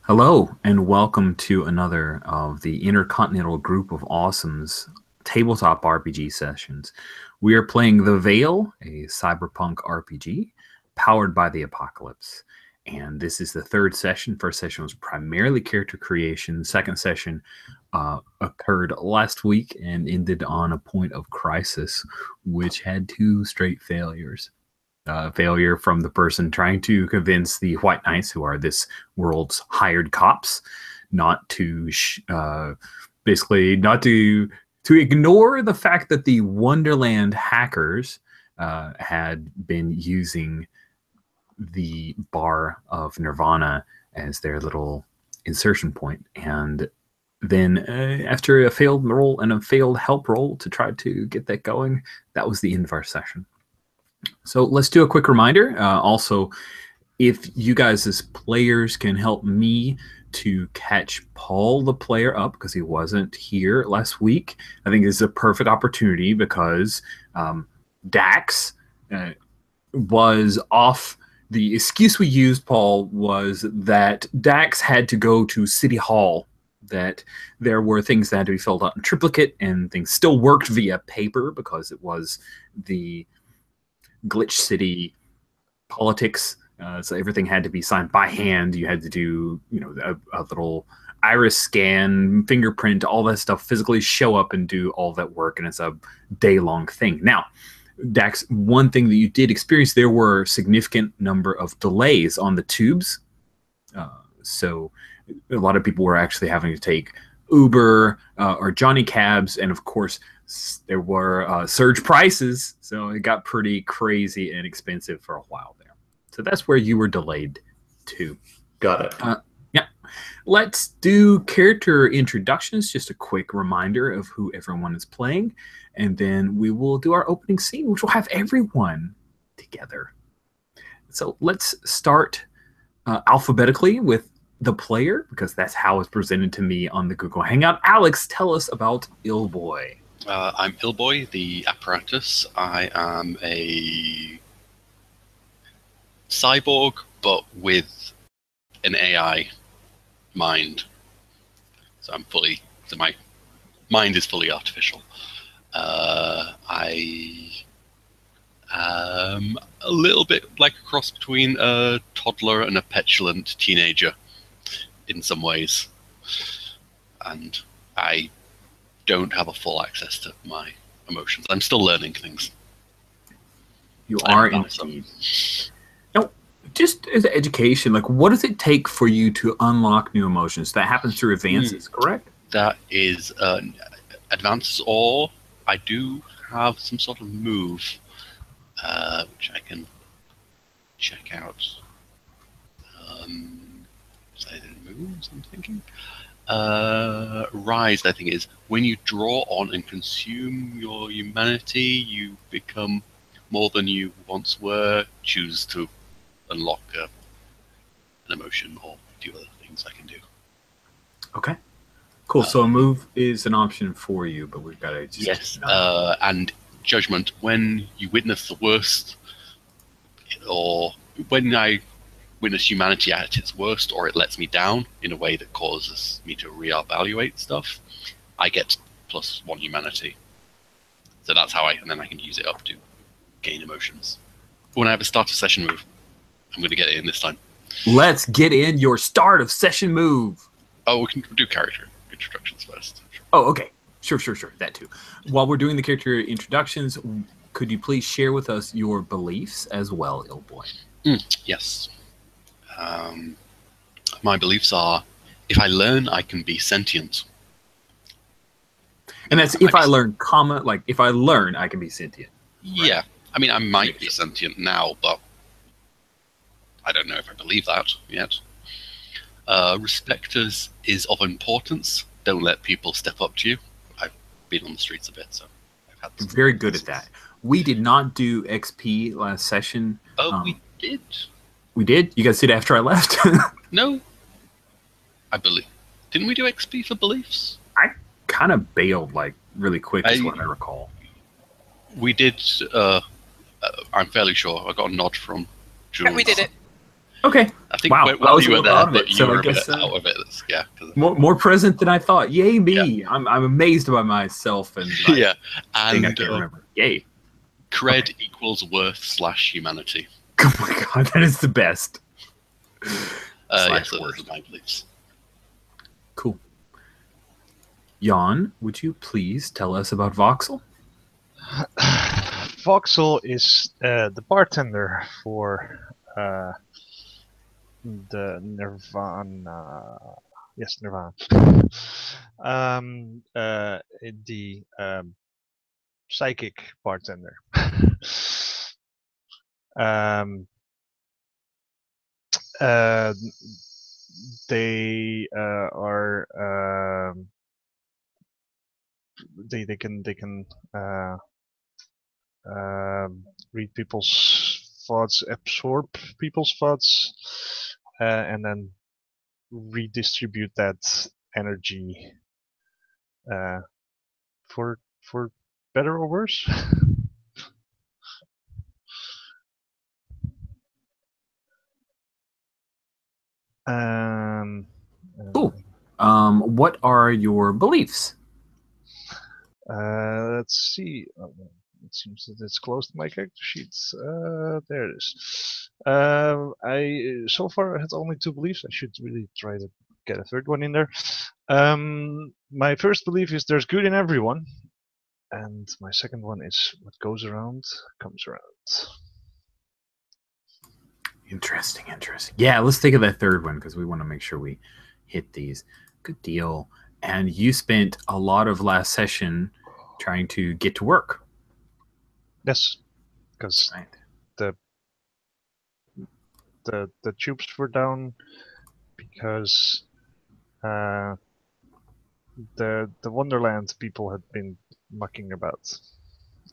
Hello, and welcome to another of the Intercontinental Group of Awesomes tabletop RPG sessions. We are playing The Veil, a cyberpunk RPG powered by the apocalypse. And this is the third session. First session was primarily character creation. The second session occurred last week and ended on a point of crisis, which had two straight failures. Failure from the person trying to convince the White Knights, who are this world's hired cops, not to basically not to ignore the fact that the Wonderland hackers had been using the bar of Nirvana as their little insertion point, and then after a failed roll and a failed help roll to try to get that going, that was the end of our session. So let's do a quick reminder. Also, if you guys as players can help me to catch Paul the player up because he wasn't here last week, I think this is a perfect opportunity because Dax was off. The excuse we used, Paul, was that Dax had to go to City Hall, that there were things that had to be filled out in triplicate and things still worked via paper because it was the Glitch City politics. So everything had to be signed by hand. You had to do, a little iris scan, fingerprint, all that stuff, physically show up and do all that work, and it's a day-long thing. Now, Dax, one thing that you did experience, there were a significant number of delays on the tubes. So a lot of people were actually having to take Uber or Johnny Cabs, and of course, there were surge prices, so it got pretty crazy and expensive for a while there. So that's where you were delayed too. Got it. Yeah. Let's do character introductions, just a quick reminder of who everyone is playing, and then we will do our opening scene, which will have everyone together. So let's start alphabetically with the player, because that's how it's presented to me on the Google Hangout. Alex, tell us about IllBoy. I'm IllBoy, the apparatus. I am a cyborg, but with an AI mind. So my mind is fully artificial. I am a little bit like a cross between a toddler and a petulant teenager in some ways. And I don't have a full access to my emotions. I'm still learning things. You are indeed. Now, just as education, like, what does it take for you to unlock new emotions? That happens through advances, correct? That is advances, or I do have some sort of move, which I can check out. Moves, I'm thinking. Rise, I think, is when you draw on and consume your humanity, you become more than you once were. Choose to unlock an emotion or do other things I can do. Okay. Cool. So a move is an option for you, but we've got to just... Yes. And judgment, when you witness the worst, or when I witness humanity at its worst, or it lets me down in a way that causes me to reevaluate stuff, I get +1 humanity. So that's how and then I can use it up to gain emotions. When I have a start of session move, I'm going to get it in this time. Let's get in your start of session move. Oh, we can do character introductions first. Oh, okay. Sure. That too. While we're doing the character introductions, could you please share with us your beliefs as well, IllBoy? Yes. My beliefs are, if I learn, I can be sentient. And that's if I learn, like, if I learn, I can be sentient. Right? Yeah. I mean, I might be sentient now, but I don't know if I believe that yet. Respect is of importance. Don't let people step up to you. I've been on the streets a bit, so I've had some very good at that. We did not do XP last session. Oh, we did. We did? You guys did after I left? No. I believe. Didn't we do XP for beliefs? I kind of bailed, like, really quick, is what I recall. We did. I'm fairly sure. I got a nod from Jules. We did it. Okay. I think Wow. I while was you a were little there, out of but it, you so were I a bit guess out of it. Yeah. more present than I thought. Yay me! I'm amazed by myself and by Yeah. thing I And can't remember. Yay. cred Okay. equals worth/humanity. Oh my god, that is the best. Yes, Slash so those worst. are my beliefs. Cool. Jan, would you please tell us about Voxel? Voxel is the bartender for the Nirvana. Yes, Nirvana. The psychic bartender. um, uh, they are they can read people's thoughts, absorb people's thoughts, and then redistribute that energy for better or worse. um, Cool. What are your beliefs? Let's see. Oh, it seems that it's close to my character sheets. There it is. I so far had only 2 beliefs. I should really try to get a third one in there. My first belief is there's good in everyone, and my second one is what goes around comes around. Interesting. Yeah, let's think of that third one because we want to make sure we hit these. Good deal. And you spent a lot of last session trying to get to work. Yes, because Right. the tubes were down because the Wonderland people had been mucking about,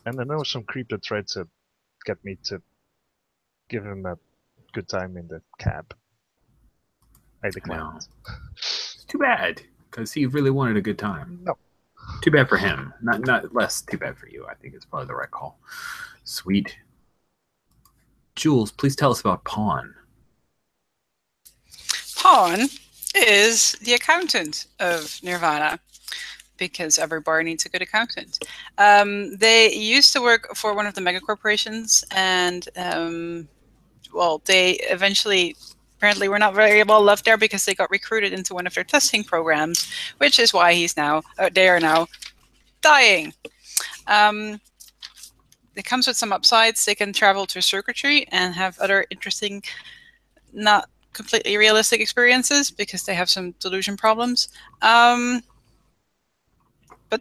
and I know some creep that tried to get me to give him a good time in the cab. I declined. No. It's too bad because he really wanted a good time. No. Too bad for him. Not less too bad for you. I think it's probably the right call. Sweet. Jules, please tell us about Pawn. Pawn is the accountant of Nirvana, because every bar needs a good accountant. They used to work for one of the mega corporations, and well, they eventually apparently were not very well loved there because they got recruited into one of their testing programs, which is why they are now dying. It comes with some upsides. They can travel to circuitry and have other interesting, not completely realistic experiences because they have some delusion problems. But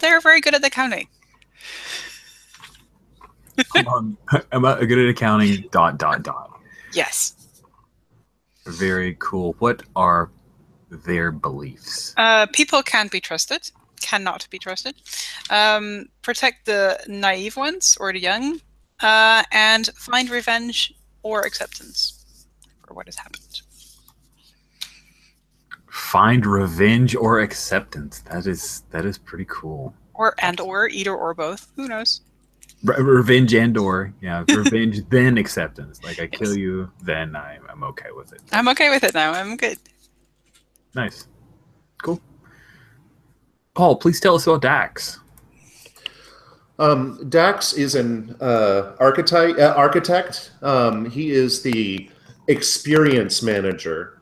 they're very good at accounting. I'm good at accounting, ... Yes. Very cool. What are their beliefs? People can't be trusted. Cannot be trusted. Protect the naive ones or the young, and find revenge or acceptance for what has happened. Find revenge or acceptance. That is pretty cool. Or either or both. Who knows? Revenge and or revenge then acceptance. Like I kill you, then I'm okay with it. I'm okay with it now. I'm good. Nice. Cool. Paul, please tell us about Dax. Dax is an architect. He is the experience manager,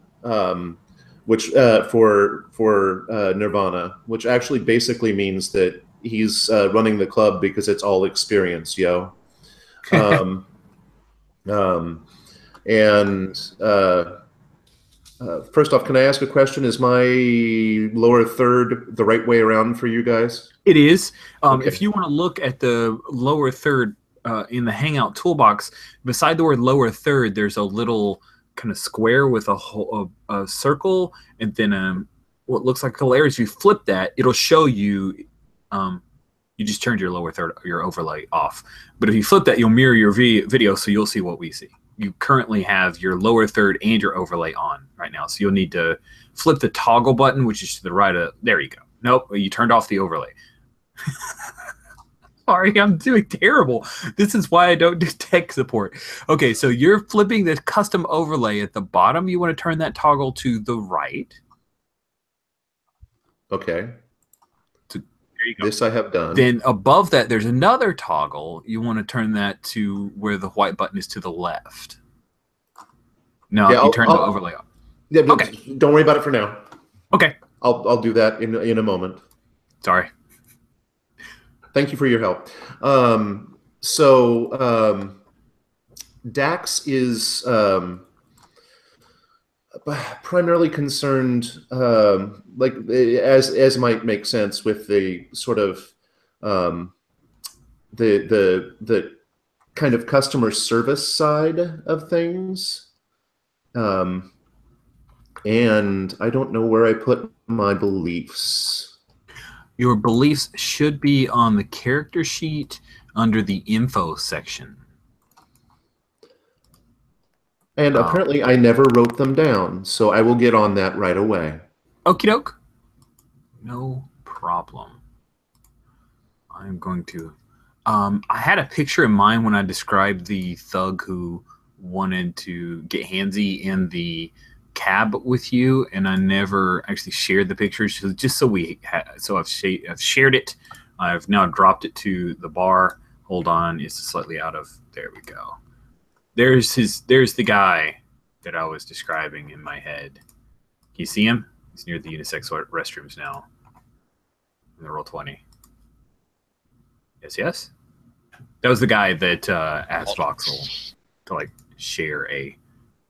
which for Nirvana, which actually basically means that he's running the club because it's all experience, yo. First off, can I ask a question? Is my lower third the right way around for you guys? It is. Okay. If you want to look at the lower third in the Hangout toolbox, beside the word lower third, there's a little kind of square with a circle, and then what looks like a couple areas. You flip that, it'll show you. You just turned your lower third, your overlay off. But if you flip that, you'll mirror your video, so you'll see what we see. You currently have your lower third and your overlay on right now. So you'll need to flip the toggle button, which is to the right of, there you go. Nope, you turned off the overlay. Sorry, I'm doing terrible. This is why I don't do tech support. Okay, so you're flipping the custom overlay at the bottom. You want to turn that toggle to the right. Okay. There you go. This I have done. Then above that, there's another toggle. You want to turn that to where the white button is to the left. No, Yeah, you turn the overlay off. Yeah, Okay. Don't worry about it for now. Okay. I'll do that in a moment. Sorry. Thank you for your help. Dax is primarily concerned, like as might make sense, with the sort of the kind of customer service side of things. And I don't know where I put my beliefs. Your beliefs should be on the character sheet under the info section. And apparently I never wrote them down, so I will get on that right away. Okie doke. No problem. I'm going to... I had a picture in mind when I described the thug who wanted to get handsy in the cab with you, and I never actually shared the pictures, just so I've shared it. I've now dropped it to the bar. Hold on, it's slightly out of... There we go. There's the guy that I was describing in my head. Can you see him? He's near the unisex restrooms now. In the roll 20. Yes. That was the guy that asked Voxel to like share a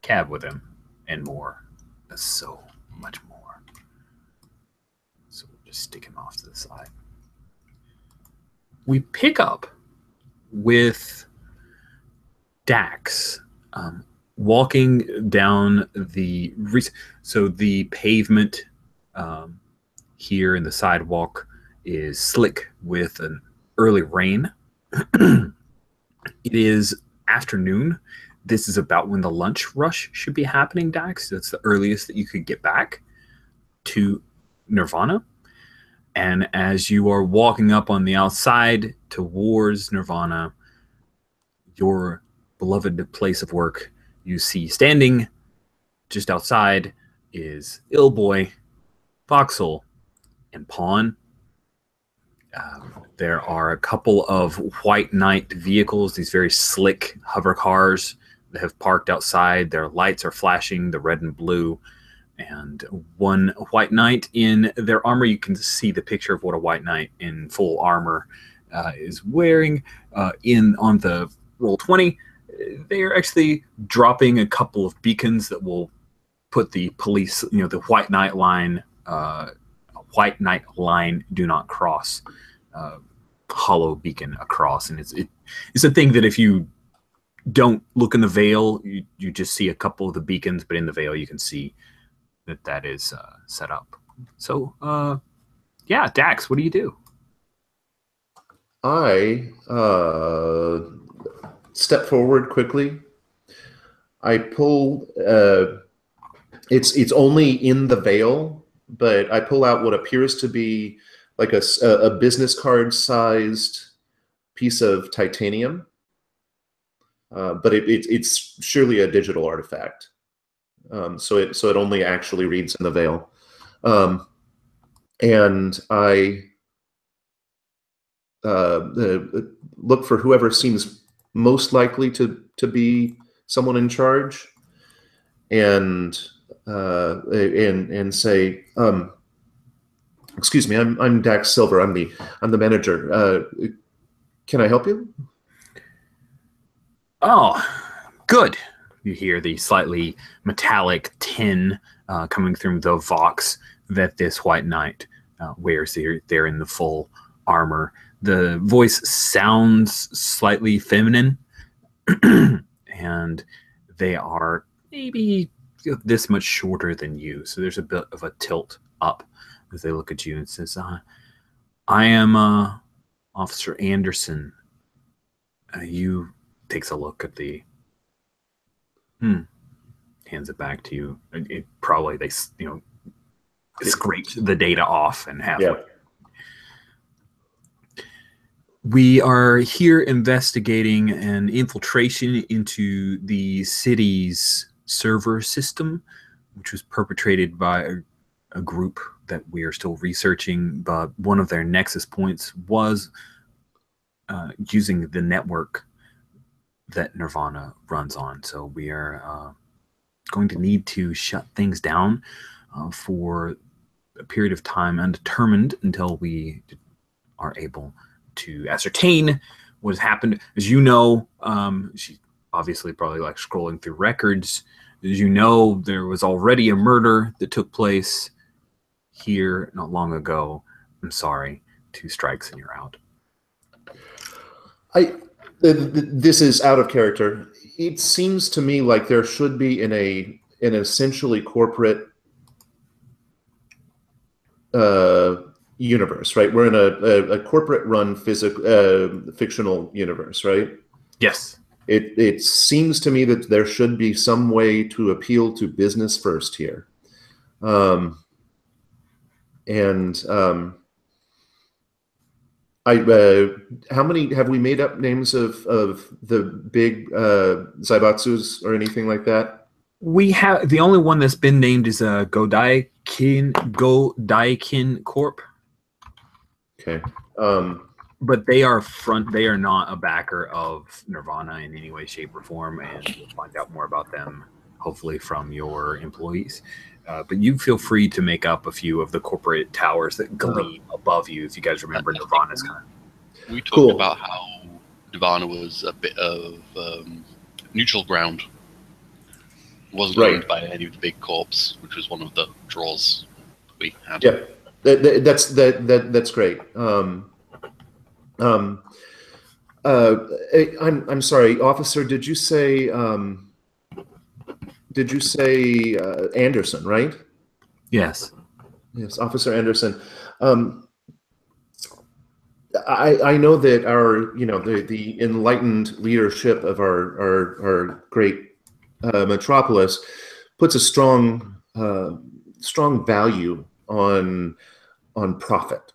cab with him and more. That's so much more. So we'll just stick him off to the side. We pick up with Dax walking down the pavement here in the sidewalk is slick with an early rain. It is afternoon. This is about when the lunch rush should be happening, Dax. That's the earliest that you could get back to Nirvana. And as you are walking up on the outside towards Nirvana, your beloved place of work, you see standing just outside is Illboy, Voxel, and Pawn. There are a couple of White Knight vehicles, these very slick hover cars that have parked outside. Their lights are flashing, the red and blue. And one White Knight in their armor, you can see the picture of what a White Knight in full armor is wearing. On the roll 20, they are actually dropping a couple of beacons that will put the police, the White Knight line, do not cross, hollow beacon across. And it's a thing that if you don't look in the veil, you just see a couple of the beacons, but in the veil you can see that is set up. So, yeah, Dax, what do you do? I step forward quickly. I pull. It's only in the veil, but I pull out what appears to be like a business card sized piece of titanium, but it's surely a digital artifact. So it only actually reads in the veil, and I look for whoever seems most likely to be someone in charge, and say, "Excuse me, I'm Dax Silver. I'm the manager. Can I help you?" Oh, good. You hear the slightly metallic tin coming through the Vox that this White Knight wears. They're in the full armor. The voice sounds slightly feminine, and they are maybe this much shorter than you. So there's a bit of a tilt up as they look at you and says, I am Officer Anderson. You takes a look at the hands it back to you. It probably they scraped the data off and have We are here investigating an infiltration into the city's server system, which was perpetrated by a group that we are still researching, but one of their nexus points was using the network that Nirvana runs on. So we are going to need to shut things down for a period of time undetermined until we are able to ascertain what has happened. As you know, she obviously probably like scrolling through records. As you know, there was already a murder that took place here not long ago. I'm sorry, 2 strikes and you're out. This is out of character. It seems to me like there should be in an essentially corporate universe, right? We're in a corporate-run fictional universe, right? Yes. It seems to me that there should be some way to appeal to business first here. How many have we made up names of the big zaibatsus or anything like that? We have the only one that's been named is Godaikin Corp. Okay. But they are not a backer of Nirvana in any way, shape, or form, and we'll find out more about them hopefully from your employees. But you feel free to make up a few of the corporate towers that gleam above you. If you guys remember Nirvana's kind of. We talked about how Nirvana was a bit of neutral ground. It wasn't owned by any of the big corps, which was one of the draws we had. Yeah, that's great. I'm sorry, officer. Did you say Anderson, right? Yes. Yes, Officer Anderson. I know that our the enlightened leadership of our great metropolis puts a strong value on profit,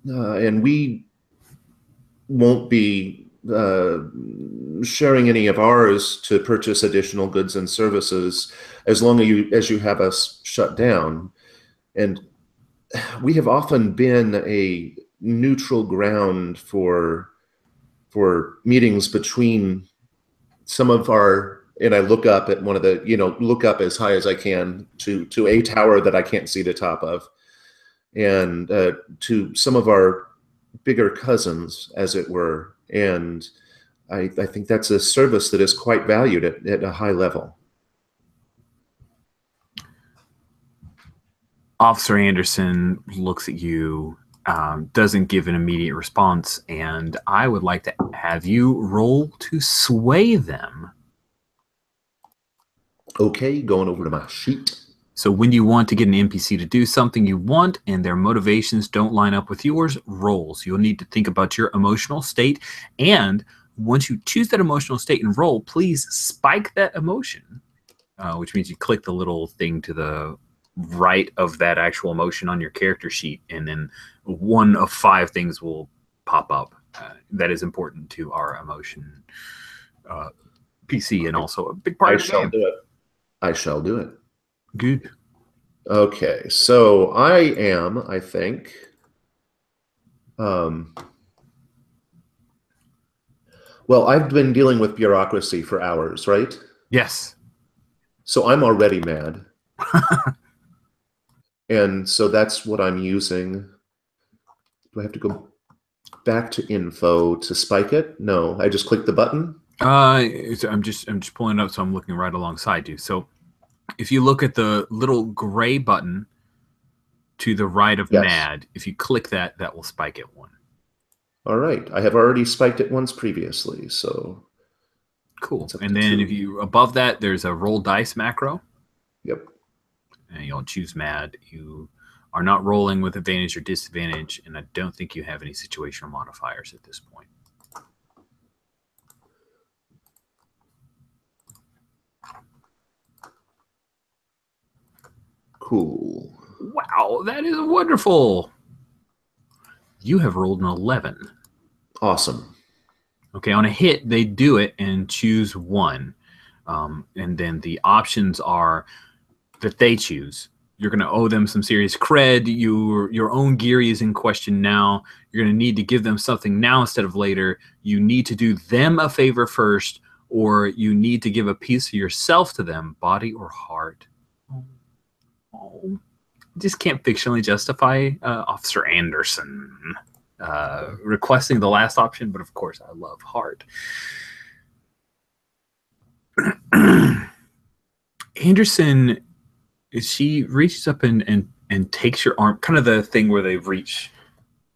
and we won't be sharing any of ours to purchase additional goods and services as long as you have us shut down. And we have often been a neutral ground for meetings between some of our, and I look up at one of the, look up as high as I can to a tower that I can't see the top of, and to some of our bigger cousins, as it were. And I think that's a service that is quite valued at a high level. Officer Anderson looks at you, doesn't give an immediate response, and I would like to have you roll to sway them. Okay, going over to my sheet. So when you want to get an NPC to do something you want and their motivations don't line up with yours, rolls. You'll need to think about your emotional state, and once you choose that emotional state and roll, please spike that emotion, which means you click the little thing to the right of that actual emotion on your character sheet, and then one of 5 things will pop up. That is important to our emotion PC, and also a big part of the game. I shall do it. Good. Okay, so I think, well, I've been dealing with bureaucracy for hours, right? Yes. So I'm already mad. And so that's what I'm using. Do I have to go back to info to spike it? No, I just click the button. I'm just pulling it up, so I'm looking right alongside you. So if you look at the little gray button to the right of mad, if you click that, that will spike it 1. All right, I have already spiked it once previously, so cool. And then 2. if you above that, there's a roll dice macro. Yep. And you'll choose mad. You are not rolling with advantage or disadvantage, and I don't think you have any situational modifiers at this point. Cool. Wow, that is wonderful. You have rolled an 11. Awesome. Okay, on a hit, they do it and choose one. And then the options are that they choose. You're going to owe them some serious cred. Your own gear is in question now. You're going to need to give them something now instead of later. You need to do them a favor first, or you need to give a piece of yourself to them, body or heart. Oh, just can't fictionally justify Officer Anderson requesting the last option, but of course I love heart. Anderson, she reaches up and takes your arm, kind of the thing where they reach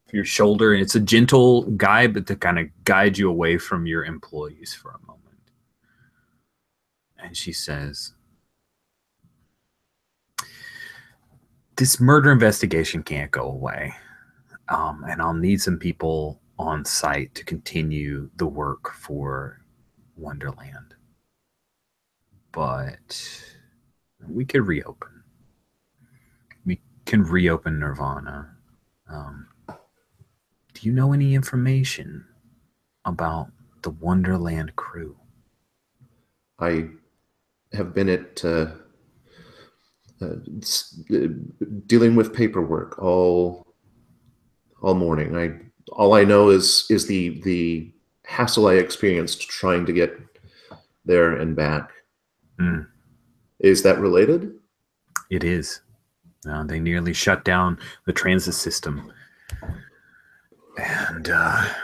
for your shoulder, and it's a gentle guide, but to kind of guide you away from your employees for a moment. And she says, this murder investigation can't go away. And I'll need some people on site to continue the work for Wonderland. But we could reopen. We can reopen Nirvana. Do you know any information about the Wonderland crew? I have been at dealing with paperwork all morning. All I know is the hassle I experienced trying to get there and back. Mm. Is that related? It is. They nearly shut down the transit system. And a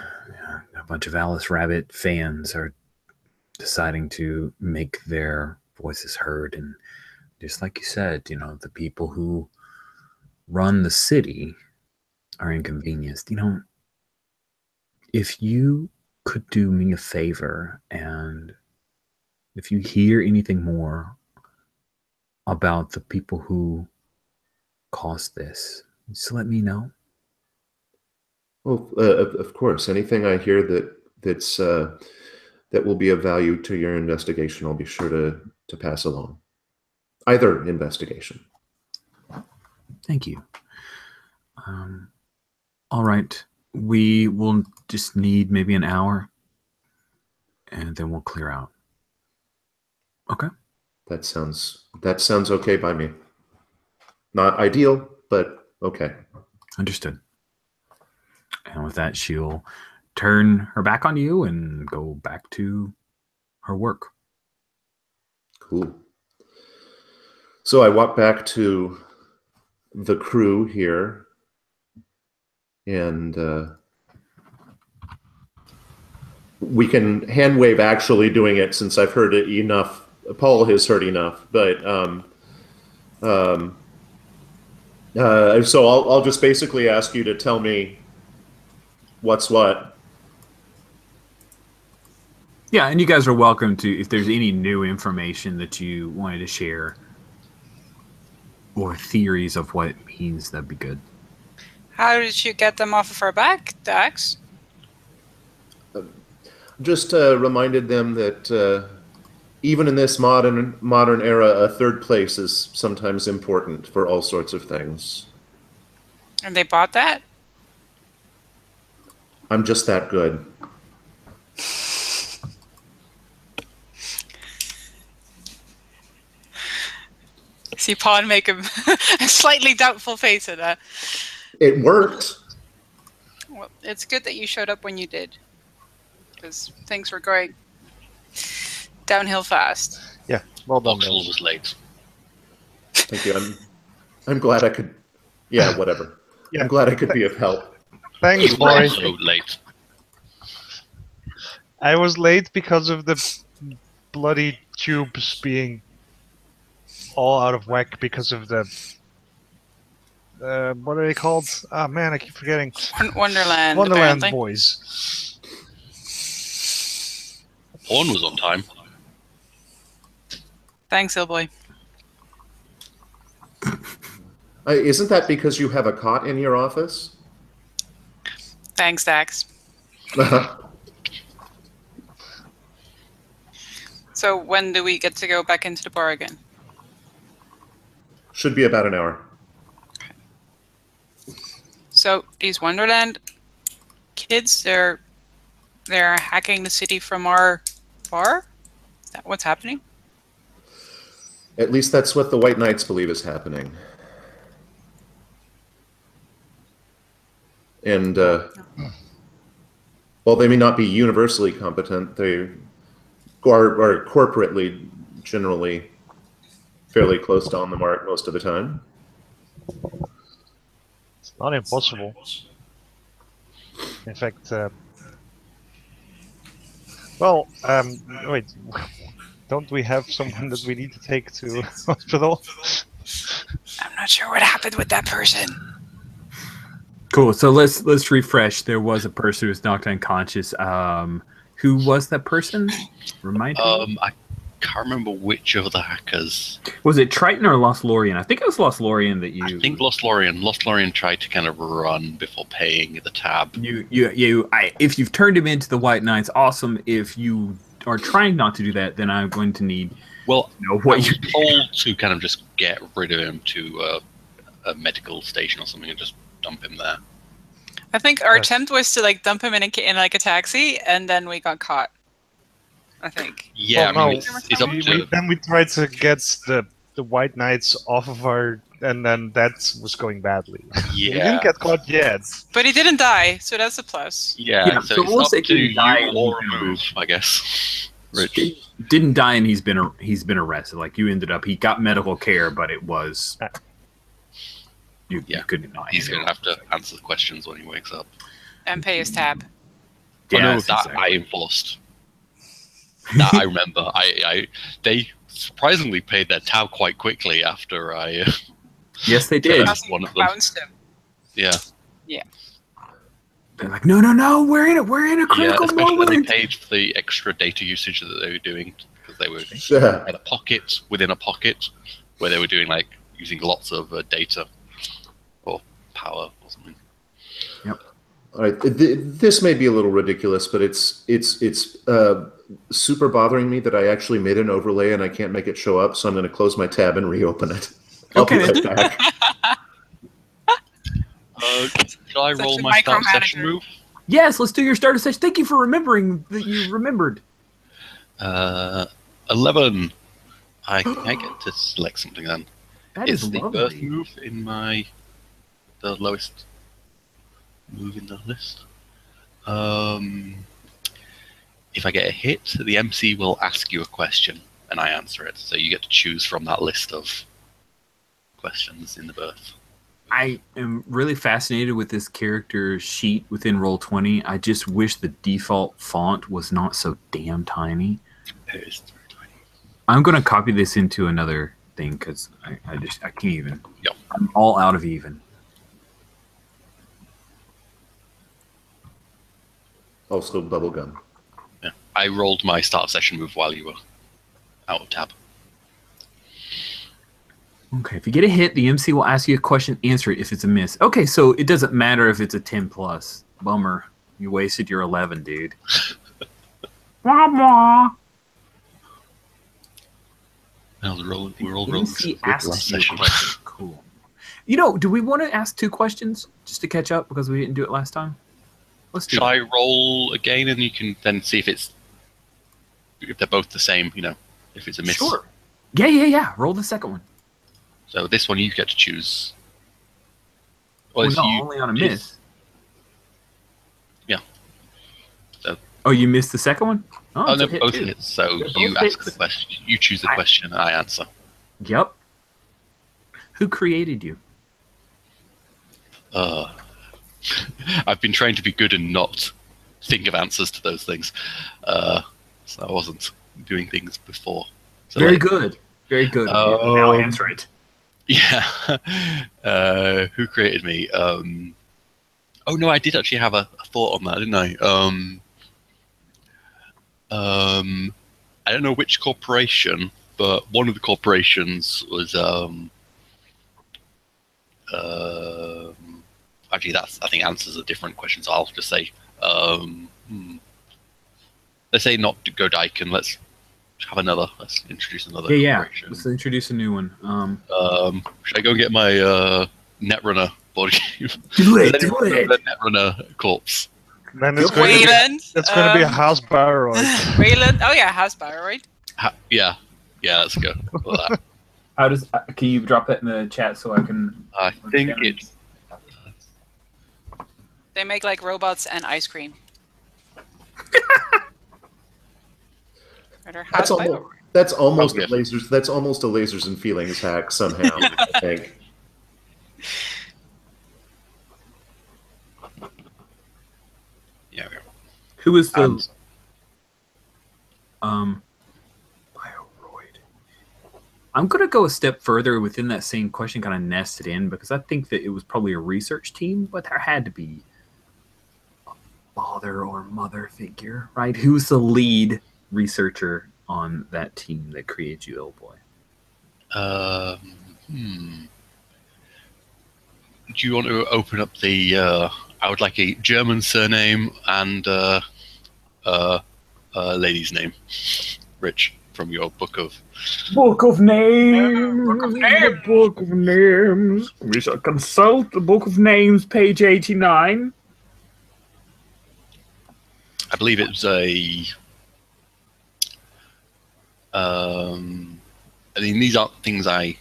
bunch of Alice Rabbit fans are deciding to make their voices heard. And just like you said, the people who run the city are inconvenienced. If you could do me a favor, and if you hear anything more about the people who caused this, just let me know. Well, of course, anything I hear that will be of value to your investigation, I'll be sure to pass along. Either investigation. Thank you. All right. We will just need maybe an hour, and then we'll clear out. Okay? That sounds okay by me. Not ideal, but okay. Understood. And with that, she'll turn her back on you and go back to her work. Cool. So I walk back to the crew here, and we can hand wave actually doing it since I've heard it enough. Paul has heard enough, but so I'll just basically ask you to tell me what's what. Yeah, and you guys are welcome to, if there's any new information that you wanted to share or theories of what it means, that'd be good. How did you get them off of our back, Dax? Just reminded them that even in this modern era, a third place is sometimes important for all sorts of things. And they bought that? I'm just that good. See Pawn make a slightly doubtful face at that. It worked. Well, it's good that you showed up when you did, because things were going downhill fast. Yeah, well done. Vauxhall was late. Thank you. I'm glad I could. Yeah, whatever. Yeah. I'm glad I could be of help. Thanks, You were boy. also late. I was late because of the bloody tubes being all out of whack because of the what are they called? Ah, man, I keep forgetting. Wonderland. Wonderland apparently. boys. Pawn was on time. Thanks, Hillboy. Isn't that because you have a cot in your office? Thanks, Dax. So when do we get to go back into the bar again? Should be about an hour. So these Wonderland kids, they're They're hacking the city from our bar? Is that what's happening? At least that's what the White Knights believe is happening. And while they may not be universally competent, they are corporately generally fairly close to on the mark most of the time. It's not impossible. In fact, wait. Don't we have someone that we need to take to hospital? I'm not sure what happened with that person. Cool. So let's refresh. There was a person who was knocked unconscious. Who was that person? Remind me. I can't remember which of the hackers. Was it Triton or Lost Lorien? I think it was Lost Lorien that you. I think Lost Lorien. Lost Lorien tried to kind of run before paying the tab. If you've turned him into the White Knights, awesome. If you are trying not to do that, then I'm going to need. Well, what I you was told to kind of just get rid of him to a medical station or something and just dump him there. I think our attempt was to like dump him in a taxi, and then we got caught. I think. Yeah, Well, I mean, it's up to. Then we tried to get the White Knights off of our, and then that was going badly. Yeah. We didn't get caught yet. But he didn't die, so that's a plus. Yeah, so so we'll it's say up to he died you and or he's been remove, I guess. Rich. didn't die and he's been arrested. Like you ended up, he got medical care, but it was you couldn't not. He's going to have to answer the questions when he wakes up. And pay his tab. Yeah, no, Yes, that exactly. I enforced. That I remember. They surprisingly paid their tab quite quickly after I. Yes, they did. One of them. Bounced him. Yeah. They're like, no, we're in a critical especially when they moment. paid for the extra data usage that they were doing because they were Yeah. at a pocket within a pocket where they were doing like using lots of data or power or something. All right, this may be a little ridiculous, but it's super bothering me that I actually made an overlay and I can't make it show up, so I'm going to close my tab and reopen it. I'll be right back. Shall I roll a my start micromanager. session move? Yes, let's do your starter session. Thank you for remembering that you remembered. 11. I get to select something then. That Is is the lovely. birth move in the lowest move in the list? If I get a hit, the MC will ask you a question and I answer it. So you get to choose from that list of questions in the birth. I am really fascinated with this character sheet within Roll20. I just wish the default font was not so damn tiny. It is 320. I'm going to copy this into another thing because I can't even. Yep. I'm all out of even. Also, bubblegum. Yeah. I rolled my start session move while you were out of tab. Okay, if you get a hit, the MC will ask you a question, answer it if it's a miss. Okay, so it doesn't matter if it's a 10 plus. Bummer. You wasted your 11, dude. Wah, wah. We're all rolling. MC asks last you a session. question. Cool. You know, do we want to ask 2 questions just to catch up because we didn't do it last time? Let's do Shall it. I roll again and you can then see if they're both the same, if it's a miss. Sure. Yeah. Roll the second one. So this one you get to choose. Well, it's no, you only on a choose- miss. Yeah. So. Oh, you missed the second one? Oh, it's no, a hit both too. hits. So They're you both ask hits. the question. You choose the question and I answer. Yep. Who created you? I've been trying to be good and not think of answers to those things. So I wasn't doing things before. So Very like, good. Very good. Now answer it. Yeah. Who created me? Oh no, I did actually have a thought on that, didn't I? I don't know which corporation, but one of the corporations was actually I think answers a different question, so I'll just say let's say not Go Daikin, let's introduce another Yeah. corporation. Let's introduce a new one. Should I go and get my Netrunner body? Do it, Does do anyone it. know the Netrunner corpse? Then it's going to be, Wayland. it's going to be a house Baroid. Wayland. Oh yeah, House Baroid. Yeah, let's go. With that. How does? Can you drop that in the chat so I can? I think it's. They make like robots and ice cream. That's almost Okay. a lasers. That's almost a lasers and feelings hack somehow. I think. Yeah. We go. Who is the And- Bioroid? I'm gonna go a step further within that same question, kind of nested in, because I think that it was probably a research team, but there had to be a father or mother figure, right? Who's the lead researcher on that team that created you, Boy? Do you want to open up the? I would like a German surname and lady's name. Rich, from your book of. Book of Names. The Book of Names. We shall consult the Book of Names, page 89. I believe it was a. I mean, these aren't things I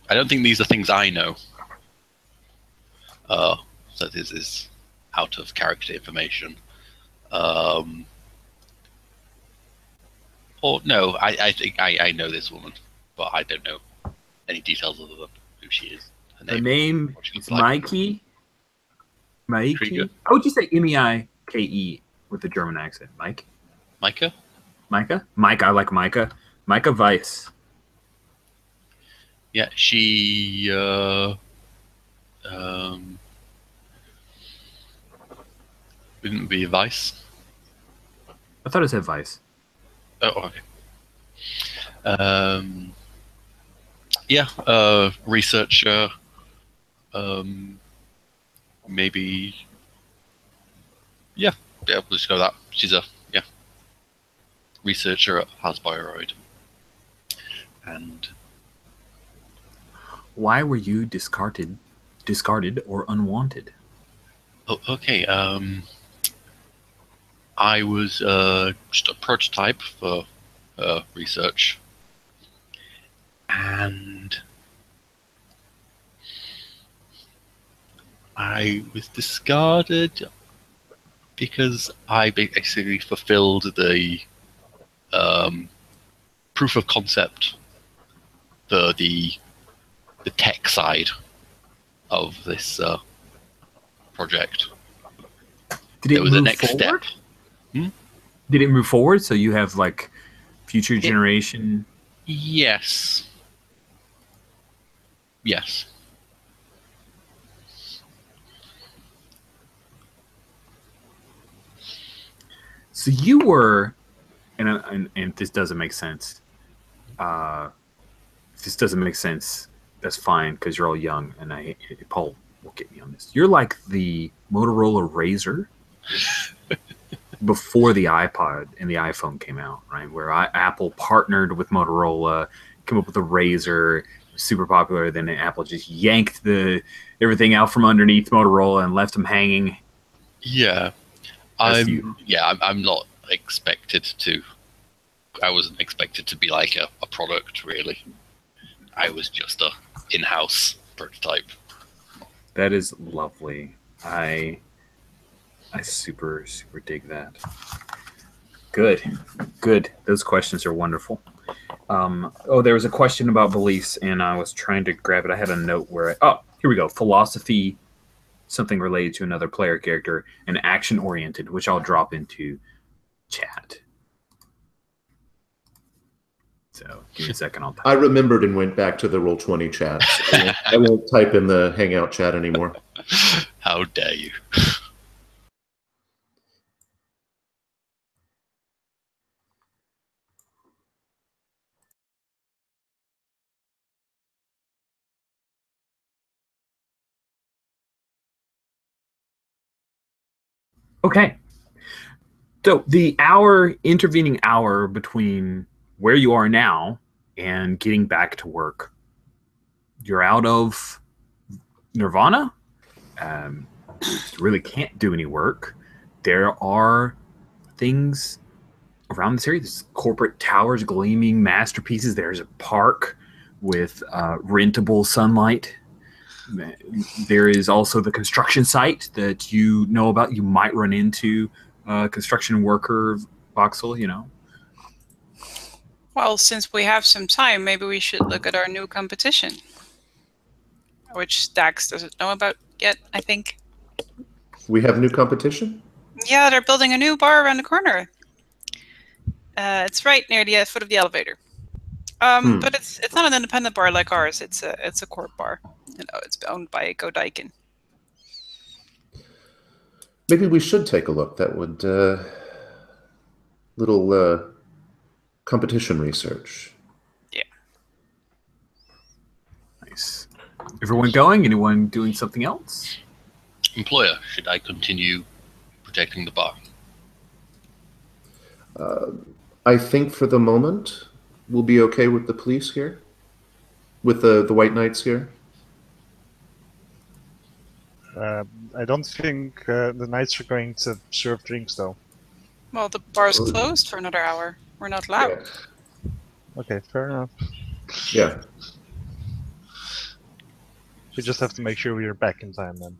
don't think these are things I know. So this is out of character information. Or no, I think I know this woman, but I don't know any details other than who she is. Her name what she is looks like. Mikey. Mikey? Krieger? How would you say M-E-I-K-E with a German accent? Mike? Micah? Micah? Mike, I like Micah. Micah Weiss. Yeah, she. Wouldn't be Vice. I thought it said Weiss. Oh, okay. Yeah, researcher. Maybe. Yeah, we'll just go with that. She's a researcher at Hasbioroid. And Why were you discarded or unwanted? okay. I was just a prototype for research, and I was discarded because I basically fulfilled the proof of concept, the tech side of this project. Did it It was the move next forward? step. Did it move forward so you have like future generation? Yes. Yes. So you were, and if this doesn't make sense, if this doesn't make sense, that's fine because you're all young, and Paul will get me on this. You're like the Motorola Razr before the iPod and the iPhone came out, right? Where Apple partnered with Motorola, came up with a Razr, super popular. Then Apple just yanked everything out from underneath Motorola and left them hanging. Yeah. That's I'm not expected to. I wasn't expected to be like a product, really. I was just a in-house prototype. That is lovely. I super dig that. Good. Those questions are wonderful. There was a question about beliefs, and I was trying to grab it. I had a note where here we go. Philosophy, something related to another player character, and action oriented, which I'll drop into chat. So give me a second. I remembered and went back to the Roll20 chat. So I won't type in the Hangout chat anymore. How dare you? Okay. So the intervening hour between where you are now and getting back to work, you're out of Nirvana. You really can't do any work. there are things around this area. There's corporate towers, gleaming masterpieces. There's a park with rentable sunlight. There is also the construction site that you know about. You might run into a construction worker, Voxel, you know. Well, since we have some time, maybe we should look at our new competition, which Dax doesn't know about yet, I think. We have new competition? Yeah, they're building a new bar around the corner. It's right near the foot of the elevator. But it's not an independent bar like ours. It's a corp bar. You know, it's owned by Godaikin. Maybe we should take a look. That would little competition research. Yeah. Nice. Everyone going? Anyone doing something else? Employer, should I continue protecting the bar? I think for the moment we'll be okay with the police here, with the White Knights here. I don't think the knights are going to serve drinks, though. Well, the bar's closed for another hour. We're not allowed. Yeah. Okay, fair enough. Yeah. We just have to make sure we are back in time then.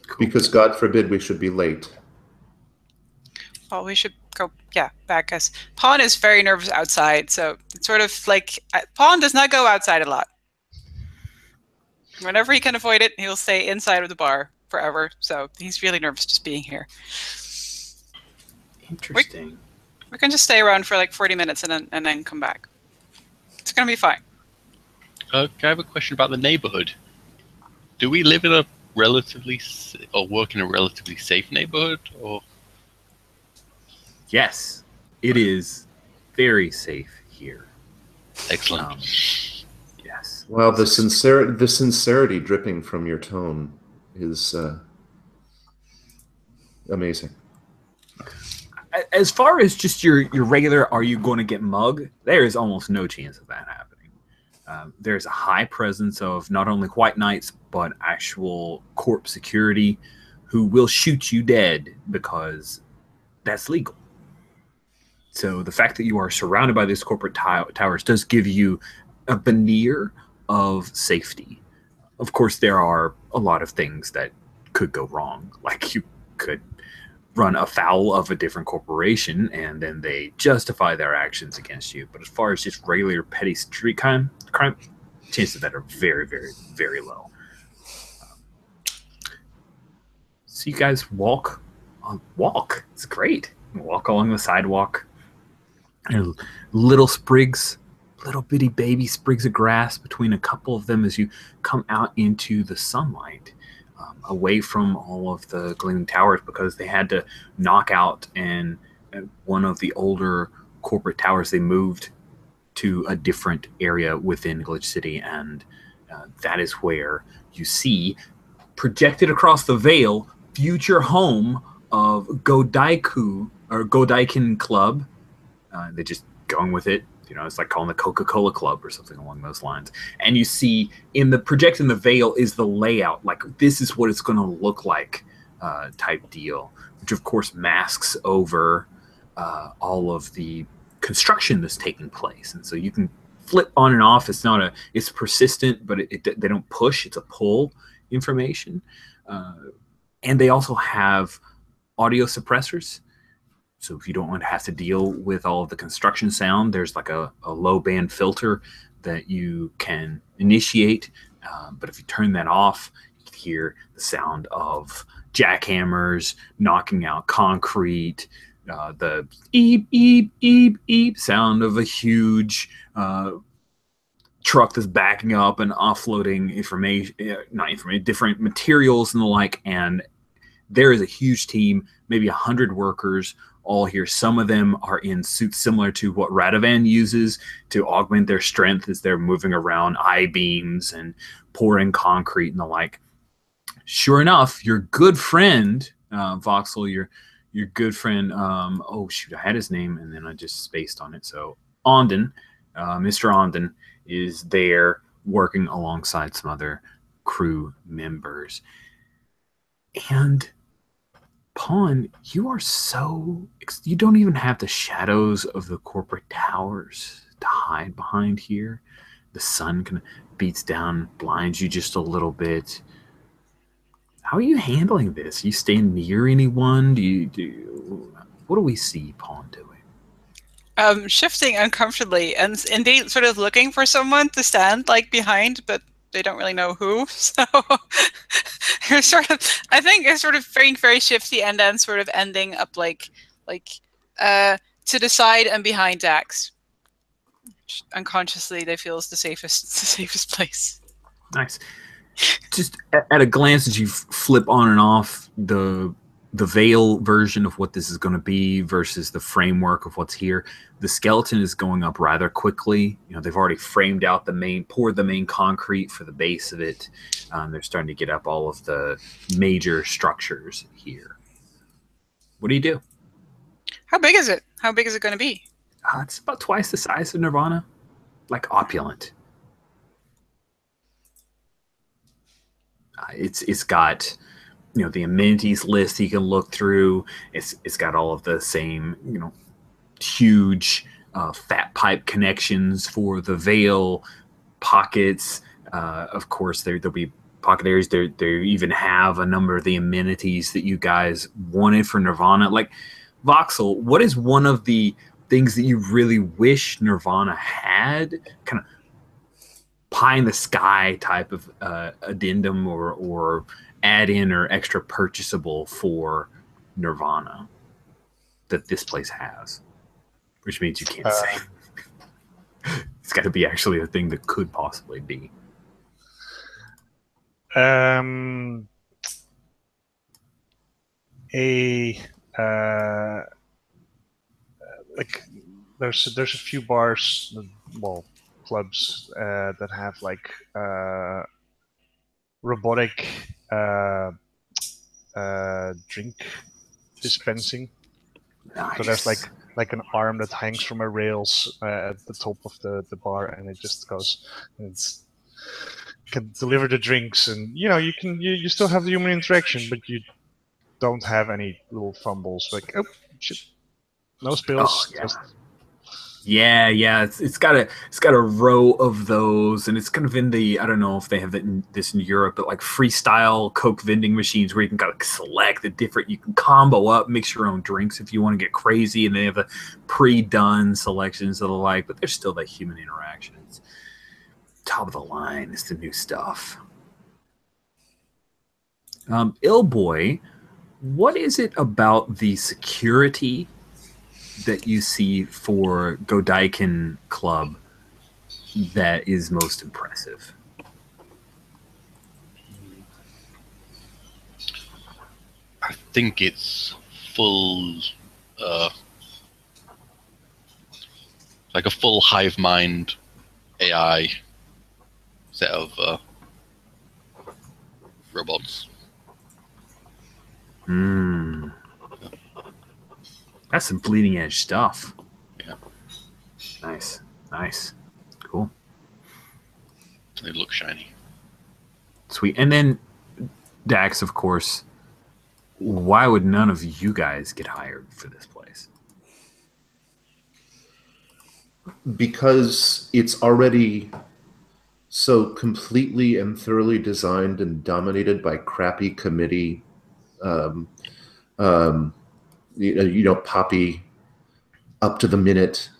Cool. Because God forbid we should be late. Well, we should go, back us. Pawn is very nervous outside, so it's sort of like Pawn does not go outside a lot. Whenever he can avoid it, he'll stay inside of the bar forever. So he's really nervous just being here. Interesting. We can just stay around for like 40 minutes and then come back. It's gonna be fine. Can I have a question about the neighborhood? Do we live in a relatively or work in a relatively safe neighborhood, or? Yes, it is very safe here. Excellent. Yes. Well, the sincerity dripping from your tone is amazing. As far as just your regular, are you going to get mugged? There is almost no chance of that happening. There's a high presence of not only white knights, but actual corp security who will shoot you dead because that's legal. So the fact that you are surrounded by these corporate towers does give you a veneer of safety. Of course, there are a lot of things that could go wrong. Like you could run afoul of a different corporation and then they justify their actions against you. But as far as just regular petty street crime, chances of that are very, very, very low. So you guys walk. It's great. You walk along the sidewalk. And little bitty baby sprigs of grass between a couple of them as you come out into the sunlight. Away from all of the gleaming towers because they had to knock out and one of the older corporate towers. They moved to a different area within Glitch City, and that is where you see projected across the veil future home of Godaikin Club. They're just going with it. You know, it's like calling the Coca-Cola Club or something along those lines. And you see in the project in the veil is the layout, like this is what it's going to look like type deal, which of course masks over all of the construction that's taking place. And so you can flip on and off. It's persistent, but they don't push. It's a pull information. And they also have audio suppressors. So if you don't want to have to deal with all of the construction sound, there's like a low band filter that you can initiate. But if you turn that off, you can hear the sound of jackhammers knocking out concrete, the eep, eep, eep, eep sound of a huge truck that's backing up and offloading different materials and the like. And there is a huge team, maybe 100 workers all here. Some of them are in suits similar to what Radovan uses to augment their strength as they're moving around I-beams and pouring concrete and the like. Sure enough, your good friend, Voxel, your good friend, oh shoot, I had his name and then I just spaced on it. So Ondon, Mr. Ondon is there working alongside some other crew members. And Pawn, you are so... You don't even have the shadows of the corporate towers to hide behind here. The sun kind of beats down, blinds you just a little bit. How are you handling this? You stay near anyone? What do we see Pawn doing? Shifting uncomfortably and indeed sort of looking for someone to stand like behind, but they don't really know who. So you're sort of, I think it's sort of very, very shifty and then sort of ending up like to the side and behind Dax. Unconsciously, they feel is the safest place. Nice. Just at a glance, as you flip on and off the veil version of what this is going to be versus the framework of what's here, the skeleton is going up rather quickly. You know, they've already framed out poured the main concrete for the base of it. They're starting to get up all of the major structures here. What do you do? How big is it? How big is it going to be? It's about twice the size of Nirvana, like opulent. It's got, you know, the amenities list you can look through. It's got all of the same, you know, huge fat pipe connections for the veil, pockets. Of course, there'll be pocket areas. They even have a number of the amenities that you guys wanted for Nirvana. Like, Voxel, what is one of the things that you really wish Nirvana had? Kind of pie in the sky type of addendum or add-in or extra purchasable for Nirvana that this place has, which means you can't say. It's got to be actually a thing that could possibly be. Like there's a few bars, well, clubs that have like robotic drink dispensing. Nice. So there's like an arm that hangs from a rails at the top of the bar, and it just goes and it's can deliver the drinks, and you know you still have the human interaction, but you don't have any little fumbles like, oh shit, no spills. Oh, yeah. Yeah. It's got a row of those, and it's kind of in the, I don't know if they have this in Europe, but like freestyle Coke vending machines where you can kind of select the different, you can combo up, mix your own drinks if you want to get crazy, and they have the pre-done selections of the like, but there's still that human interaction. It's top of the line. It's the new stuff. Illboy, what is it about the security that you see for Godaikin Club that is most impressive? I think it's full, like a full hive mind AI set of robots. That's some bleeding edge stuff. Yeah. Nice. Cool. They look shiny. Sweet. And then Dax, of course, why would none of you guys get hired for this place? Because it's already so completely and thoroughly designed and dominated by crappy committee, Poppy, up to the minute,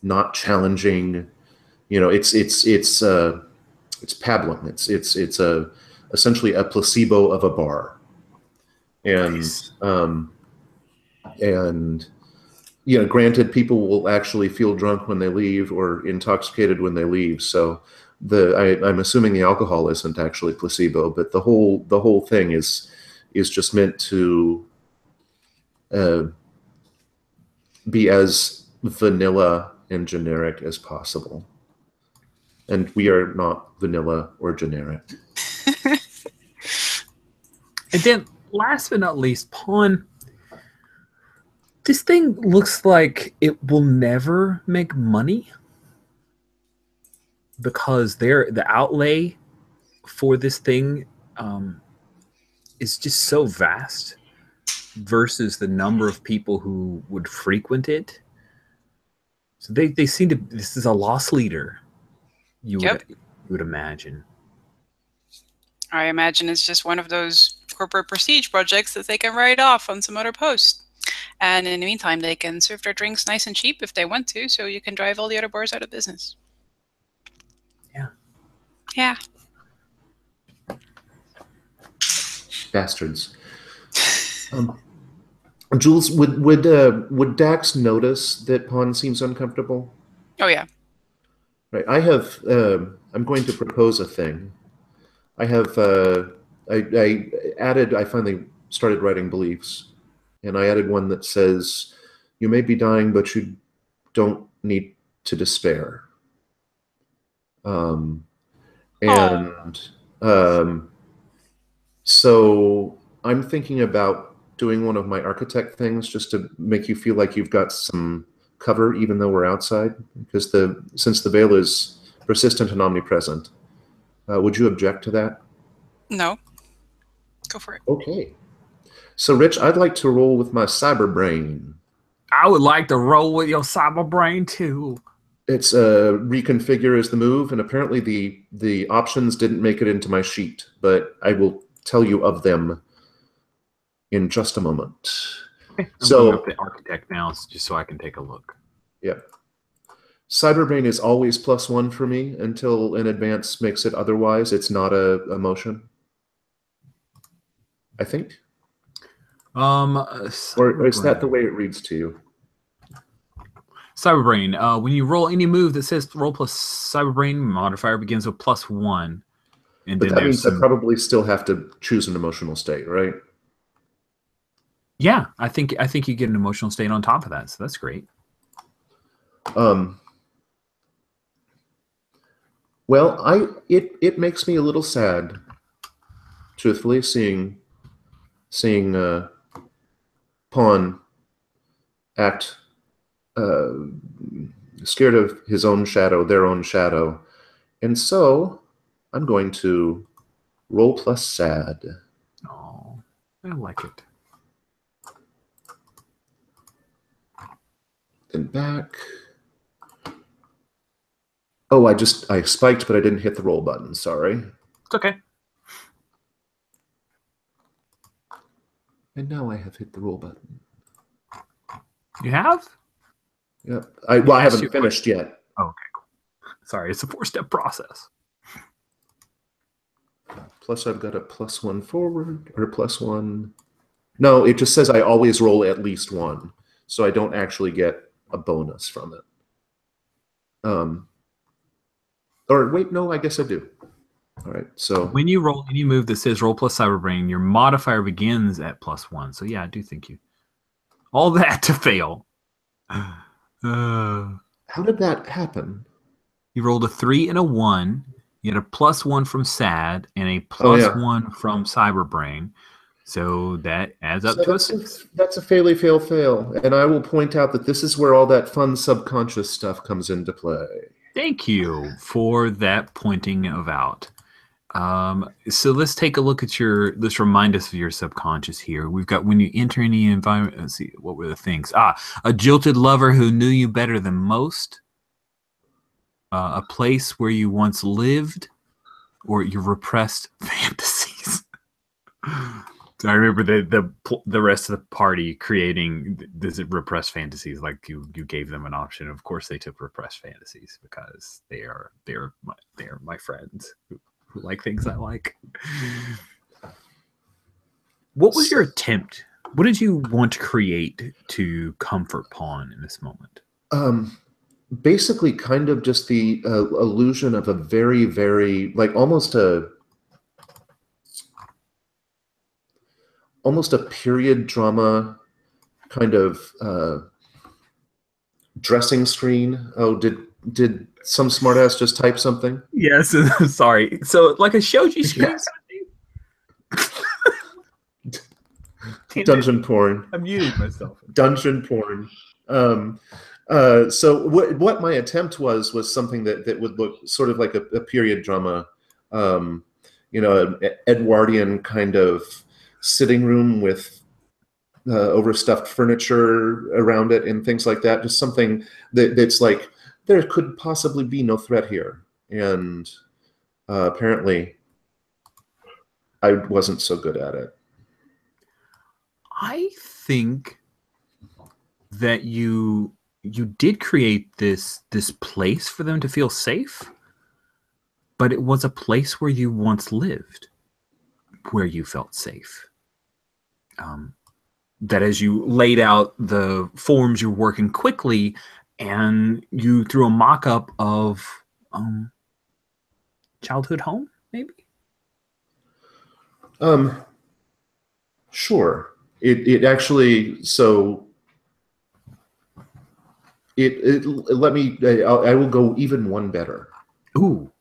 not challenging. You know, it's pablum. It's essentially a placebo of a bar, and Nice. And you know, granted, people will actually feel drunk when they leave or intoxicated when they leave. So I'm assuming the alcohol isn't actually placebo, but the whole thing is just meant to be as vanilla and generic as possible. And we are not vanilla or generic. And then, last but not least, Pawn, this thing looks like it will never make money because the outlay for this thing is just so vast. versus the number of people who would frequent it. So they seem to. This is a loss leader. You would imagine. I imagine it's just one of those corporate prestige projects that they can write off on some other post. And in the meantime, they can serve their drinks nice and cheap if they want to, so you can drive all the other bars out of business. Yeah. Yeah. Bastards. Jules, would Dax notice that Pawn seems uncomfortable? Oh yeah. Right. I have. I'm going to propose a thing. I have. I added. I finally started writing beliefs, and I added one that says, "You may be dying, but you don't need to despair." So I'm thinking about doing one of my architect things just to make you feel like you've got some cover, even though we're outside, because since the veil is persistent and omnipresent. Would you object to that? No. Go for it. Okay. So, Rich, I'd like to roll with my cyber brain. I would like to roll with your cyber brain too. It's reconfigure is the move, and apparently the options didn't make it into my sheet, but I will tell you of them in just a moment. Okay. I'm going up to architect now, just so I can take a look. Yeah. Cyberbrain is always +1 for me until an advance makes it otherwise. It's not a motion, I think. Or is that the way it reads to you? Cyberbrain. When you roll any move that says roll plus Cyberbrain, modifier begins with +1. And but that means I probably still have to choose an emotional state, right? Yeah, I think you get an emotional state on top of that, so that's great. Well, it makes me a little sad, truthfully, seeing Pawn act scared of his own shadow, their own shadow, and so I'm going to roll plus sad. Oh, I like it. And back. Oh, I spiked, but I didn't hit the roll button. Sorry. It's okay. And now I have hit the roll button. You have? Yep. I haven't finished yet. Oh, okay, cool. Sorry, it's a 4-step process. Plus, I've got a +1 forward or +1. No, it just says I always roll at least 1, so I don't actually get a bonus from it. Or wait, no, I guess I do. All right, so when you roll any move that says roll plus Cyberbrain, your modifier begins at +1. So yeah, I do think you. All that to fail. How did that happen? You rolled a 3 and a 1. You had a +1 from SAD and a +1 from Cyberbrain. So that adds up to a 6. That's a fail. And I will point out that this is where all that fun subconscious stuff comes into play. Thank you for that pointing of out. So let's take a look at let's remind us of your subconscious here. We've got when you enter any environment, let's see, what were the things? A jilted lover who knew you better than most. A place where you once lived, or your repressed fantasies. So I remember the rest of the party creating repressed fantasies. Like you gave them an option. Of course, they took repressed fantasies because they are my friends who like things I like. What was your attempt? What did you want to create to comfort Pawn in this moment? Basically, kind of just the illusion of a very, very like almost a period drama kind of dressing screen. Oh, did some smartass just type something? Yes, sorry. So like a shoji screen. Yes. Dungeon porn. I'm muting myself. Dungeon porn. So what my attempt was something that would look sort of like a period drama, an Edwardian kind of sitting room with overstuffed furniture around it and things like that. Just something that's like, there could possibly be no threat here. And apparently I wasn't so good at it. I think that you did create this place for them to feel safe, but it was a place where you once lived, where you felt safe. That as you laid out the forms, you're working quickly, and you threw a mock-up of childhood home, maybe? Sure. It actually, so let me, I will go even one better. Ooh.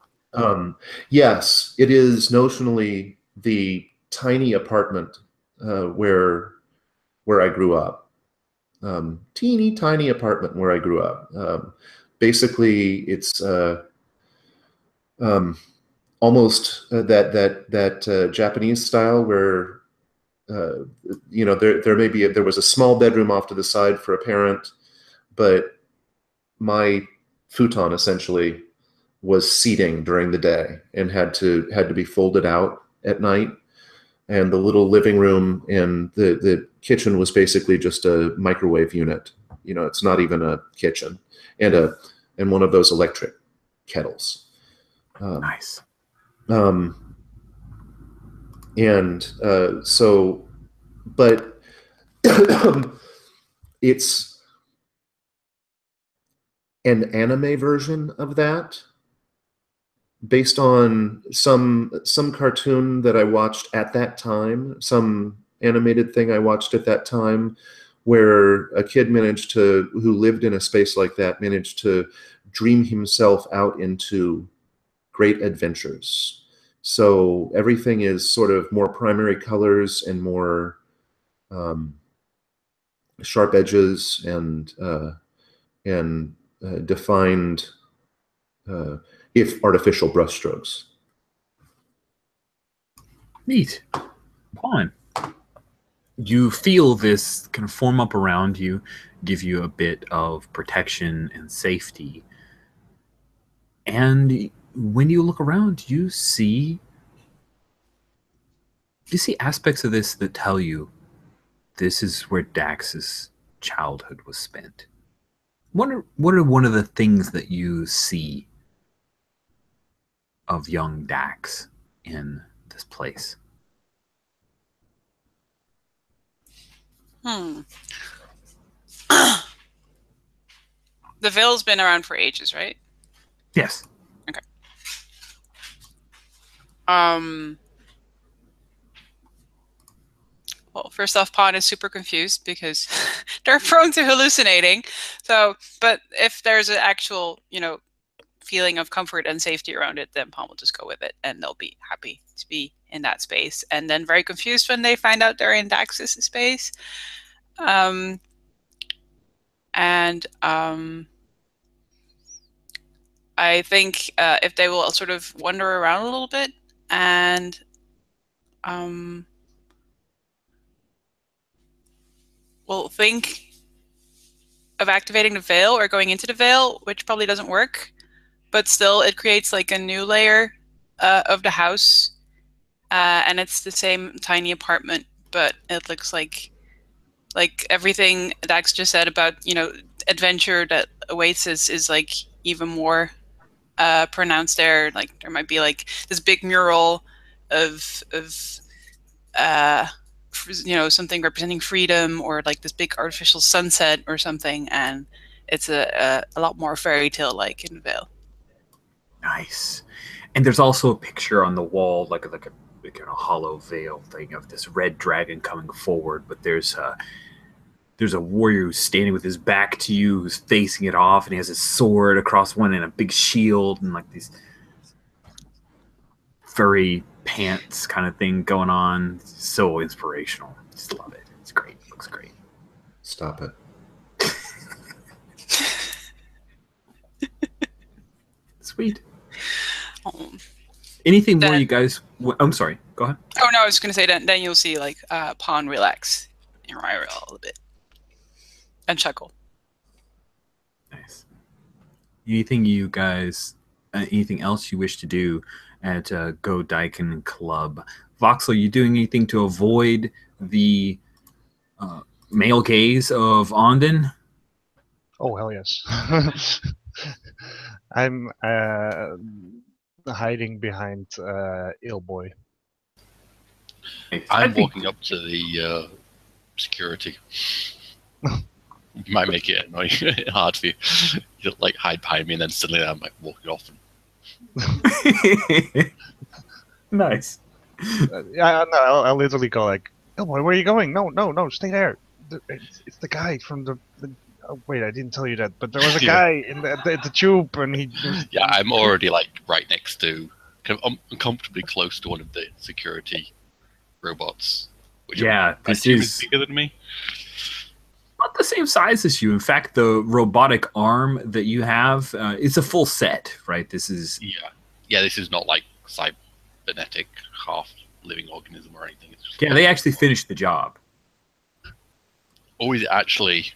Yes, it is notionally the tiny apartment where I grew up. Teeny tiny apartment where I grew up. Basically, it's almost that Japanese style where there was a small bedroom off to the side for a parent, but my futon essentially was seating during the day and had to be folded out at night. And the little living room and the kitchen was basically just a microwave unit. It's not even a kitchen, and one of those electric kettles. Nice. But it's an anime version of that, based on some cartoon that I watched at that time, some animated thing I watched at that time, where a kid who lived in a space like that managed to dream himself out into great adventures. So everything is sort of more primary colors and more sharp edges and defined, if artificial, brushstrokes. Neat. Fun. You feel this kind of form up around you, give you a bit of protection and safety. And when you look around, you see aspects of this that tell you this is where Dax's childhood was spent. What are one of the things that you see of young Dax in this place? The Veil's been around for ages, right? Yes. Okay. Well, first off, Pawn is super confused because they're prone to hallucinating. So, but if there's an actual, feeling of comfort and safety around it, then Pawn will just go with it, and they'll be happy to be in that space. And then very confused when they find out they're in Dax's space. I think if they will sort of wander around a little bit and will think of activating the Veil or going into the Veil, which probably doesn't work, but still it creates like a new layer of the house, and it's the same tiny apartment, but it looks like everything Dax just said about adventure that awaits is like even more pronounced there. Like there might be like this big mural of something representing freedom, or like this big artificial sunset or something, and it's a lot more fairy tale like in Vale. Nice. And there's also a picture on the wall, like a hollow veil thing of this red dragon coming forward, but there's a warrior who's standing with his back to you, who's facing it off, and he has his sword across one and a big shield and like these furry pants kind of thing going on. So inspirational. Just love it. It's great. It looks great. Stop it. Sweet. Anything more you guys... I'm sorry. Go ahead. Oh, no, I was going to say then you'll see like Pawn relax a bit and chuckle. Nice. Anything you guys, anything else you wish to do at Go Daikin Club? Voxel, you doing anything to avoid the male gaze of Ondin? Oh, hell yes. I'm hiding behind Boy. I'm walking up to the security. Might make it annoying, hard for you. You like hide behind me, and then suddenly I'm like walking off. Nice. Yeah, no, I'll literally go like, Boy, where are you going? No, stay there. It's the guy from the oh, wait, I didn't tell you that, but there was a guy in the tube, and he. Yeah, I'm already like right next to, uncomfortably close to one of the security robots. Which this is bigger than me. Not the same size as you. In fact, the robotic arm that you have, it's a full set, right? This is This is not like cybernetic half living organism or anything. It's just they actually finished the job. Or is it actually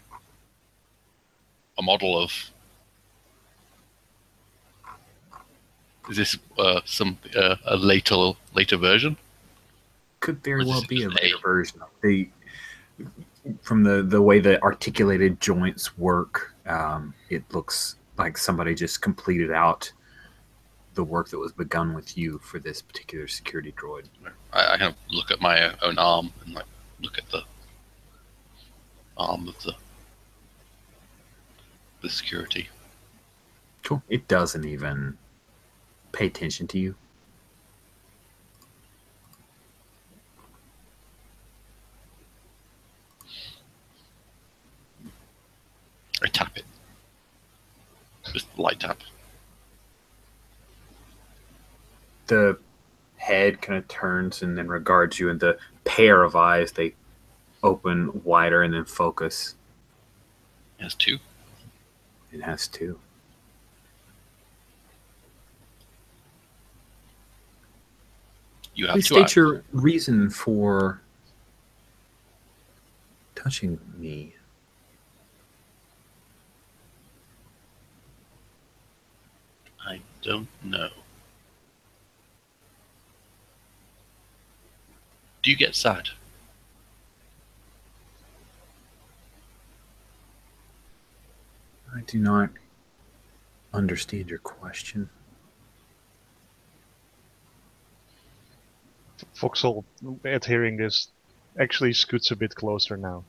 a model of? Is this a later version? Could very well be a later version. From the way the articulated joints work, it looks like somebody just completed out the work that was begun with you for this particular security droid. I kind of look at my own arm and like look at the arm of the security. Cool. It doesn't even pay attention to you. I tap it. Just light tap. The head kind of turns and then regards you, and the pair of eyes, they open wider and then focus. It has two. It has two. You have Please two state eyes. your reason for touching me. I don't know. Do you get sad? I do not understand your question. Voxel, at hearing this, actually scoots a bit closer now.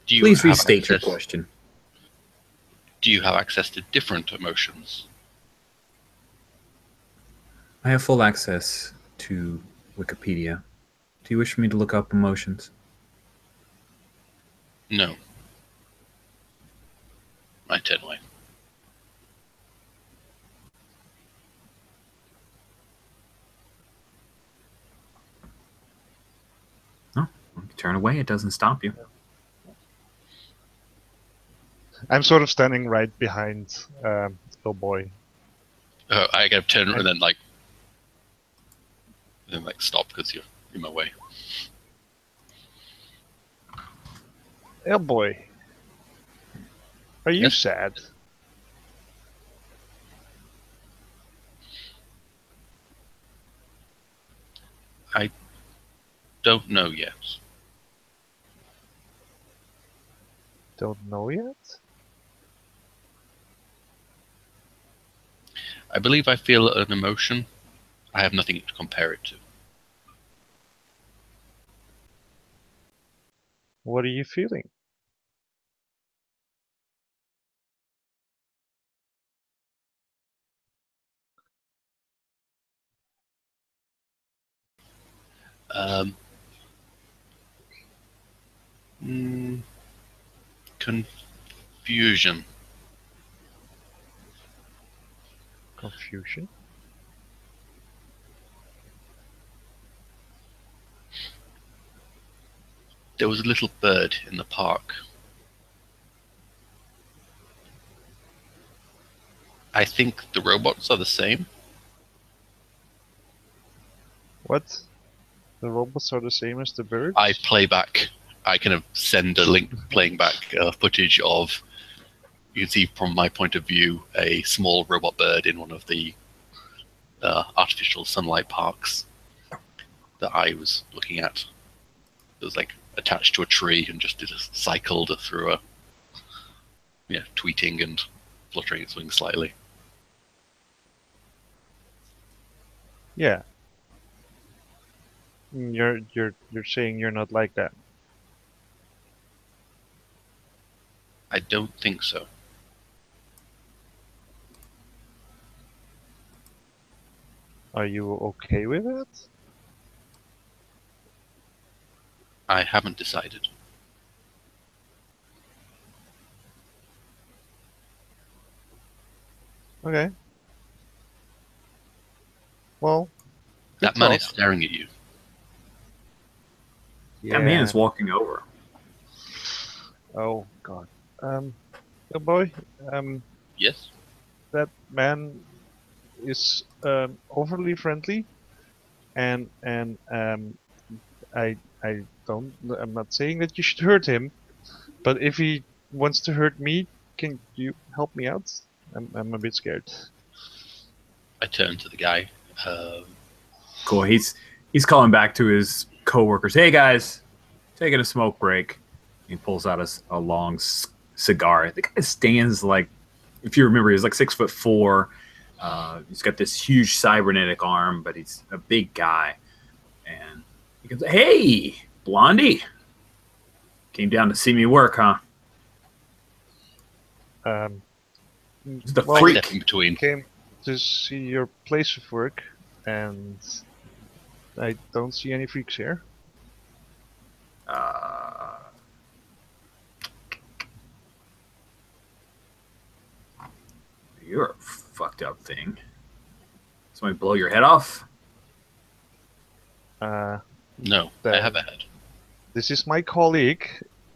Do you Please have restate your access- question. Do you have access to different emotions? I have full access to Wikipedia. Do you wish me to look up emotions? No. I turn away. No, you turn away. It doesn't stop you. I'm sort of standing right behind Boy. I gotta turn and then stop because you're in my way. Boy, are you sad? I don't know yet. Don't know yet? I believe I feel an emotion. I have nothing to compare it to. What are you feeling? Confusion. Confusion? There was a little bird in the park. I think the robots are the same. What? The robots are the same as the birds? I play back. I kind of send a link playing back footage of. You can see from my point of view a small robot bird in one of the artificial sunlight parks that I was looking at. It was like attached to a tree and just did a cycle through a tweeting and fluttering its wings slightly. Yeah. You're saying you're not like that. I don't think so. Are you okay with it? I haven't decided. Okay. Well, That good man talk. is staring at you. That man is walking over. Oh God. Good boy. Yes? That man is overly friendly, and I don't. I'm not saying that you should hurt him, but if he wants to hurt me, can you help me out? I'm a bit scared. I turn to the guy. Cool. He's calling back to his coworkers. Hey guys, taking a smoke break. He pulls out a long cigar. The guy stands like, if you remember, he's like 6'4". He's got this huge cybernetic arm, but he's a big guy. And he goes, "Hey, Blondie, came down to see me work, huh?" Just a Well, freak. Step in between. came to see your place of work, and I don't see any freaks here. You're a fucked up thing. Somebody blow your head off? No, I have a head. This is my colleague,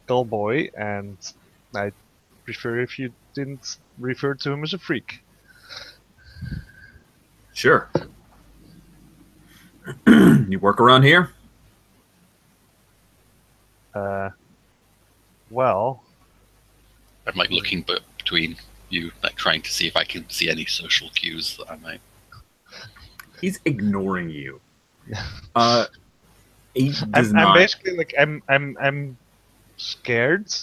Dullboy, and I prefer if you didn't refer to him as a freak. Sure. You work around here? Well, I'm like looking between you, like trying to see if I can see any social cues that I might. He's ignoring you. He does I'm not. basically like I'm scared,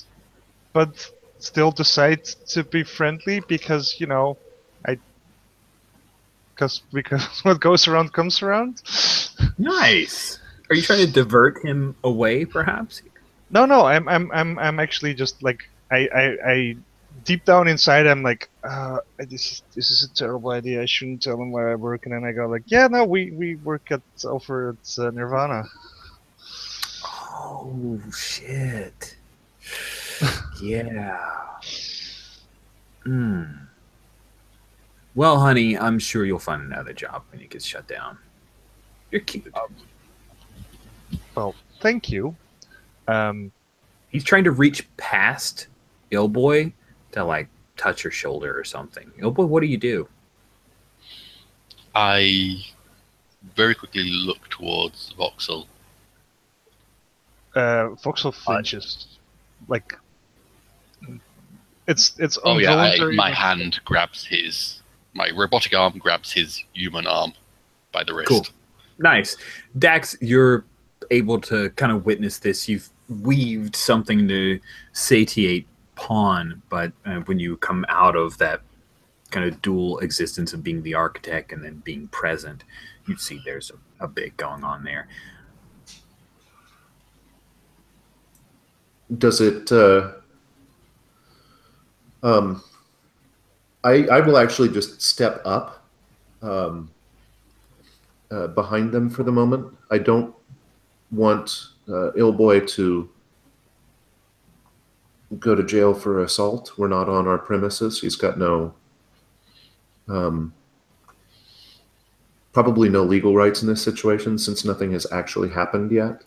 but still decide to be friendly because because what goes around comes around. Nice. Are you trying to divert him away, perhaps? No, I'm actually just like I deep down inside I'm like this is a terrible idea. I shouldn't tell him where I work, and then I go like, yeah, no, we work over at Nirvana. Oh shit. Yeah. Well, honey, I'm sure you'll find another job when it gets shut down. You're cute. Well, thank you. He's trying to reach past Illboy to like touch her shoulder or something. Illboy, what do you do? I very quickly look towards Voxel. Voxel flinches, like it's Oh yeah, involuntary. my robotic arm grabs his human arm by the wrist. Cool. Nice. Dax, you're able to kind of witness this. You've weaved something to satiate Pawn, but when you come out of that kind of dual existence of being the architect and then being present, you see there's a bit going on there. Does it? I will actually just step up behind them for the moment. I don't want Illboy to go to jail for assault. We're not on our premises. He's got no, probably no legal rights in this situation since nothing has actually happened yet.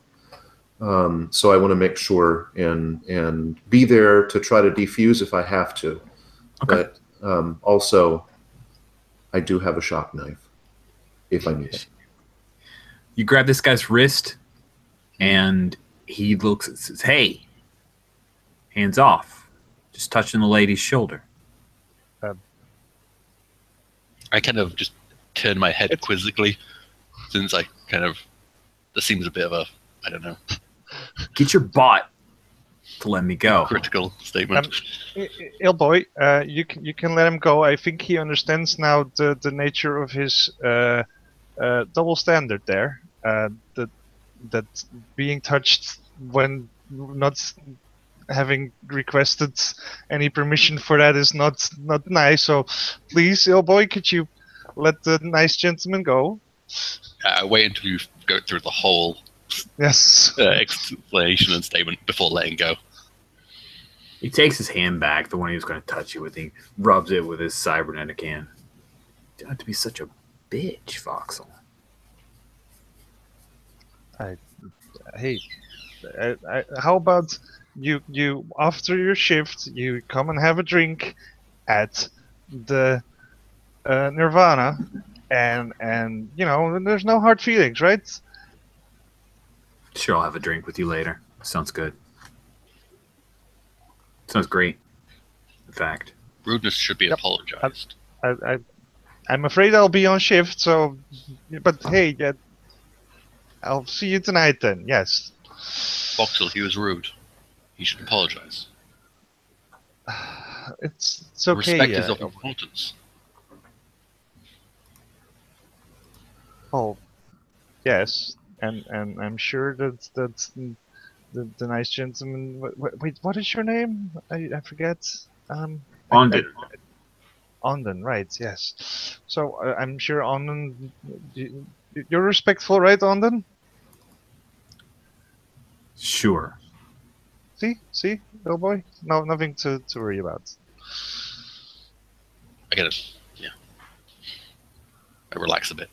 So I want to make sure and be there to try to defuse if I have to. Okay. But also, I do have a shock knife if I need it. You grab this guy's wrist and he looks and says, "Hey, hands off! Just touching the lady's shoulder." I kind of just turn my head quizzically, since I kind of there seems a bit of a I don't know Get your butt to let me go. critical statement. Ilboy, you can let him go. I think he understands now the nature of his double standard there. That being touched when not having requested any permission for that is not nice. So please, Ilboy, could you let the nice gentleman go? Wait until you go through the whole Yes. explanation and statement before letting go. He takes his hand back, the one he was going to touch you with. He rubs it with his cybernetic hand. You don't have to be such a bitch, Voxel. Hey, how about you after your shift, you come and have a drink at the Nirvana, and there's no hard feelings, right? Sure, I'll have a drink with you later. Sounds good. Sounds great. In fact. Rudeness should be Yep. apologized. I'm afraid I'll be on shift, so. But hey, I'll see you tonight then. Yes. Voxel, he was rude. He should apologize. It's okay. Respect is of importance. Oh, yes, and I'm sure that's the nice gentleman. Wait, what is your name? I forget. Ondon. Ondon, right? Yes. So I'm sure Ondon, you're respectful, right, Ondon? Sure. See, little boy. No, nothing to worry about. I get it. Yeah. I relax a bit.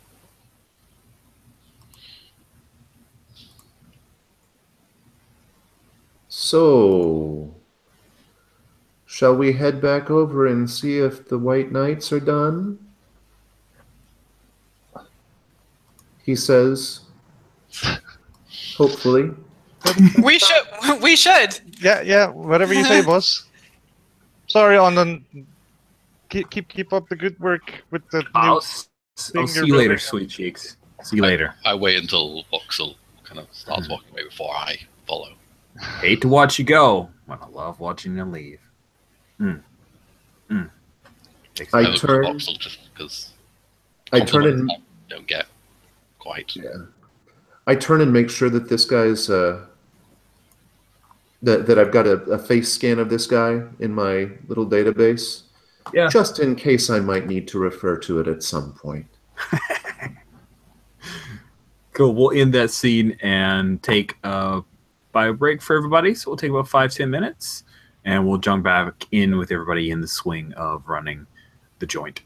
So, shall we head back over and see if the White Knights are done? He says, hopefully. We should. We should. Yeah. Whatever you say, boss. Sorry, Ondon. Keep up the good work with the I'll new see thing you're you later, building. sweet cheeks. See you later. I wait until Voxel kind of starts walking away before I follow. Hate to watch you go, but I love watching you leave. Takes I I me- look for turn- Voxel just because I turn and I don't get quite. yeah. I turn and make sure that this guy's that I've got a face scan of this guy in my little database, Yeah. just in case I might need to refer to it at some point. Cool. We'll end that scene and take a bio break for everybody. So we'll take about 5-10 minutes, and we'll jump back in with everybody in the swing of running the joint.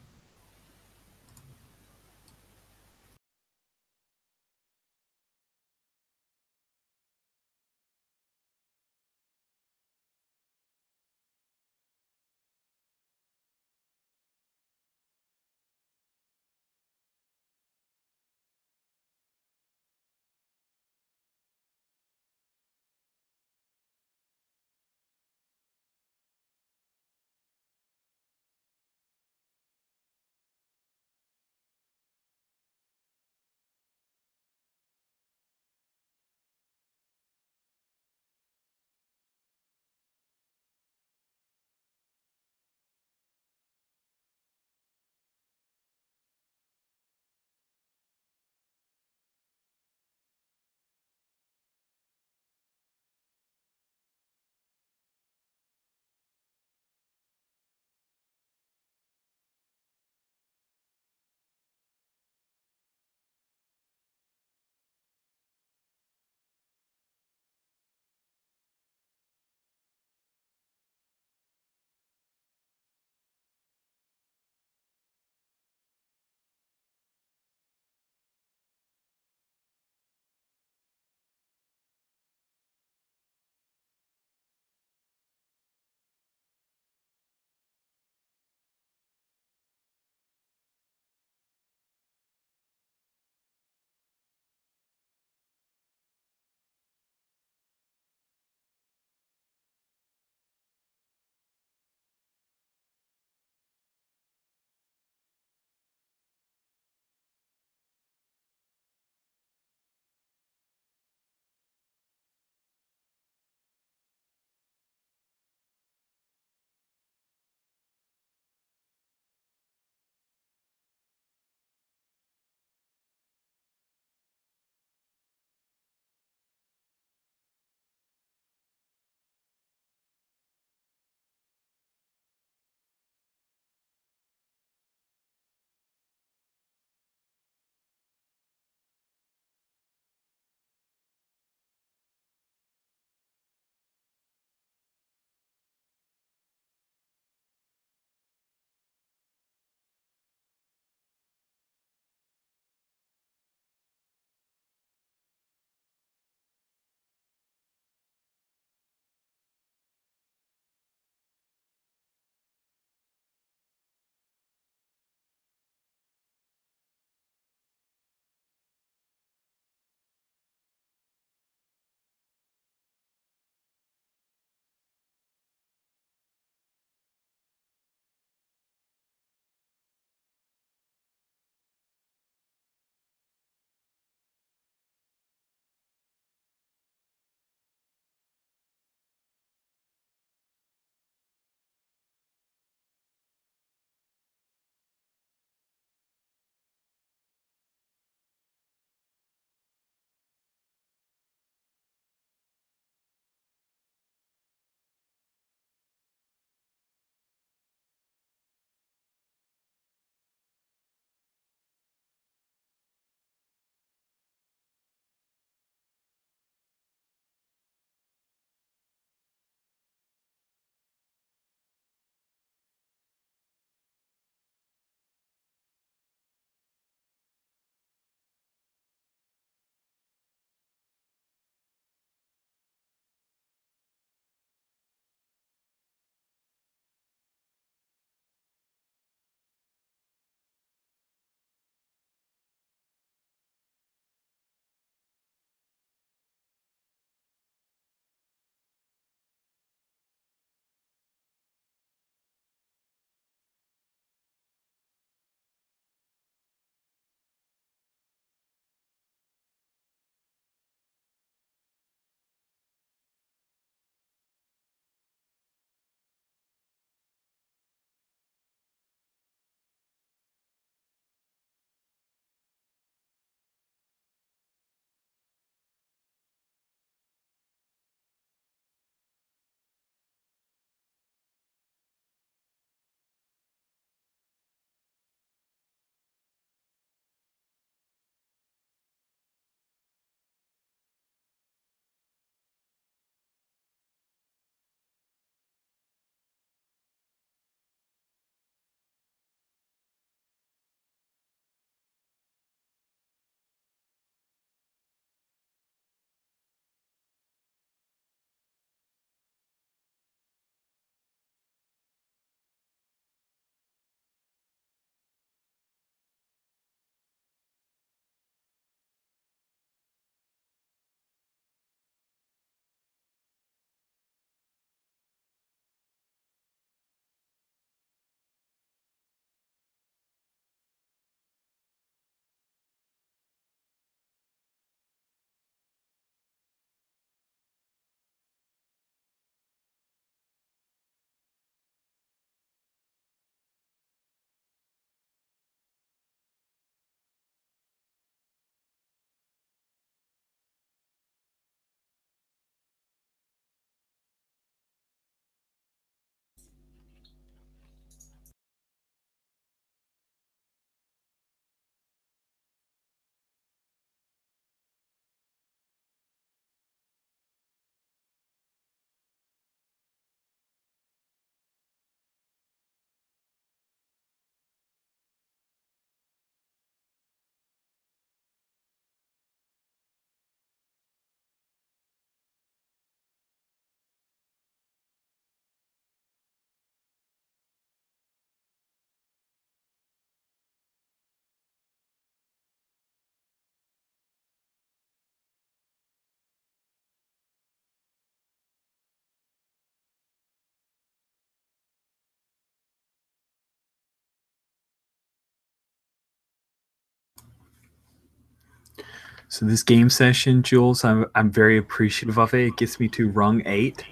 So this game session, Jules, I'm very appreciative of it. It gets me to rung 8.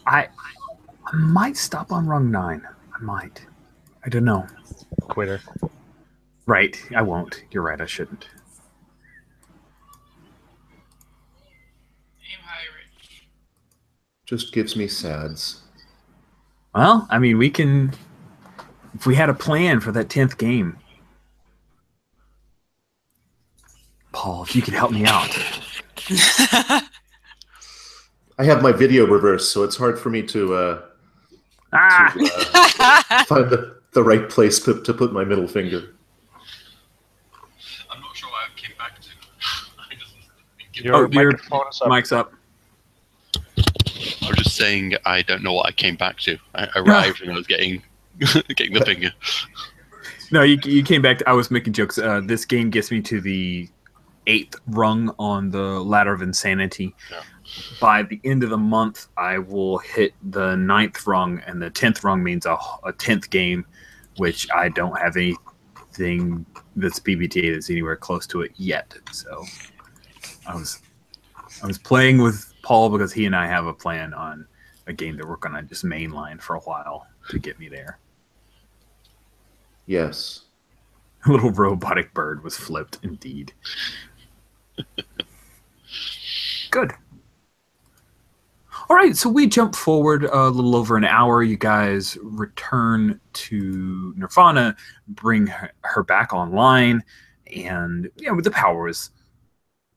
I might stop on rung 9. I might. I don't know. Quitter. Right. I won't. You're right. I shouldn't. Aim high, Rich. Just gives me sads. Well, I mean, we can... If we had a plan for that 10th game... Paul, if you could help me out. I have my video reversed, so it's hard for me to find the right place to put my middle finger. I'm not sure what I came back to. I just Your microphone is up. Mic's up. I was just saying I don't know what I came back to. I arrived and I was getting the finger. No, you came back to... I was making jokes. This game gets me to the 8th rung on the ladder of insanity. Yeah. By the end of the month, I will hit the 9th rung, and the 10th rung means a 10th game, which I don't have anything that's PBTA that's anywhere close to it yet. So I was playing with Paul because he and I have a plan on a game that we're going to just mainline for a while to get me there. Yes. A little robotic bird was flipped, indeed. Good. All right, so we jump forward a little over an hour. You guys return to Nirvana, bring her back online, and the power was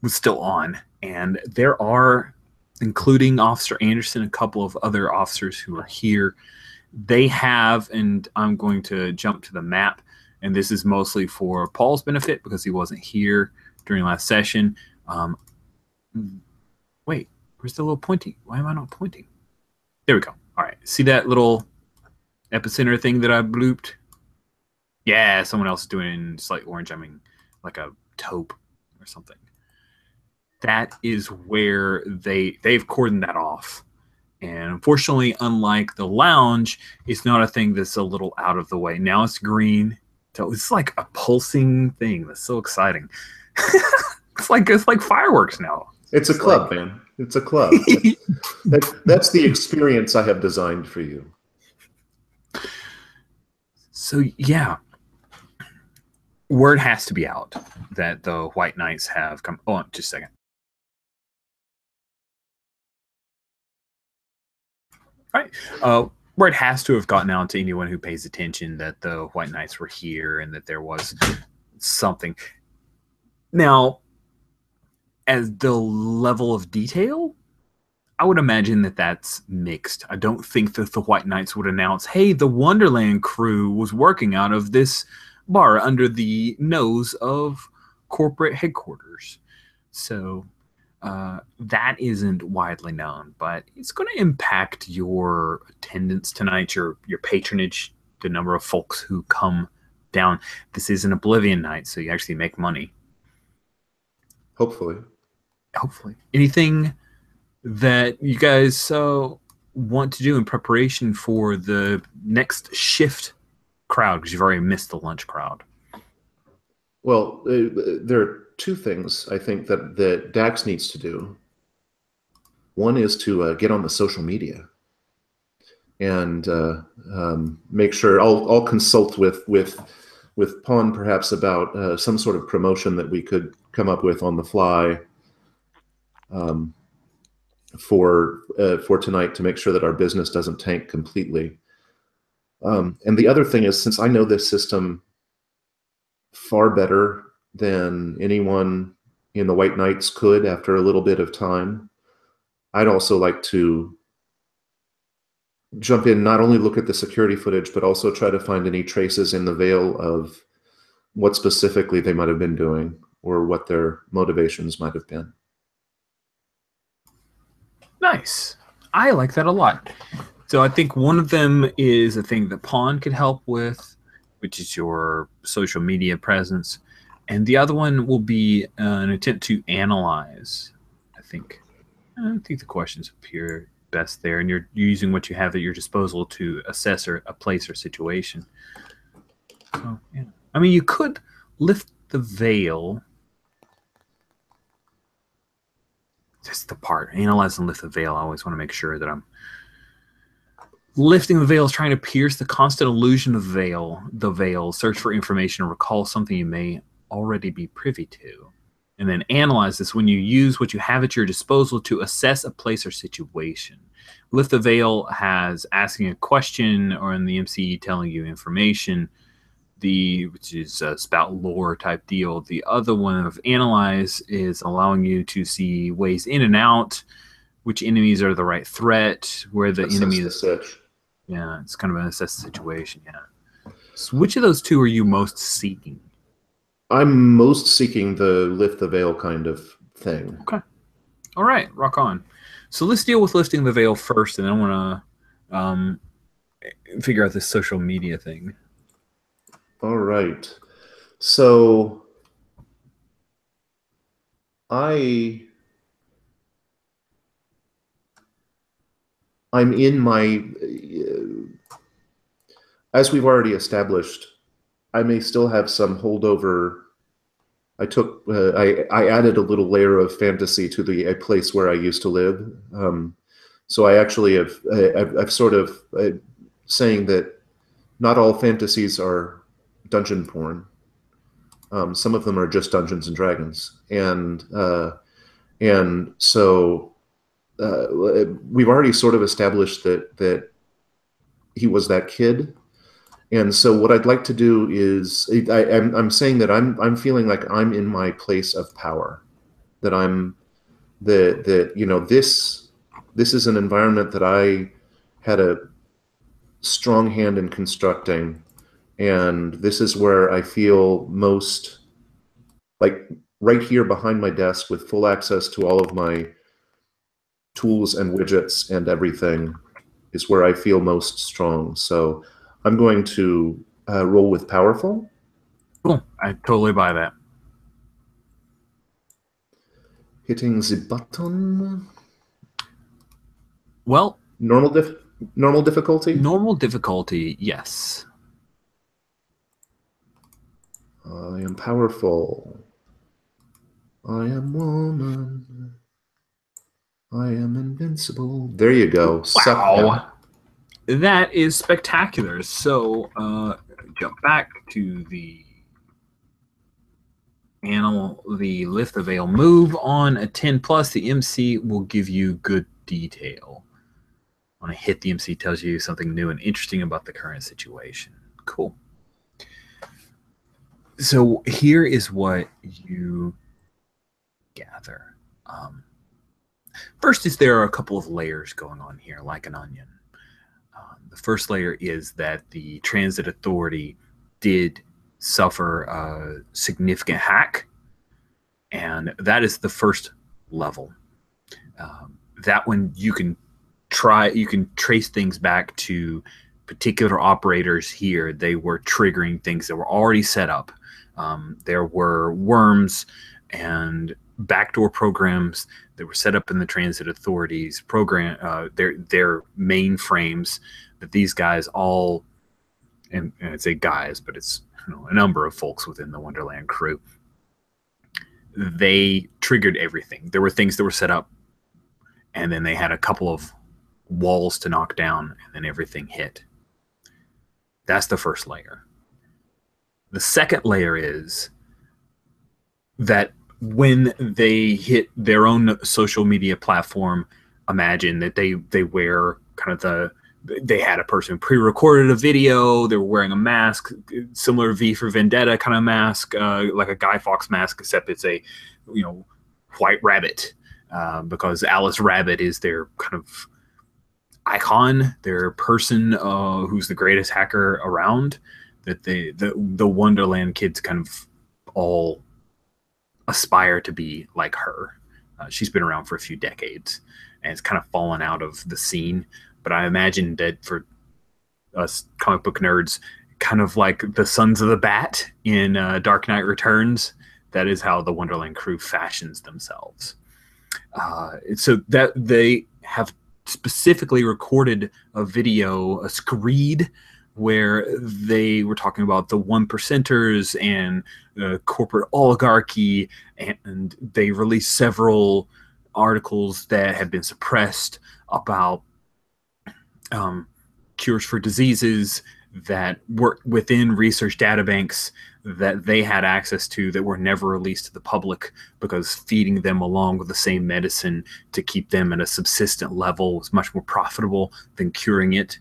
still on. And there are, including Officer Anderson, a couple of other officers who are here. They have, and I'm going to jump to the map, and this is mostly for Paul's benefit because he wasn't here during last session. Wait. Where's the little pointing? Why am I not pointing? There we go. All right. See that little epicenter thing that I blooped? Yeah, someone else is doing slight orange. I mean, like a taupe or something. That is where they've cordoned that off. And unfortunately, unlike the lounge, it's not a thing that's a little out of the way. Now it's green. So it's like a pulsing thing. That's so exciting. It's like fireworks now. It's a club, man. It's a club. That's the experience I have designed for you. So, yeah. Word has to be out that the White Knights have come... Oh, just a second. All right. Word has to have gotten out to anyone who pays attention that the White Knights were here and that there was something. Now... as the level of detail, I would imagine that that's mixed. I don't think that the White Knights would announce, hey, the Wonderland crew was working out of this bar under the nose of corporate headquarters. So that isn't widely known, but it's going to impact your attendance tonight, your patronage, the number of folks who come down. This is an Oblivion night, so you actually make money. Hopefully. Anything that you guys want to do in preparation for the next shift crowd, because you've already missed the lunch crowd? Well, there are two things I think that Dax needs to do. One is to get on the social media and make sure I'll consult with Pawn perhaps about some sort of promotion that we could come up with on the fly for tonight to make sure that our business doesn't tank completely. And the other thing is, since I know this system far better than anyone in the White Knights could after a little bit of time, I'd also like to jump in, not only look at the security footage, but also try to find any traces in the veil of what specifically they might have been doing or what their motivations might have been. Nice. I like that a lot. So I think one of them is a thing that Pawn could help with, which is your social media presence. And the other one will be an attempt to analyze. I think the questions appear best there, and you're using what you have at your disposal to assess a place or situation. So, yeah. I mean, you could lift the veil. That's the part. Analyze and lift the veil. I always want to make sure that I'm lifting the veil is trying to pierce the constant illusion of the veil, search for information, or recall something you may already be privy to. And then analyze this when you use what you have at your disposal to assess a place or situation. Lift the veil has asking a question, or in the MC telling you information, which is a spout lore type deal. The other one of analyze is allowing you to see ways in and out, which enemies are the right threat, where the enemy is. Yeah, it's kind of an assess the situation. Yeah. So which of those two are you most seeking? I'm most seeking the lift the veil kind of thing. Okay. All right, rock on. So let's deal with lifting the veil first, and then I want to figure out this social media thing. All right. So I'm in my, as we've already established, I may still have some holdover. I added a little layer of fantasy to a place where I used to live. So I actually I've sort of saying that not all fantasies are dungeon porn. Some of them are just Dungeons and Dragons, and so we've already sort of established that he was that kid. And so what I'd like to do is I'm saying that I'm feeling like I'm in my place of power, that this is an environment that I had a strong hand in constructing, and this is where I feel most like right here behind my desk with full access to all of my tools and widgets and everything is where I feel most strong. So I'm going to roll with powerful. Cool. I totally buy that. Hitting the button. Well, normal difficulty. Normal difficulty, yes. I am powerful. I am woman. I am invincible. There you go. Wow. That is spectacular. So, jump back to the lift the veil move on a 10 plus. The MC will give you good detail. On a hit, the MC tells you something new and interesting about the current situation. Cool. So here is what you gather. First is there are a couple of layers going on here, like an onion. The first layer is that the Transit Authority did suffer a significant hack, and that is the first level. That one you can trace things back to particular operators here. They were triggering things that were already set up. There were worms and backdoor programs that were set up in the Transit Authority's program, their mainframes that these guys all, and I'd say guys, but it's a number of folks within the Wonderland crew. They triggered everything. There were things that were set up, and then they had a couple of walls to knock down, and then everything hit. That's the first layer. The second layer is that when they hit their own social media platform, imagine that they wear kind of they had a person pre-recorded a video, they were wearing a mask, similar V for Vendetta kind of mask, like a Guy Fawkes mask, except it's a white rabbit, because Alice Rabbit is their kind of icon, their person who's the greatest hacker around, that the Wonderland kids kind of all aspire to be like her. She's been around for a few decades and it's kind of fallen out of the scene. But I imagine that for us comic book nerds, kind of like the Sons of the Bat in Dark Knight Returns, that is how the Wonderland crew fashions themselves. So that they have specifically recorded a video, a screed where they were talking about the 1%ers and corporate oligarchy, and they released several articles that had been suppressed about cures for diseases that were within research databanks that they had access to that were never released to the public, because feeding them along with the same medicine to keep them at a subsistent level was much more profitable than curing it.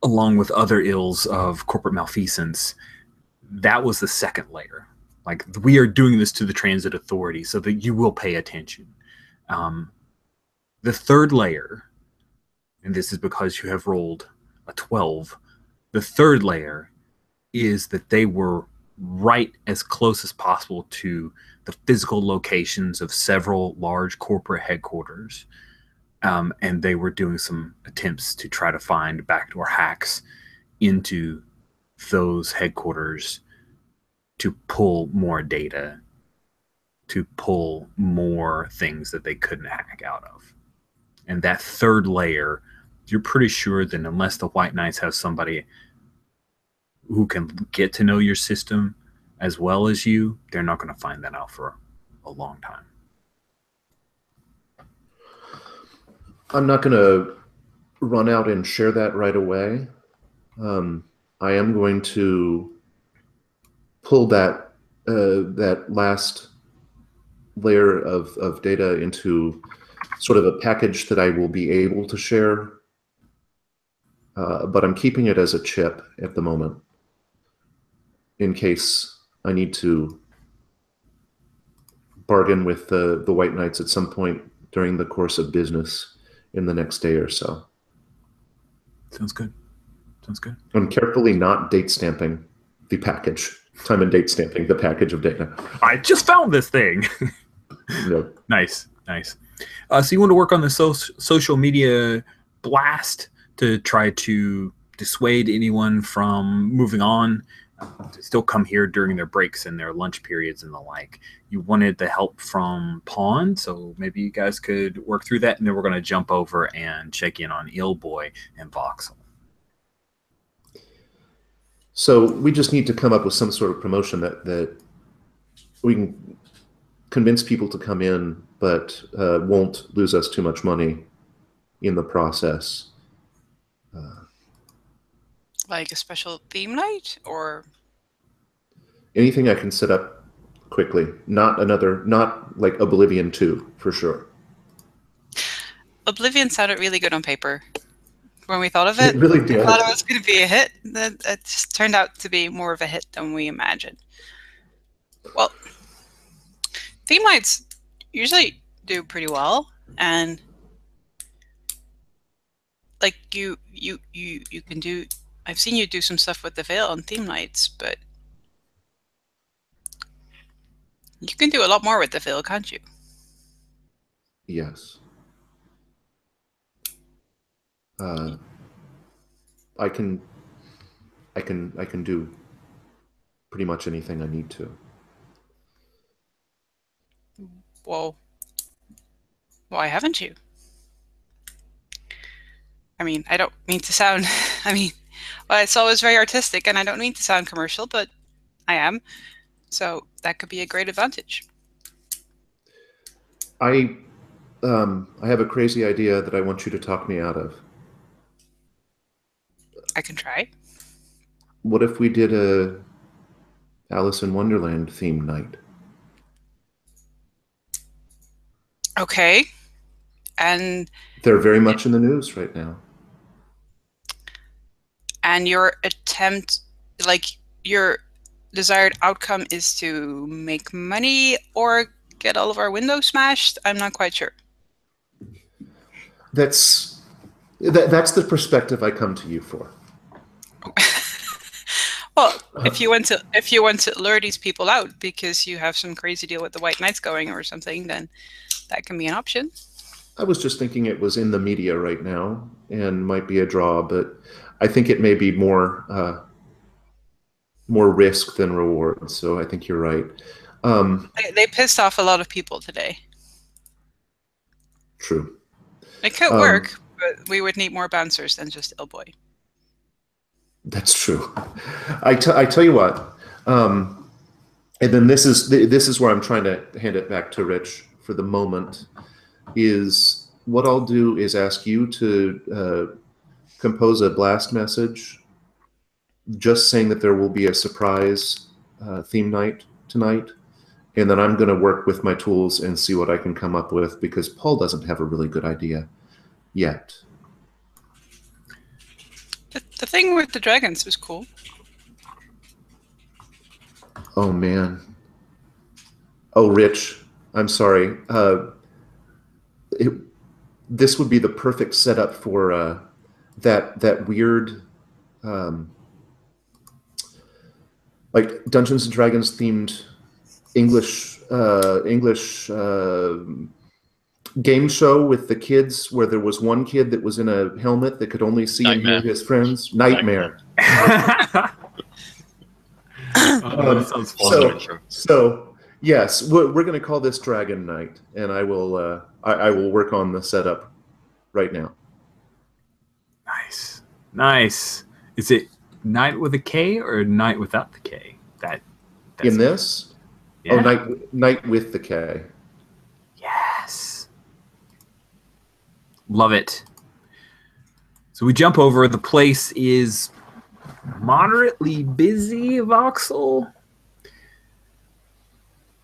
Along with other ills of corporate malfeasance, that was the second layer. Like, we are doing this to the transit authority so that you will pay attention. The third layer, and this is because you have rolled a 12, the third layer is that they were right as close as possible to the physical locations of several large corporate headquarters. And they were doing some attempts to try to find backdoor hacks into those headquarters to pull more data, to pull more things that they couldn't hack out of. And that third layer, you're pretty sure that unless the White Knights have somebody who can get to know your system as well as you, they're not going to find that out for a long time. I'm not going to run out and share that right away. I am going to pull that that last layer of data into sort of a package that I will be able to share, but I'm keeping it as a chip at the moment in case I need to bargain with the White Knights at some point during the course of business in the next day or so. Sounds good. Sounds good. I'm carefully not date stamping the package, time and date stamping the package of data. I just found this thing. No. Nice, nice. So you want to work on the social media blast to try to dissuade anyone from moving on, to still come here during their breaks and their lunch periods and the like. You wanted the help from Pawn, so maybe you guys could work through that, and then we're going to jump over and check in on Illboy and Voxel. So we just need to come up with some sort of promotion that we can convince people to come in, but won't lose us too much money in the process. Like a special theme night, or anything I can set up quickly. Not like Oblivion 2, for sure. Oblivion sounded really good on paper. When we thought of it, It really did. I thought it was going to be a hit. It just turned out to be more of a hit than we imagined. Well, theme nights usually do pretty well, and like you can do. I've seen you do some stuff with the Veil on theme nights, but you can do a lot more with the Veil, can't you? Yes. I can do pretty much anything I need to. Well, why haven't you? I mean, I don't mean to sound, well, it's always very artistic, and I don't mean to sound commercial, but I am. So that could be a great advantage. I have a crazy idea that I want you to talk me out of. I can try. What if we did a Alice in Wonderland theme night? Okay. And they're very much in the news right now. And your attempt, like your desired outcome, is to make money or get all of our windows smashed? I'm not quite sure. That's the perspective I come to you for. Well, if you want to lure these people out because you have some crazy deal with the White Knights going or something, then that can be an option. I was just thinking it was in the media right now and might be a draw, but I think it may be more risk than reward. So I think you're right. They pissed off a lot of people today. True. It could work, but we would need more bouncers than just Illboy. That's true. I tell you what, and then this is where I'm trying to hand it back to Rich for the moment. Is what I'll do is ask you to compose a blast message, just saying that there will be a surprise theme night tonight, and then I'm going to work with my tools and see what I can come up with because Paul doesn't have a really good idea yet. The thing with the dragons was cool. Oh man. Oh, Rich, I'm sorry. This would be the perfect setup for that weird, like Dungeons and Dragons themed English game show with the kids, where there was one kid that was in a helmet that could only see and hear his friends. Nightmare. That sounds fun. So yes, we're going to call this Dragon Night, and I will work on the setup right now. Nice. Is it night with a K or night without the K? That's in this? Yeah. Oh, night with the K. Yes. Love it. So we jump over. The place is moderately busy, Voxel.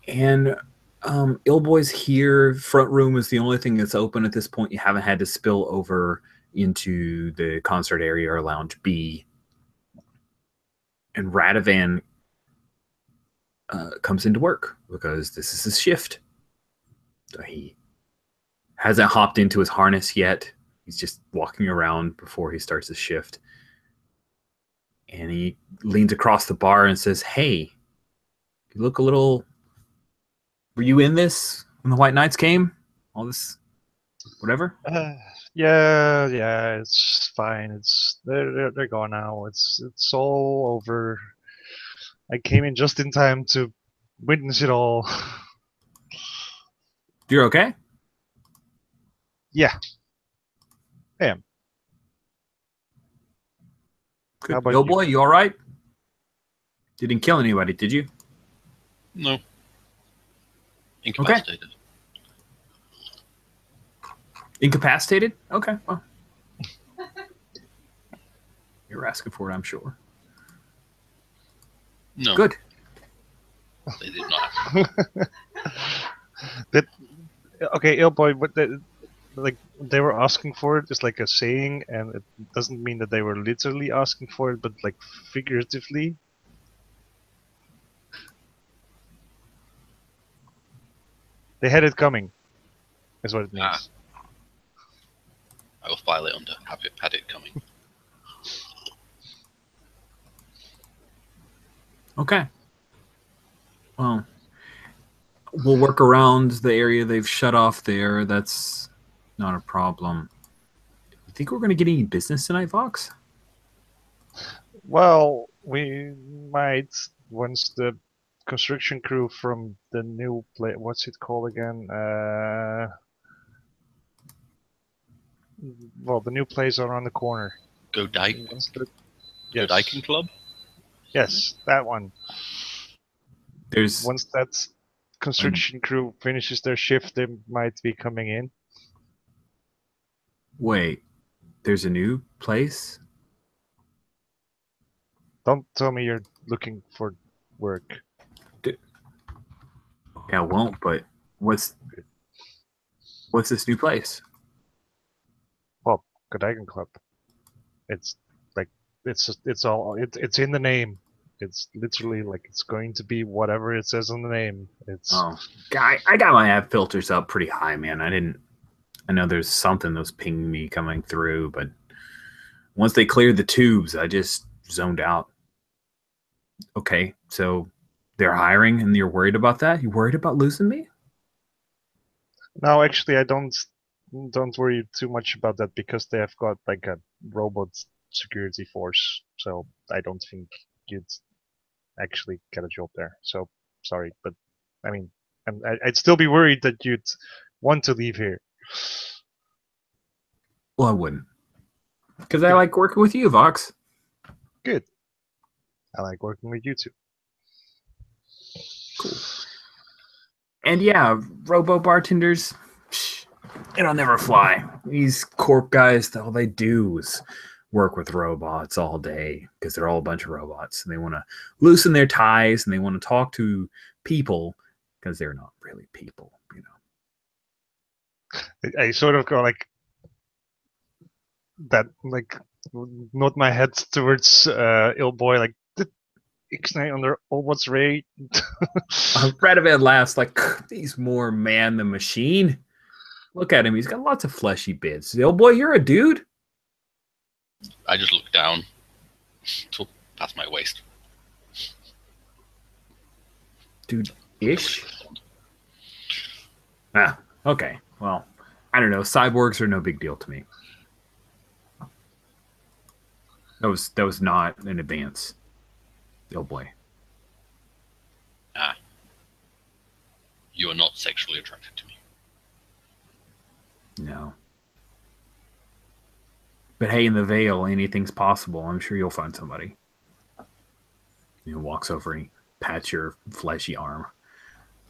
And Illboy's here. Front room is the only thing that's open at this point. You haven't had to spill over into the concert area or lounge B. And Radovan comes into work because this is his shift. So he hasn't hopped into his harness yet. He's just walking around before he starts his shift. And he leans across the bar and says, "Hey, you look a little... Were you in this when the White Knights came? All this, whatever?" Yeah, it's fine. They're gone now. It's all over. I came in just in time to witness it all. You're okay? Yeah, I am. Good. How about Yo, you? boy, you all right? You didn't kill anybody, did you? No. Incapacitated. Incapacitated? Okay, well. You're asking for it, I'm sure. No. Good. They did not. Okay, Illboy, but they were asking for it. It's like a saying, and it doesn't mean that they were literally asking for it, but like figuratively. They had it coming, is what it means. I will file it under had it coming. Okay. Well, we'll work around the area they've shut off there. That's not a problem. You think we're going to get any business tonight, Vox? Well, we might once the construction crew from the new place. What's it called again? Well, the new place around the corner. Go Dyke. Yes. Go Dyking Club. Yes, that one. There's once that construction crew finishes their shift, they might be coming in. Wait, there's a new place? Don't tell me you're looking for work. Yeah, I won't, but what's this new place? Well, Godigan Club. It's like it's in the name. It's literally like it's going to be whatever it says on the name. It's I got my app filters up pretty high, man. I know there's something that was pinging me coming through, but once they cleared the tubes, I just zoned out. Okay, so they're hiring and you're worried about that? You worried about losing me? No, actually, I don't worry too much about that because they have got like a robot security force, so I don't think you'd actually get a job there. So sorry, but I mean, I'd still be worried that you'd want to leave here. Well, I wouldn't, because I like working with you, Vox. Good. I like working with you too. Cool. And yeah, robo bartenders, it'll never fly. These corp guys, all they do is work with robots all day because they're all a bunch of robots. And they want to loosen their ties and they want to talk to people because they're not really people, you know. I sort of go like that, like nod my head towards Il Boy, like Ixnay under what's Ray. Radovan laughs like, he's more man than machine. Look at him. He's got lots of fleshy bits. Oh boy, you're a dude. I just look down to past my waist. Dude-ish? Ah, okay. Well, I don't know. Cyborgs are no big deal to me. That was not an advance. Oh boy. Ah. You are not sexually attracted to me. No. But hey, in the Vale, anything's possible. I'm sure you'll find somebody. He walks over and he pats your fleshy arm.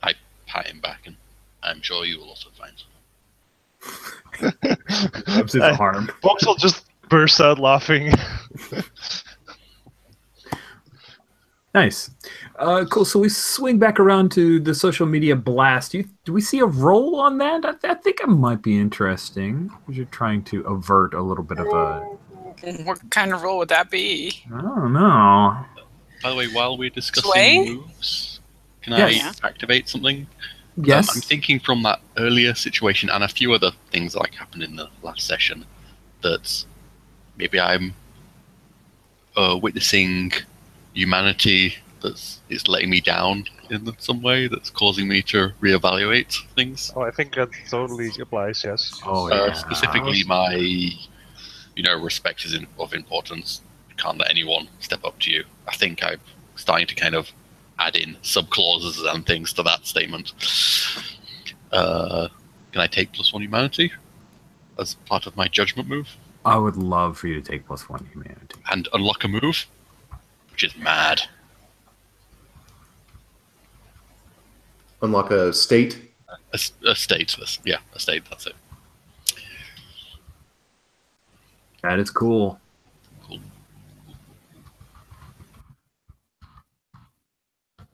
I pat him back, and I'm sure you will also find someone. Rubs his arm. Voxel just bursts out laughing. Nice. Cool. So we swing back around to the social media blast. Do we see a roll on that? I think it might be interesting. Because you're trying to avert a little bit of a... What kind of role would that be? I don't know. By the way, while we're discussing Sway? moves, can Yes. I activate something? Yes. I'm thinking from that earlier situation and a few other things that happened in the last session that maybe I'm witnessing humanity that's is letting me down in some way, that's causing me to reevaluate things. Oh, I think that totally applies, yes. Oh, yeah. Specifically, my respect is of importance. You can't let anyone step up to you. I think I'm starting to kind of add in sub-clauses and things to that statement. Can I take +1 humanity as part of my judgment move? I would love for you to take +1 humanity. And unlock a move, which is mad. Unlock a state. A state, yeah, a state, that's it. That is cool. Cool.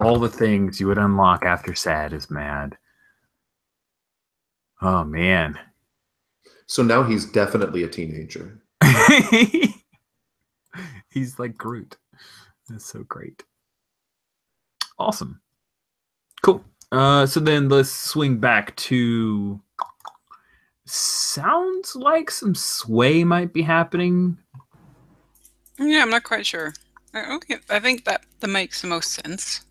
All the things you would unlock after sad is mad. Oh, man. So now he's definitely a teenager. He's like Groot. That's so great. Awesome. Cool. So then let's swing back to... Sounds like some sway might be happening. Yeah, I'm not quite sure. Okay, I think that makes the most sense.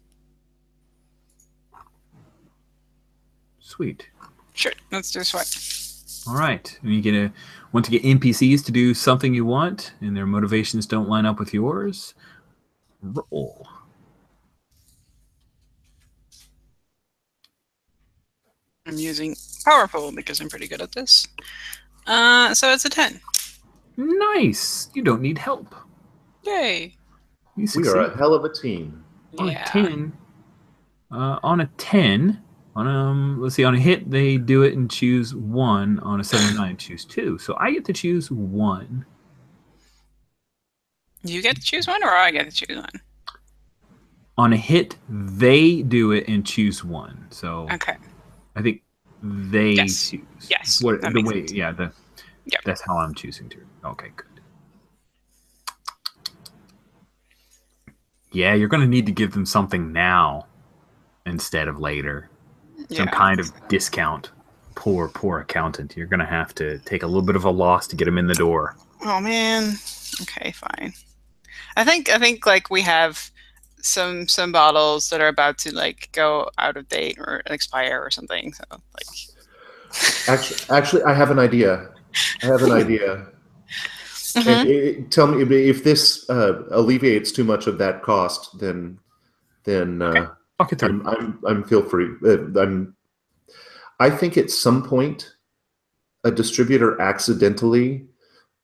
Sweet. Sure, let's do sway. All right. And you want to get NPCs to do something you want, and their motivations don't line up with yours. Roll. I'm using powerful because I'm pretty good at this. So it's a 10. Nice. You don't need help. Yay. You We succeed. are a hell of a team. On Yeah. a 10. On a 10. Let's see. On a hit, they do it and choose 1. On a 7-9, choose 2. So I get to choose 1. You get to choose one, or I get to choose one? On a hit, they do it and choose 1. So Okay. I think they Yes. choose. Yes, What, that the makes way? sense. Yeah. Yep. That's how I'm choosing to. Okay. Good. Yeah, you're going to need to give them something now instead of later. Some kind of discount. Poor accountant. You're going to have to take a little bit of a loss to get them in the door. Oh man. Okay, fine. I think like we have some bottles that are about to like go out of date or expire or something. So like. Actually, I have an idea. Mhm. And tell me if this alleviates too much of that cost. Then Talk it through. I'm feel free. I think at some point a distributor accidentally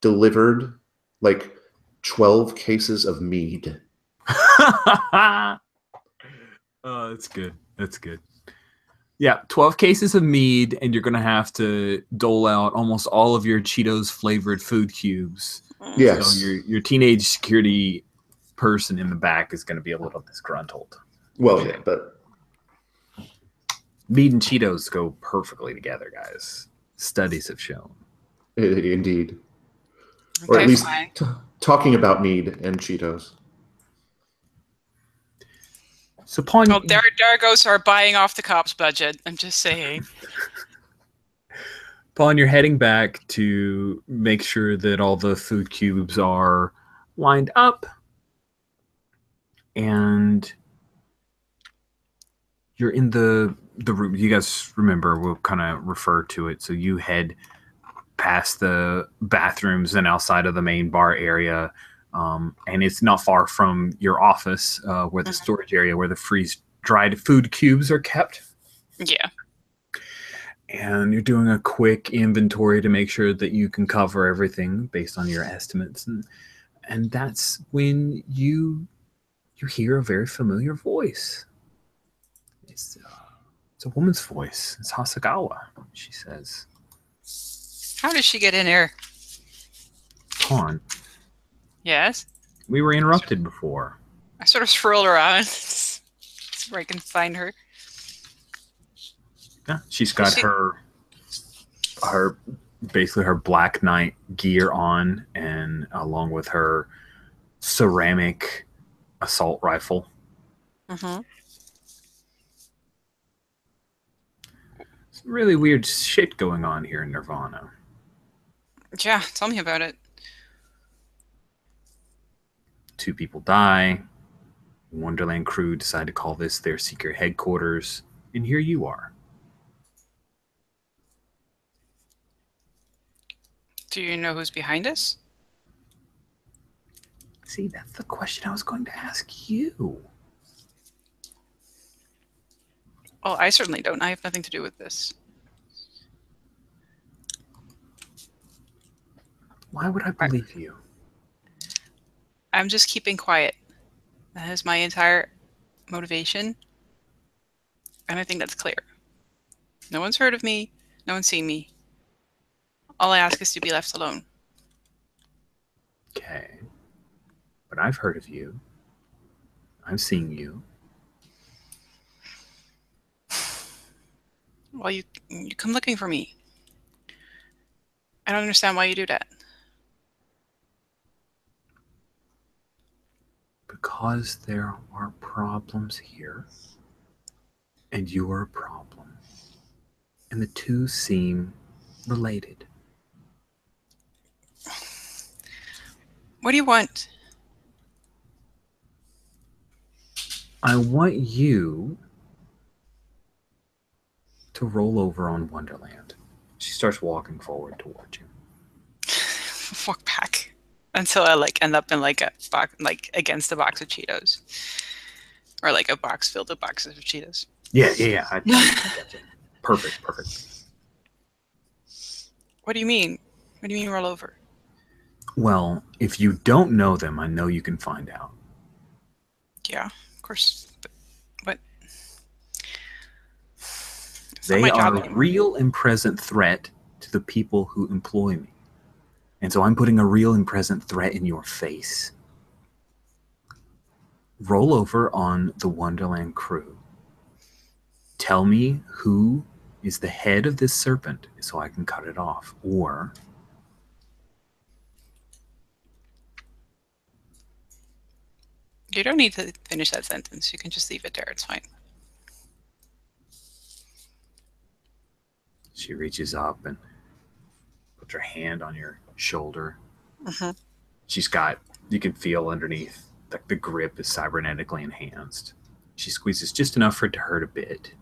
delivered like 12 cases of mead. Oh, that's good. That's good. Yeah, 12 cases of mead, and you're going to have to dole out almost all of your Cheetos flavored food cubes. Yes. So your teenage security person in the back is going to be a little disgruntled. Well, yeah, but Mead and Cheetos go perfectly together, guys. Studies have shown. indeed. Okay, Or at least fine. talking about mead and Cheetos. So, Pawn, Oh, there goes our buying off the cops budget. I'm just saying. Pawn, you're heading back to make sure that all the food cubes are lined up. And you're in the room. You guys remember, we'll kind of refer to it. So you head past the bathrooms and outside of the main bar area. And it's not far from your office, where the storage area where the freeze-dried food cubes are kept. Yeah. And you're doing a quick inventory to make sure that you can cover everything based on your estimates. And that's when you hear a very familiar voice. It's a woman's voice. It's Hasagawa, she says. How did she get in here? Pawn, Yes. we were interrupted before. I sort of swirl around where I can find her. Yeah, she's got her basically her Black Knight gear on, and along with her ceramic assault rifle. Mm-hmm. Some really weird shit going on here in Nirvana. Yeah, tell me about it. 2 people die. Wonderland crew decide to call this their secret headquarters, and here you are. Do you know who's behind us? See, that's the question I was going to ask you. Well, I certainly don't. I have nothing to do with this. Why would I believe you? I'm just keeping quiet. That is my entire motivation. And I think that's clear. No one's heard of me. No one's seen me. All I ask is to be left alone. Okay. But I've heard of you. I've seen you. Well, you come looking for me. I don't understand why you do that. Because there are problems here. And you are a problem. And the two seem related. What do you want? I want you to roll over on Wonderland. She starts walking forward towards you. Walk back until I end up in a box, against a box of Cheetos, or a box filled with boxes of Cheetos. Yeah. I get you. Perfect. What do you mean? What do you mean roll over? Well, if you don't know them, I know you can find out. Yeah, of course. But what? They are a real and present threat to the people who employ me. And so I'm putting a real and present threat in your face. Roll over on the Wonderland crew. Tell me who is the head of this serpent so I can cut it off. Or you don't need to finish that sentence. You can just leave it there. It's fine. she reaches up and puts her hand on your shoulder. Mm-hmm. She's got, you can feel underneath, the grip is cybernetically enhanced. She squeezes just enough for it to hurt a bit.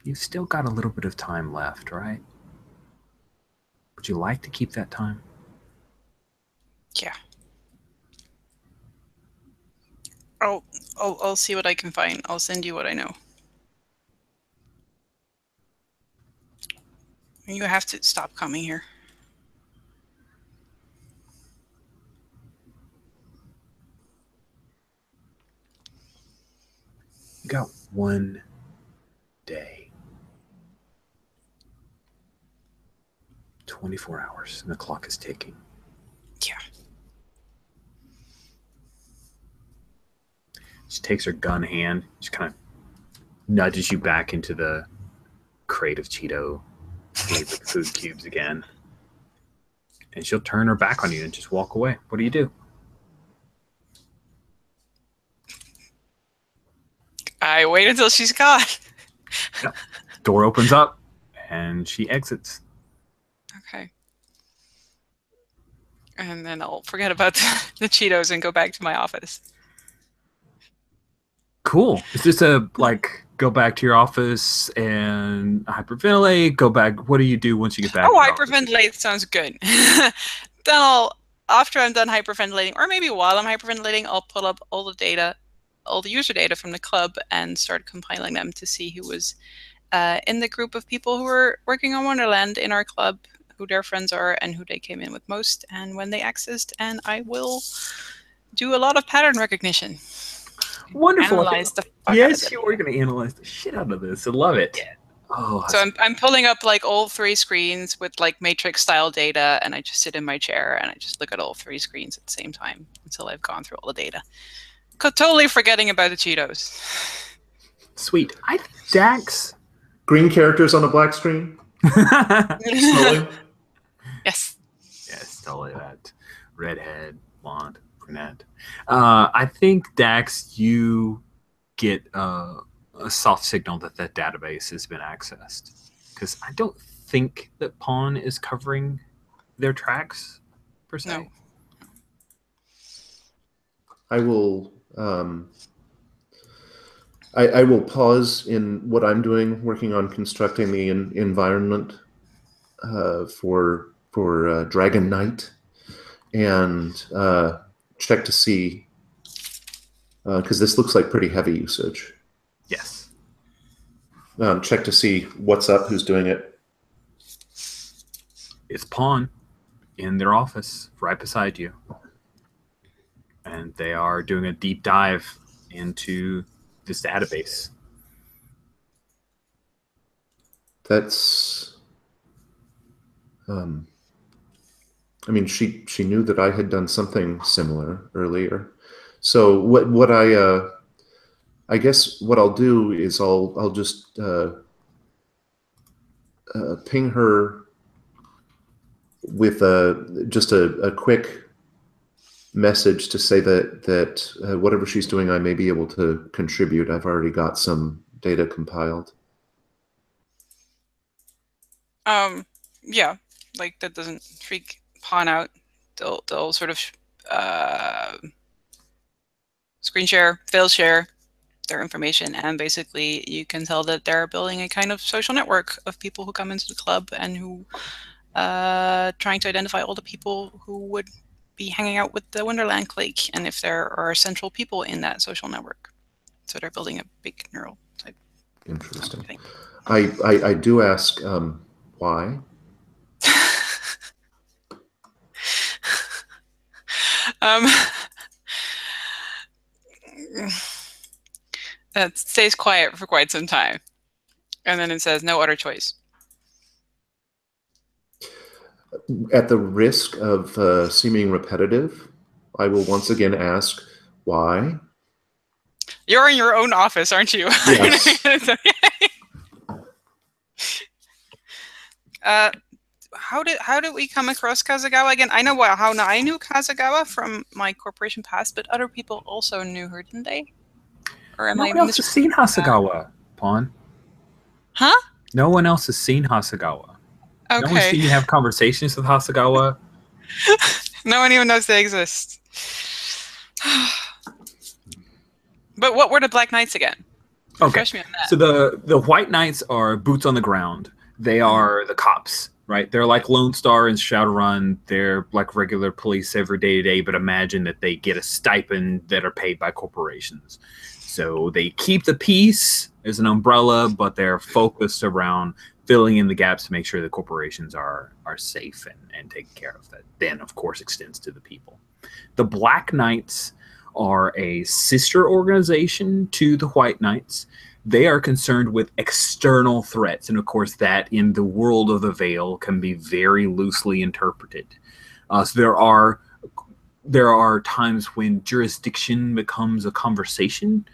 You've still got a little bit of time left, right? Would you like to keep that time? Yeah. I'll see what I can find. I'll send you what I know. You have to stop coming here. You got one day. 24 hours, and the clock is ticking. Yeah. She takes her gun hand, she kind of nudges you back into the crate of Cheeto flavored food cubes again. And she'll turn her back on you and just walk away. What do you do? I wait until she's gone. Yep. Door opens up, and she exits. Okay. And then I'll forget about the Cheetos and go back to my office. Cool. Is this a, like, go back to your office and hyperventilate? Go back. What do you do once you get back? Oh, to your office? hyperventilate sounds good. Then after I'm done hyperventilating, or maybe while I'm hyperventilating, I'll pull up all the data, all the user data from the club and start compiling them to see who was in the group of people who were working on Wonderland in our club, who their friends are, and who they came in with most, and when they accessed. And I will do a lot of pattern recognition. Wonderful. Analyze the fuck Yes, out of you it. are going to analyze the shit out of this. I love it. Yeah. Oh, So I'm pulling up like all 3 screens with like matrix style data, and I just sit in my chair and I just look at all 3 screens at the same time until I've gone through all the data. Totally forgetting about the Cheetos. sweet. I think Dax. Green characters on a black screen. Scrolling. Yes. Yes, totally that. Redhead, blonde, brunette. I think, Dax, you get a soft signal that that database has been accessed. Because I don't think that Pawn is covering their tracks, per se. No. I will. I will pause in what I'm doing, working on constructing the environment for Dragon Knight, and check to see, because this looks like pretty heavy usage. Yes. Check to see what's up, who's doing it. It's Pawn in their office right beside you. And they are doing a deep dive into this database. That's. I mean, she knew that I had done something similar earlier. So what I guess what I'll do is I'll just ping her with just a quick message to say that whatever she's doing, I may be able to contribute. I've already got some data compiled. Yeah, like that doesn't freak Pawn out. They'll sort of screen share, fail share their information, and basically you can tell that they're building a kind of social network of people who come into the club and who trying to identify all the people who would be hanging out with the Wonderland clique, and if there are central people in that social network. So they're building a big neural type. Interesting. Thing. I do ask why. It stays quiet for quite some time, and then it says no other choice. At the risk of seeming repetitive, I will once again ask why. You're in your own office, aren't you? Yes. It's okay. How did we come across Kazagawa again? I know how I knew Kazagawa from my corporation past, but other people also knew her, didn't they? Or am No I one else has seen Hasagawa, Pawn. Huh? No one else has seen Hasagawa. Okay. No one's seen you have conversations with Hasagawa. No one even knows they exist. But what were the Black Knights again? Okay. Refresh me on that. So the White Knights are boots on the ground. They are the cops, right? They're like Lone Star and Shadowrun. They're like regular police every day to day, but imagine that they get a stipend that are paid by corporations. So they keep the peace as an umbrella, but they're focused around filling in the gaps to make sure the corporations are safe and taken care of. That then, of course, extends to the people. The Black Knights are a sister organization to the White Knights. They are concerned with external threats, and of course, that in the world of the Veil can be very loosely interpreted. So there are times when jurisdiction becomes a conversation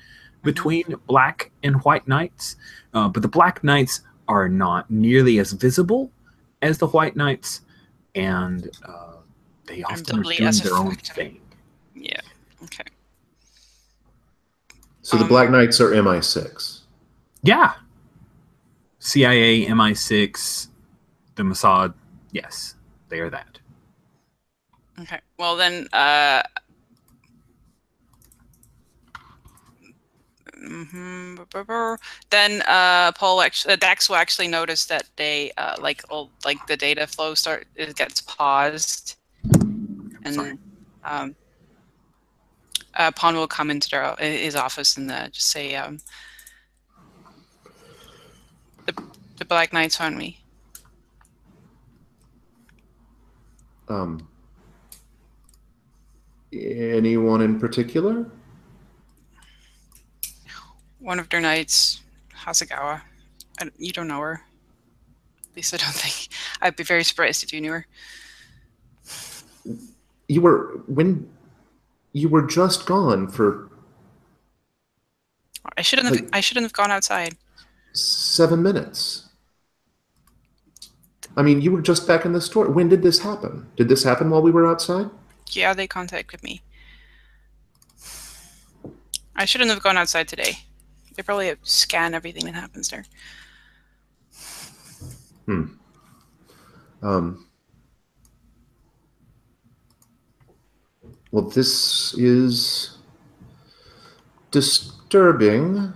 between Black and White Knights, but the Black Knights are not nearly as visible as the White Knights, and they often are doing their own thing. Yeah. Okay. So the Black Knights are MI6. Yeah. CIA, MI6, the Mossad. Yes, they are that. Okay. Well, then, Paul actually, Dax will actually notice that they like the data flow gets paused, and Pawn will come into his office and just say, the Black Knight's on me. Anyone in particular? One of their knights, Hasegawa. You don't know her. At least I don't think. I'd be very surprised if you knew her. You were just gone for. I shouldn't have gone outside. 7 minutes. I mean, you were just back in the store. When did this happen? Did this happen while we were outside? Yeah, they contacted me. I shouldn't have gone outside today. They probably scan everything that happens there. Well, this is disturbing,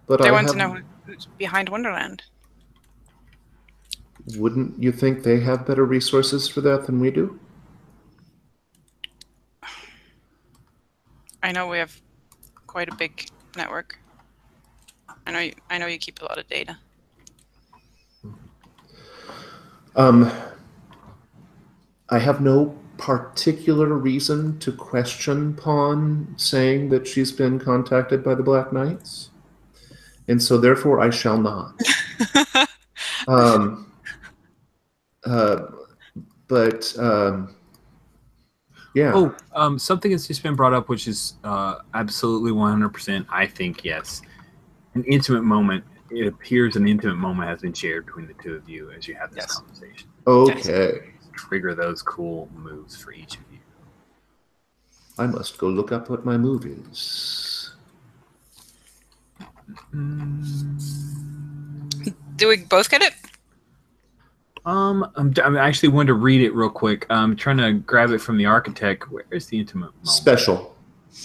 but they want to know who's behind Wonderland. Wouldn't you think they have better resources for that than we do? I know we have quite a big network. I know you keep a lot of data. I have no particular reason to question Pawn saying that she's been contacted by the Black Knights, and so therefore I shall not. Yeah. Oh, something that's just been brought up, which is absolutely 100%. I think yes, an intimate moment. It appears an intimate moment has been shared between the two of you as you have this conversation. Okay. Trigger those cool moves for each of you. I must go look up what my move is. Do we both get it? I'm actually wanting to read it real quick. I'm trying to grab it from the architect. Where is the intimate moment? Special.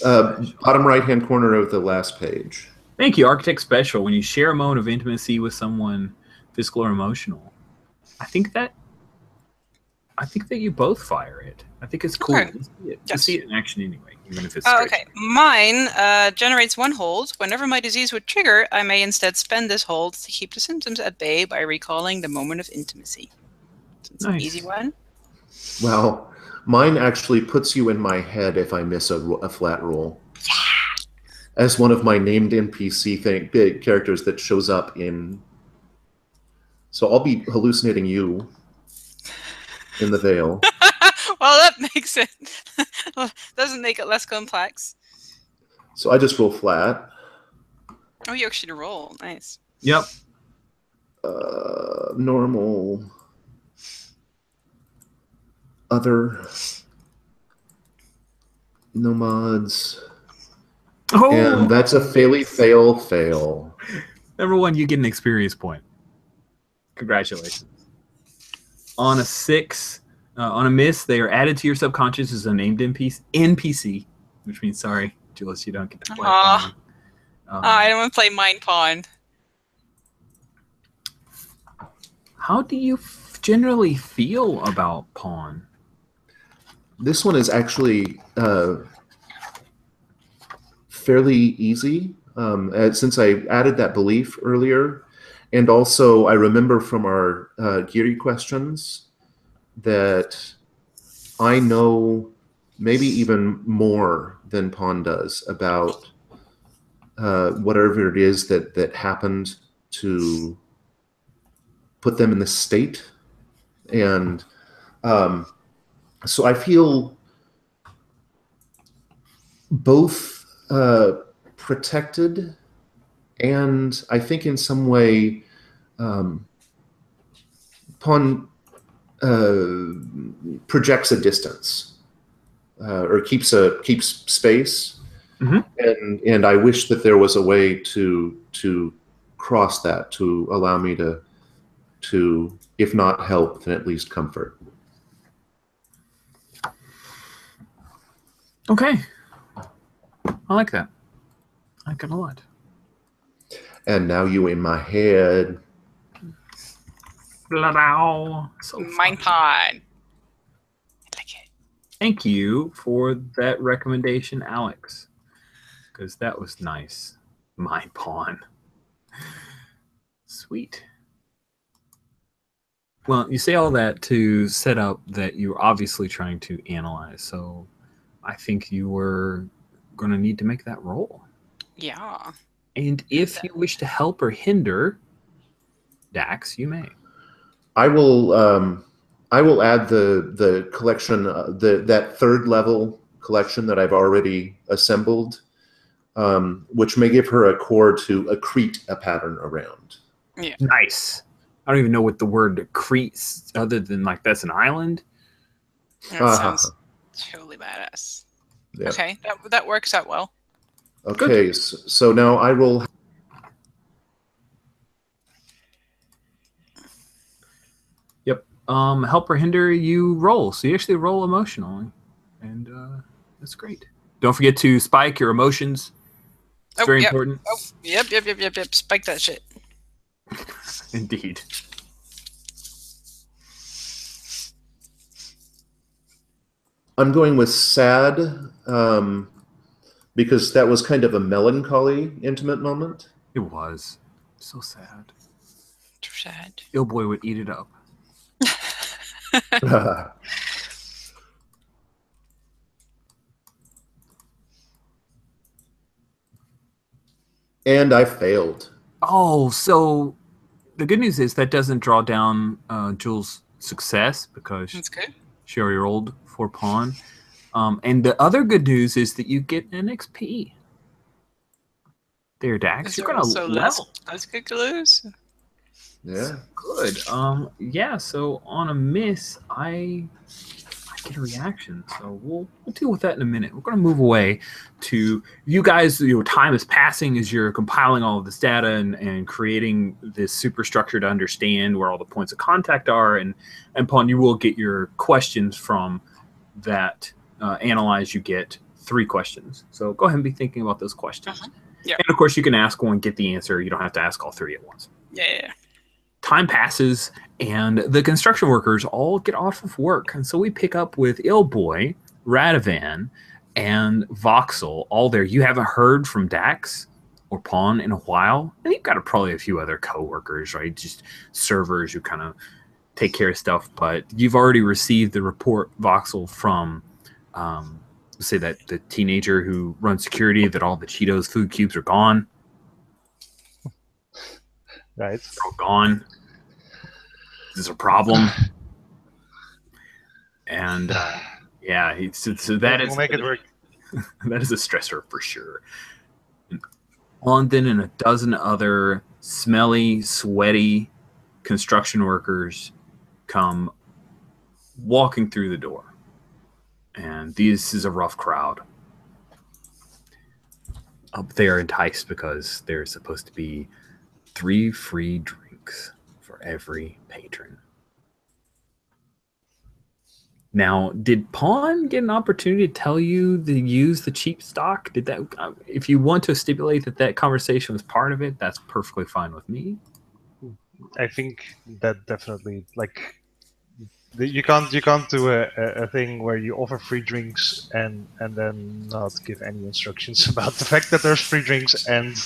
Bottom right-hand corner of the last page. Thank you, Architect Special. When you share a moment of intimacy with someone, physical or emotional, I think that you both fire it. I think it's cool to see it in action anyway, even if it's okay. Mine generates 1 hold. Whenever my disease would trigger, I may instead spend this hold to keep the symptoms at bay by recalling the moment of intimacy. So it's an easy one. Well, mine actually puts you in my head if I miss a flat roll. Yeah. As one of my named NPC characters that shows up in. So I'll be hallucinating you in the Veil. Well, that makes it doesn't make it less complex. So I just roll flat. Oh, you actually roll. Nice. Yep. Normal. Other. No mods. Oh! And that's a fail. Number 1, you get an experience point. Congratulations. On a 6, on a miss, they are added to your subconscious as a named NPC, which means, sorry, Julius, you don't get to play. I don't want to play Mind Pawn. How do you generally feel about Pawn? This one is actually fairly easy since I added that belief earlier, And also, I remember from our Geary questions that I know maybe even more than Pawn does about whatever it is that happened to put them in this state. And so I feel both protected and I think in some way Pawn projects a distance or keeps space. Mm-hmm. And I wish that there was a way to cross that, to allow me to if not help, then at least comfort. Okay. I like that. I like it a lot. And now you in my head. So Mine pod. I like it. Thank you for that recommendation, Alex. Because that was nice. My pawn. Sweet. Well, you say all that to set up that you're obviously trying to analyze. So I think you were going to need to make that roll. Yeah. And if you wish to help or hinder, Dax, you may. I will add the collection, that third level collection that I've already assembled, which may give her a core to accrete a pattern around. Yeah. Nice. I don't even know what the word accrete, other than like that's an island. That sounds totally badass. Yeah. Okay, that works out well. Okay, so now I will. Yep. Help or hinder, you roll. So you actually roll emotionally, and that's great. Don't forget to spike your emotions. It's very important. Oh, yep. Spike that shit. Indeed. I'm going with sad, because that was kind of a melancholy, intimate moment. It was so sad. Too sad. Boy would eat it up. And I failed. Oh, so the good news is that doesn't draw down Jules' success because That's good. she already rolled for pawn. And the other good news is that you get an XP. There, Dax. You're going to level. That's good to lose. Yeah. Good. Yeah, so on a miss, I get a reaction. So we'll deal with that in a minute. We're going to move away to you guys. Your time is passing as you're compiling all of this data and creating this superstructure to understand where all the points of contact are. And Pawn, you will get your questions from that analyze. You get 3 questions. So go ahead and be thinking about those questions. Yeah. And of course, you can ask one, get the answer. You don't have to ask all 3 at once. Yeah. Time passes, and the construction workers all get off of work. And so we pick up with Boy, Radovan, and Voxel all there. You haven't heard from Dax or Pawn in a while. And you've got probably a few other co-workers, right? Just servers who kind of take care of stuff. But you've already received the report, Voxel, from, say, that the teenager who runs security, that all the Cheetos food cubes are gone. Right. They're all gone. This is a problem. And yeah, so that we'll make it work. That is a stressor for sure. And London and a dozen other smelly, sweaty construction workers come walking through the door. And this is a rough crowd. They are enticed because there's supposed to be 3 free drinks for every patron. Now, did Pawn get an opportunity to tell you to use the cheap stock? Did that? If you want to stipulate that conversation was part of it, that's perfectly fine with me. I think that definitely, like, you can't do a thing where you offer free drinks and then not give any instructions about the fact that there's free drinks and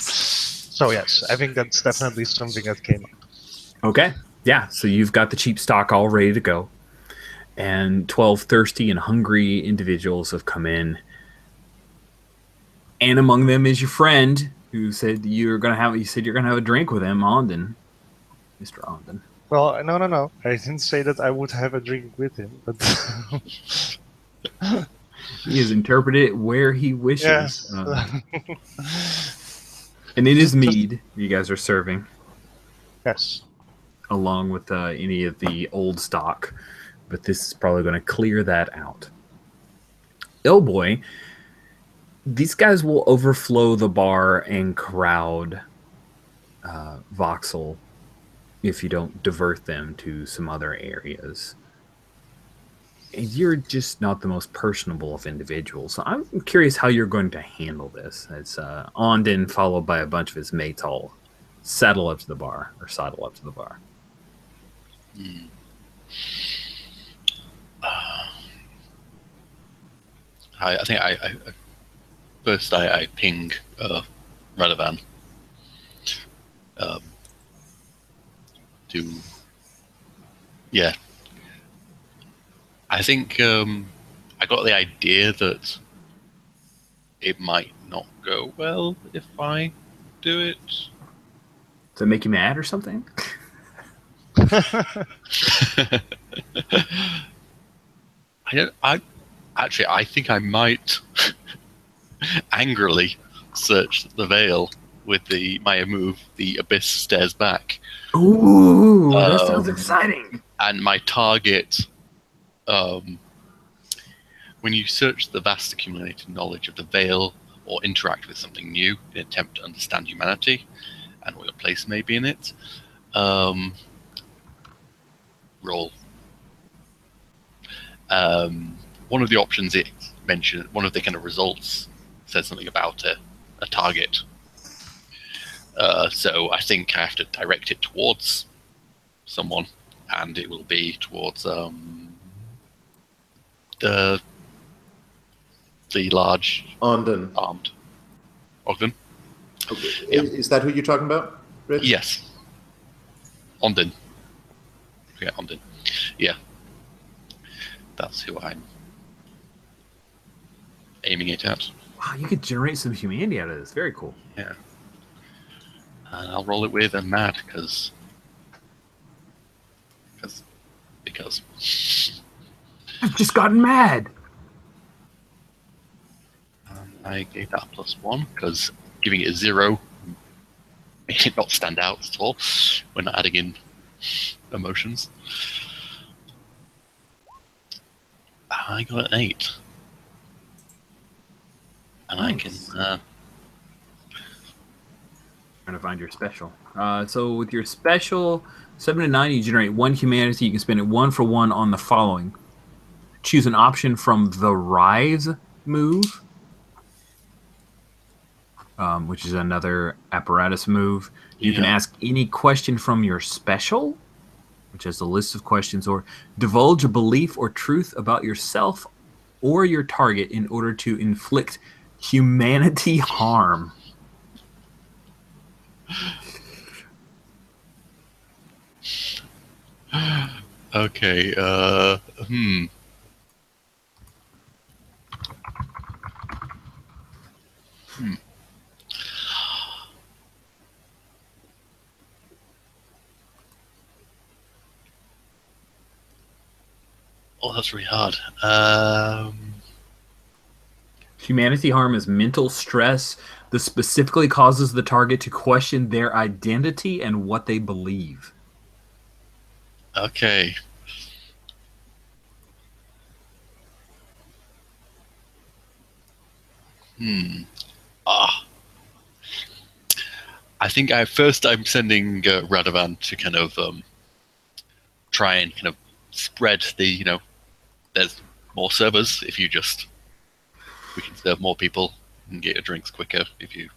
So yes, I think that's definitely something that came up. Okay. Yeah. So you've got the cheap stock all ready to go. And 12 thirsty and hungry individuals have come in. And among them is your friend who said you're gonna have a drink with him, Ondon. Mr. Ondon. Well, no. I didn't say that I would have a drink with him, but He has interpreted it where he wishes. yes. And it is mead you guys are serving. Yes. Along with any of the old stock. But this is probably going to clear that out. Oh boy. These guys will overflow the bar and crowd Voxel if you don't divert them to some other areas. And you're just not the most personable of individuals. So I'm curious how you're going to handle this. It's Ondin followed by a bunch of his mates all saddle up to the bar. I think I first I ping Radovan to I think I got the idea that it might not go well if I do it. Does that make you mad or something? I think I might angrily search the veil with my move, the Abyss Stares Back. Ooh, that sounds exciting. And my target, when you search the vast accumulated knowledge of the veil or interact with something new in an attempt to understand humanity and what your place may be in it, roll. One of the options it mentioned, one of the kind of results said something about a target. So I think I have to direct it towards someone, and it will be towards the large Ondon. armed Ogden. Okay. Yeah. Is that who you're talking about, Rich? Yes. Ondon. Yeah, Ondon. Yeah. That's who I'm aiming it at. Wow, you could generate some humanity out of this. Very cool. Yeah. And I'll roll it with a mad because I've just gotten mad. I gave that a +1 because giving it a 0 made it not stand out at all when adding in emotions. I got an 8. And Nice. I can Trying to find your special. So with your special 7 to 9, you generate 1 humanity. You can spend it 1 for 1 on the following. Choose an option from the Rise move, which is another apparatus move. You can ask any question from your special, which has a list of questions, or divulge a belief or truth about yourself or your target in order to inflict humanity harm. Okay, Oh, that's really hard. Humanity harm is mental stress that specifically causes the target to question their identity and what they believe. Okay. I think I'm sending Radovan to kind of try and kind of spread the, there's more servers if we can serve more people and get your drinks quicker if you.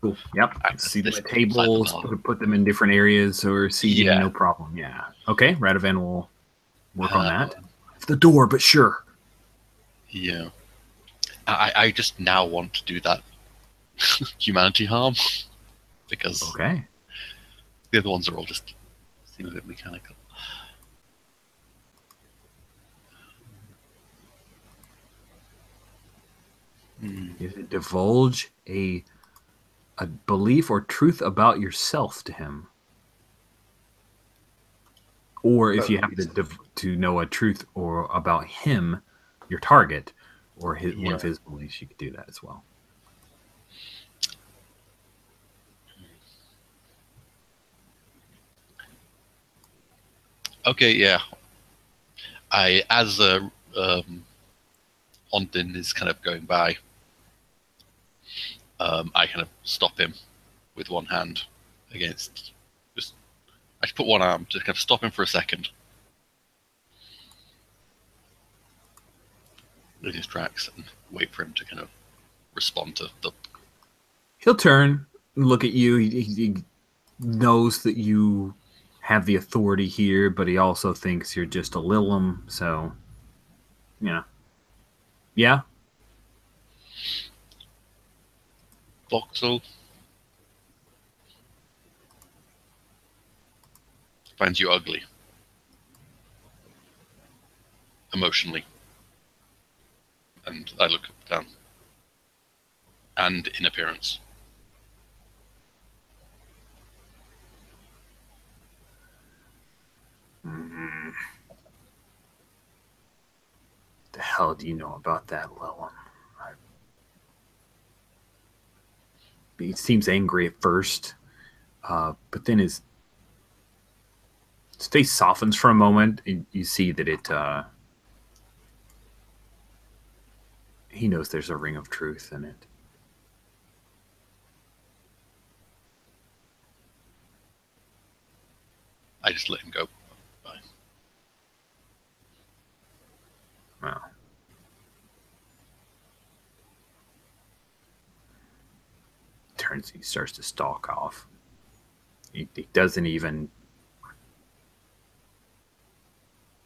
Cool. Yep. See the tables, put them in different areas or seating, no problem. Yeah. Okay. Radovan will work on that. The door, but sure. Yeah. I just now want to do that humanity harm. because Okay. the other ones are all just seem a bit mechanical. Is it divulge a belief or truth about yourself to him? Or if you have to know a truth or about him, your target, or one of his beliefs, you could do that as well. Okay, yeah. As Ondin is kind of going by, I kind of stop him with one hand against. I just put one arm to kind of stop him for a second in his tracks and wait for him to kind of respond to the. He'll turn and look at you. He knows that you have the authority here, but he also thinks you're just a Lilum, so yeah. Voxel finds you ugly. Emotionally. And I look down. And in appearance. The hell do you know about that, Lilum? He seems angry at first, but then his face softens for a moment, and you see that he knows there's a ring of truth in it. I just let him go. Bye. Wow. He starts to stalk off. He doesn't even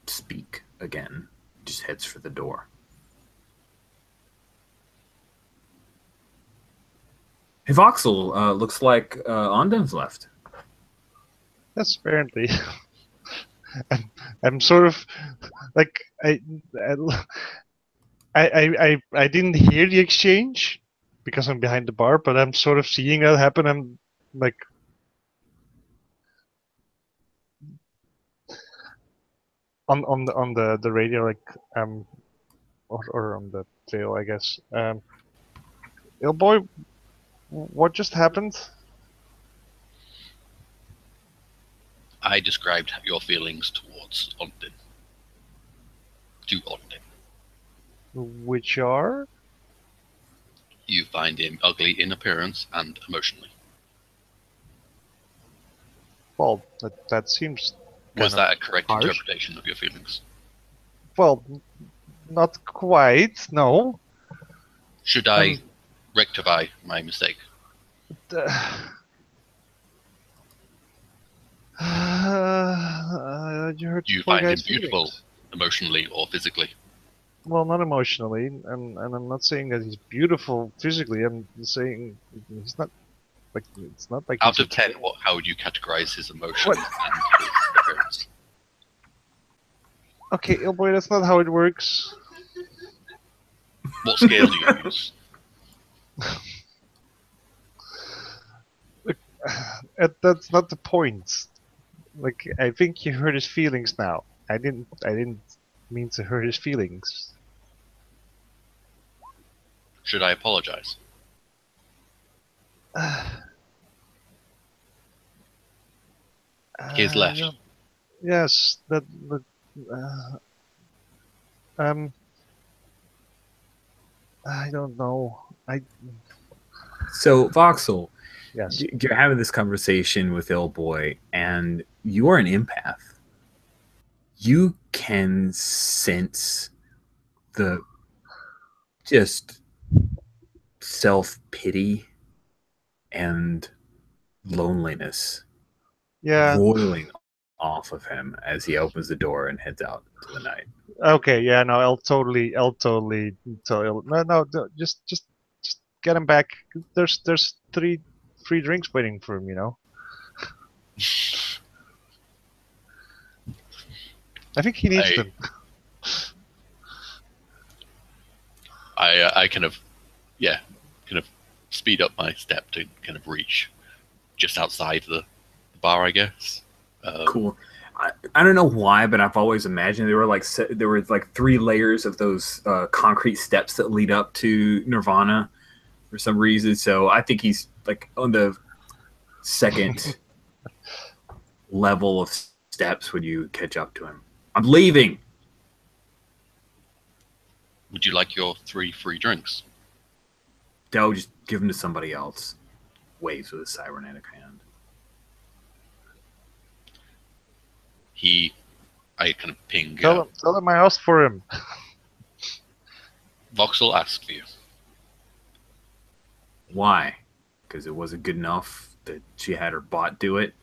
speak again. Just heads for the door. Hey, Voxel, looks like Ondin's left. Yes, apparently. I'm sort of like I didn't hear the exchange because I'm behind the bar, but I'm sort of seeing that happen. I'm like on the radio, like or on the tail, I guess. Boy, what just happened? I described your feelings towards Ondin. To Ondin. Which are? You find him ugly in appearance and emotionally. Well, that seems. Was that a correct harsh. interpretation of your feelings? Well, not quite. No. Should I rectify my mistake? You hurt. Do you find him beautiful, emotionally or physically? Well, not emotionally, and I'm not saying that he's beautiful physically. I'm saying he's not. Like, it's not like. Out of 10, how would you categorize his emotions and his appearance? Okay, boy, that's not how it works. What scale do you use? Look, that's not the point. Like, I think you hurt his feelings now. I didn't mean to hurt his feelings. Should I apologize? His left. Yes, that. I don't know. So, Voxel, Yes. you're having this conversation with Illboy, and you're an empath. You can sense the just self-pity and loneliness roiling off of him as he opens the door and heads out into the night. Okay, yeah, no, I'll totally tell no, just get him back. There's three free drinks waiting for him, you know. I think he needs them. I kind of speed up my step to kind of reach just outside the bar, I guess. Cool. I don't know why, but I've always imagined there were like 3 layers of those concrete steps that lead up to Nirvana for some reason. So I think he's like on the second level of steps when you catch up to him. I'm leaving. Would you like your 3 free drinks? Dell, just give them to somebody else. Waves with a cybernetic hand. I kind of ping. Tell him I asked for him. Voxel asked for you. Why? Because it wasn't good enough that she had her bot do it?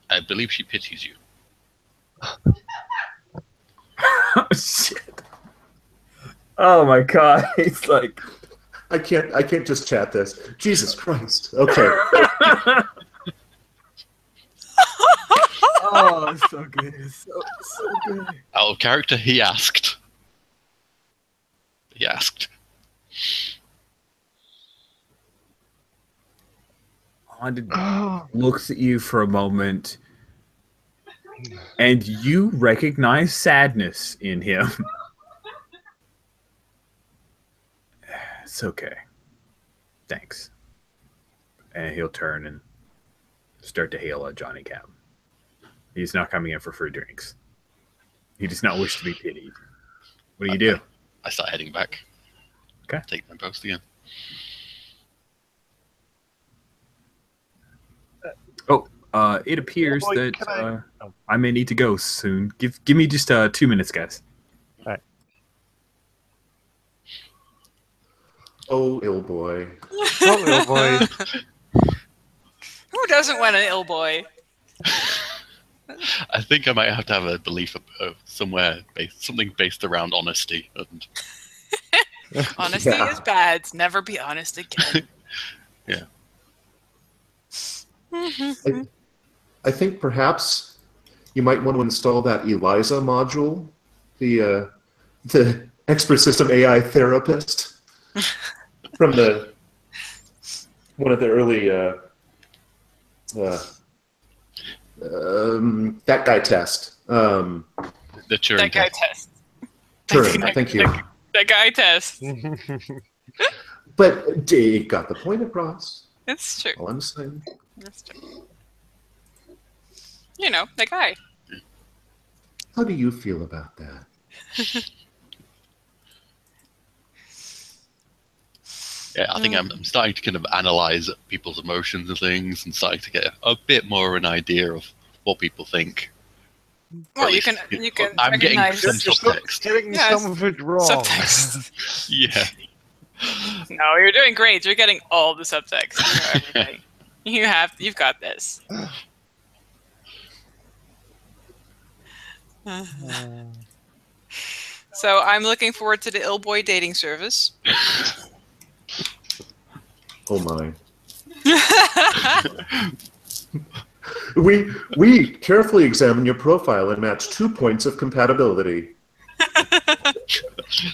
I believe she pities you. Oh, shit. Oh my god. It's like... I can't just chat this. Jesus Christ. Okay. Oh, it's so good. It's so good. Out of character, he asked. Haunted looks at you for a moment, and you recognize sadness in him. It's okay. Thanks. And he'll turn and start to hail a Johnny Cab. He's not coming in for free drinks. He does not wish to be pitied. What do you do? I start heading back. Okay. Take my post again. It appears that I may need to go soon. Give me just 2 minutes, guys. All right. Oh, ill boy. Oh, ill boy. Who doesn't want an ill boy? I think I might have to have a belief of something based around honesty. And Honesty is bad. Never be honest again. yeah. I think perhaps you might want to install that Eliza module, the expert system AI therapist from one of the early that guy test. The Turing That guy test. test. Turing, thank you. That guy test. But Dave got the point across. It's true. All I'm saying. That's true. You know, that guy. How do you feel about that? Yeah, I think I'm starting to kind of analyze people's emotions and things, and starting to get a bit more of an idea of what people think. Well, you can I'm getting recognize some subtext. Getting Yes. some of it wrong. subtext. Yeah. No, you're doing great. You're getting all the subtext. You know everything. You've got this. So I'm looking forward to the ill boy dating service. Oh my. We carefully examine your profile and match 2 points of compatibility.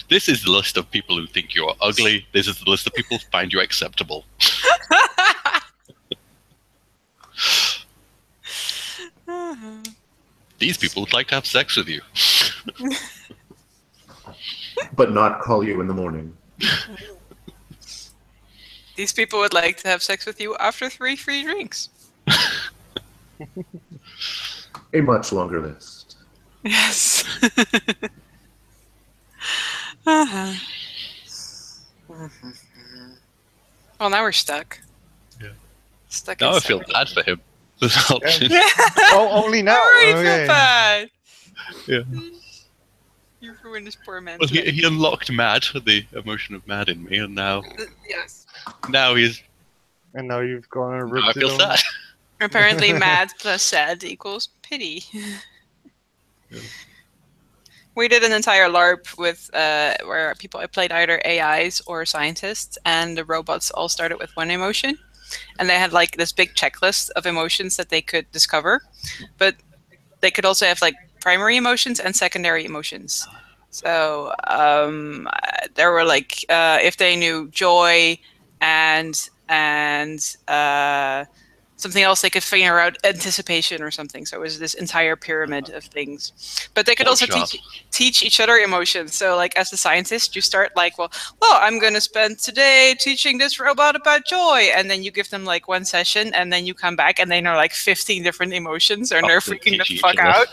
This is the list of people who think you're ugly. This is the list of people who find you acceptable. These people would like to have sex with you. But not call you in the morning. These people would like to have sex with you after 3 free drinks. A much longer list. Yes. Well, now we're stuck. Yeah. Stuck. Now in I feel stuck. bad for him. This option. Oh, only now. I already Okay. feel bad. Yeah. You ruined this poor man's Well, life. he unlocked mad, the emotion of mad in me, and now Yes. he's. And now you've gone and Now ripped I it feel on. sad. Apparently, mad plus sad equals pity. Yeah. We did an entire LARP with where I played either AIs or scientists, and the robots all started with one emotion. and they had like this big checklist of emotions that they could discover, but they could also have like primary emotions and secondary emotions. So there were like if they knew joy and something else, they could figure out anticipation or something. So it was this entire pyramid of things. But they could also teach each other emotions. So like as a scientist, you start like, well, I'm going to spend today teaching this robot about joy. And then you give them like one session and then you come back and they know like 15 different emotions and they're freaking the fuck out.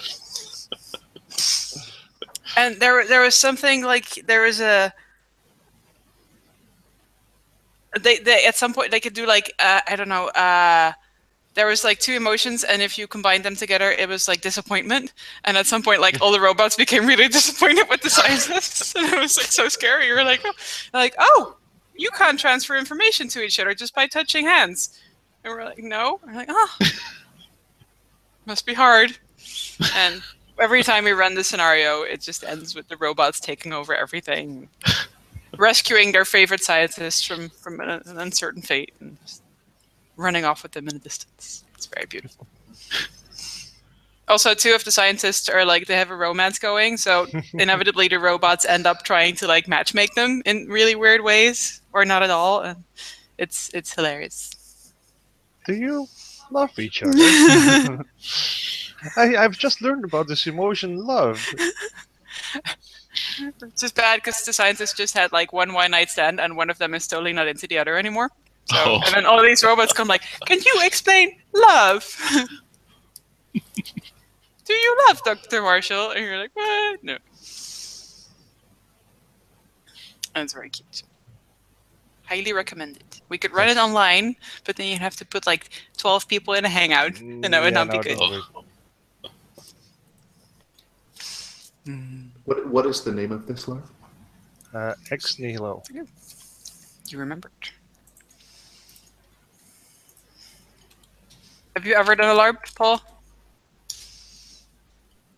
And there was something like, there was a, they at some point they could do like, I don't know, there was like two emotions, and if you combined them together, it was like disappointment. And at some point, like all the robots became really disappointed with the scientists, and it was like so scary. You were like, oh, you can't transfer information to each other just by touching hands. And we're like, no. And we're like, oh, must be hard. And every time we run the scenario, it just ends with the robots taking over everything, rescuing their favorite scientists from an uncertain fate, and just running off with them in the distance. It's very beautiful. Also, two of the scientists are like, they have a romance going, so inevitably the robots end up trying to like matchmake them in really weird ways, or not at all, and it's hilarious. Do you love each other? I've just learned about this emotion, love. It's just bad because the scientists just had like one night stand, and one of them is totally not into the other anymore. So, and then all these robots come like, can you explain love? Do you love Dr. Marshall? And you're like, what? No. And it's very cute. Highly recommended. We could run it online, but then you'd have to put like 12 people in a hangout, and that would not be good. What is the name of this, Lark? Ex Nihilo. You remembered. Have you ever done a LARP, Paul?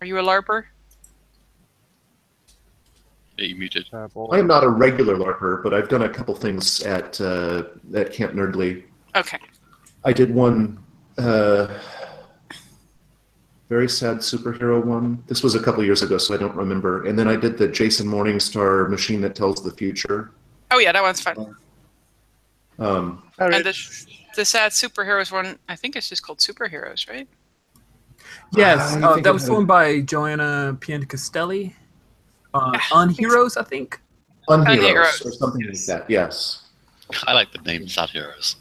Are you a LARPer? Yeah, you muted. I am not a regular LARPer, but I've done a couple things at Camp Nerdly. Okay. I did one very sad superhero one. This was a couple years ago, so I don't remember. And then I did the Jason Morningstar Machine That Tells the Future. Oh yeah, that one's fun. And the sad superheroes one, I think it's just called Superheroes, right? Yes, that was the one by Joanna Piancastelli. On Heroes, I think. On Heroes, or something like that, yes. I like the name Sad Heroes.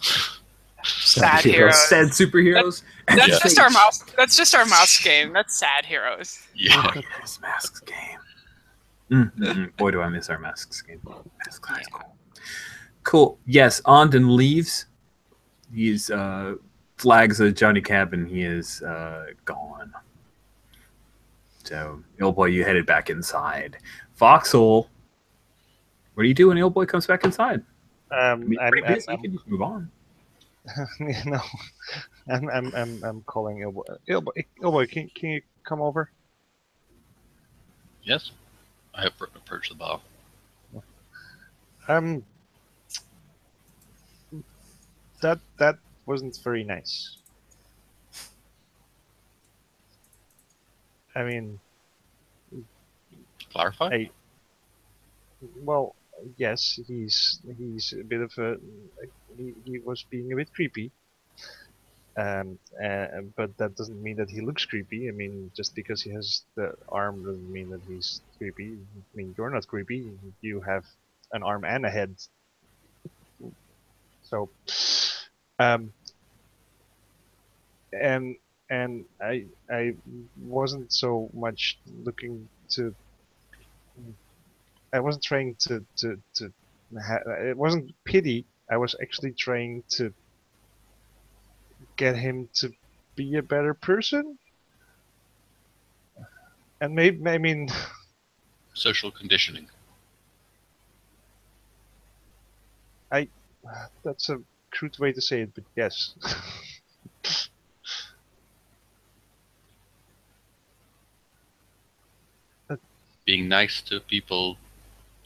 Sad Heroes. Sad superheroos. That's just our mouse. That's just our mouse game. That's Sad Heroes. Yeah. Oh, yes, Masks game. Boy, do I miss our Masks game. Masks is cool. Cool. Yes, Ondon leaves. He's flags of Johnny Cab, and he is gone. So, Illboy, you headed back inside. Foxhole, what do you do when Illboy comes back inside? I'm you can just move on. No, I'm calling Illboy. Illboy, can you come over? Yes, I have approached the bar. That wasn't very nice. I mean, Clarify. Well, yes, he's a bit of a he was being a bit creepy. But that doesn't mean that he looks creepy. I mean, just because he has the arm doesn't mean that he's creepy. I mean, you're not creepy. You have an arm and a head. So, and I wasn't so much looking to. I wasn't trying to it wasn't pity. I was actually trying to get him to be a better person. And maybe, I mean, social conditioning. That's a crude way to say it, but yes. Being nice to people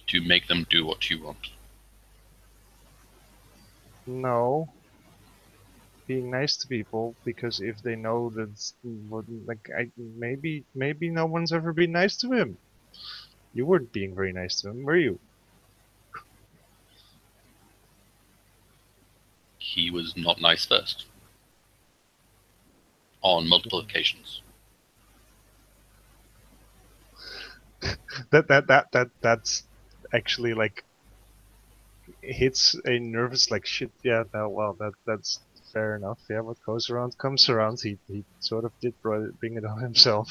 to make them do what you want. No. being nice to people because if they know that, maybe no one's ever been nice to him. You weren't being very nice to him, were you? He was not nice first. On multiple occasions. That's actually like hits a nervous like shit. Yeah, that's fair enough. Yeah, what goes around comes around. He sort of did bring it on himself.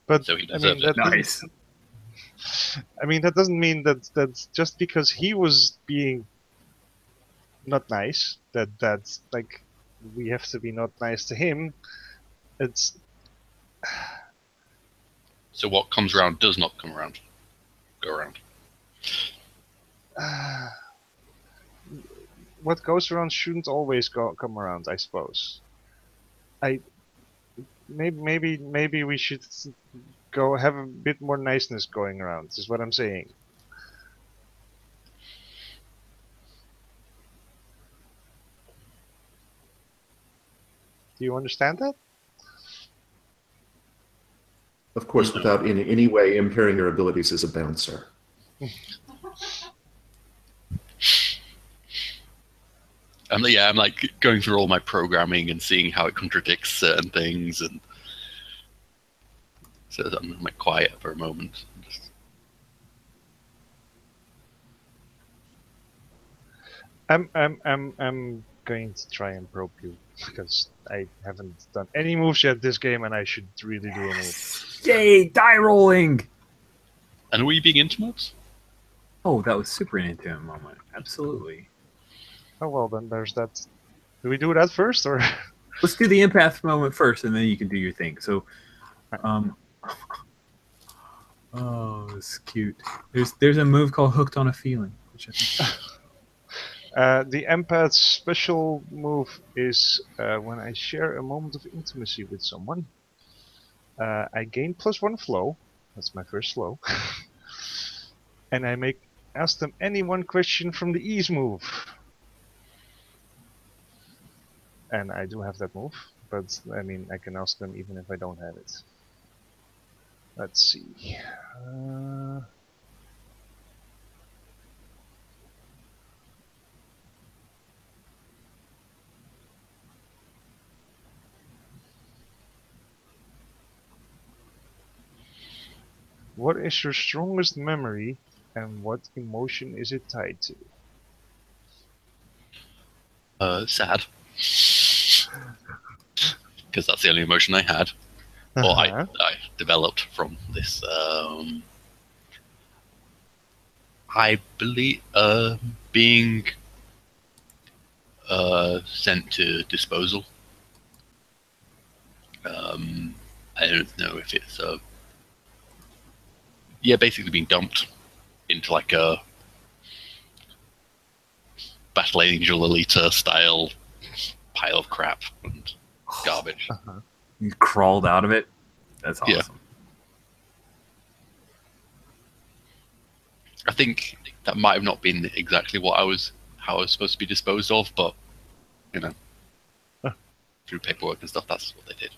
But So he I mean, deserved it. Nice. I mean, that doesn't mean that's just because he was being not nice that's like we have to be not nice to him. It's So what comes around does not come around. Go around. what goes around shouldn't always come around, I suppose. Maybe we should go have a bit more niceness going around, is what I'm saying. Do you understand that? Of course, without in any way impairing your abilities as a bouncer. I'm like going through all my programming and seeing how it contradicts certain things, and so I'm like quiet for a moment. I'm going to try and probe you because I haven't done any moves yet this game, and I should really do a move. Yay, die rolling! And are we being intimate? Oh, that was super an intimate moment. Absolutely. Oh well, then there's that. Do we do that first, or? Let's do the empath moment first, and then you can do your thing. So, oh, it's cute. There's a move called Hooked on a Feeling, which I think. The empath's special move is when I share a moment of intimacy with someone. I gain +1 flow. That's my first flow. And I ask them any one question from the ease move. And I do have that move, but I mean I can ask them even if I don't have it. Let's see. What is your strongest memory, and what emotion is it tied to? Sad. Because that's the only emotion I had. Or I developed from this. I believe being sent to disposal. I don't know if it's basically being dumped into like a Battle Angel Alita style pile of crap and garbage. You crawled out of it? That's awesome. Yeah. I think that might have not been exactly how I was supposed to be disposed of, but you know, through paperwork and stuff, that's what they did.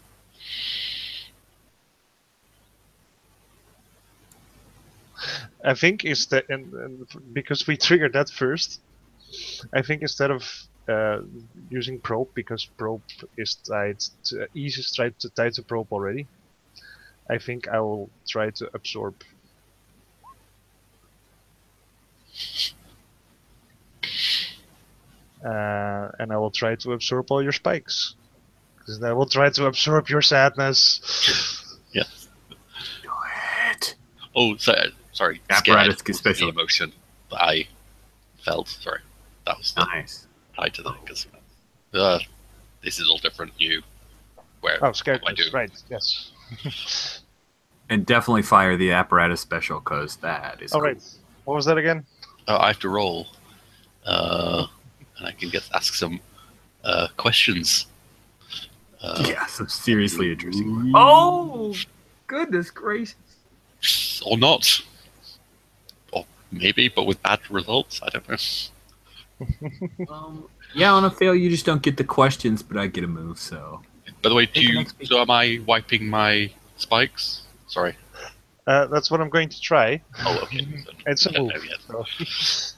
I think is that, and because we triggered that first, I think instead of using probe, because probe is tied to ease is tied to probe already, I think I will try to absorb. And I will try to absorb all your spikes. Because I will try to absorb your sadness. Yes. Do it. Oh, sorry. Apparatus Scared was special. the emotion that I felt. Sorry. That was Nice. tied to that. Because this is all different. New. Where? Oh, scared. I do. Right. Yes. And definitely fire the apparatus special, because that is All cool. right. What was that again? I have to roll. And I can ask some questions. Yeah, some seriously interesting. Oh, goodness gracious. Or not. Or maybe, but with bad results. I don't know. Yeah, on a fail, you just don't get the questions, but I get a move, so... By the way, Take an XP. so am I wiping my spikes? Sorry. That's what I'm going to try. Oh, okay. It's a Yeah, move. no, yes.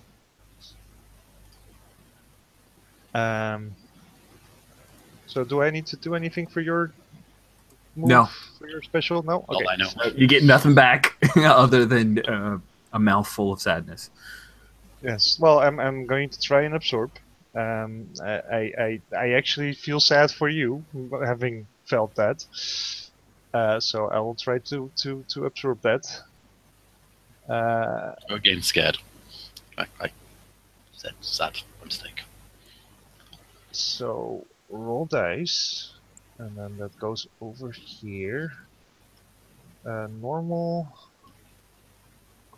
So do I need to do anything for your move? No. For your special? No? Okay. I know. You get nothing back other than a mouthful of sadness. Yes. Well, I'm going to try and absorb. I actually feel sad for you, having felt that. So I will try to absorb that. Again, scared. I said sad mistake. So roll dice, and then that goes over here. Normal,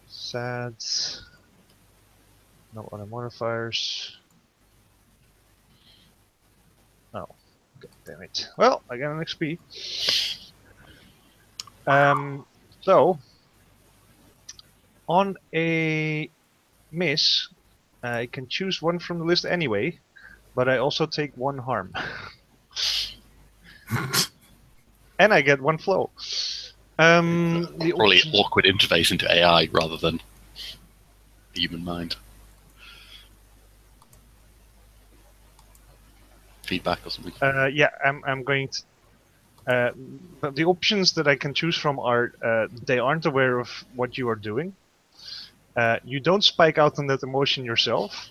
sad, no other modifiers. Oh, god damn it. Well, I got an XP. So on a miss, I can choose one from the list anyway, but I also take one harm. And I get one flow. The Probably awkward interface into AI rather than the human mind. Feedback or something. Yeah, I'm going to. But the options that I can choose from are they aren't aware of what you are doing. You don't spike out on that emotion yourself,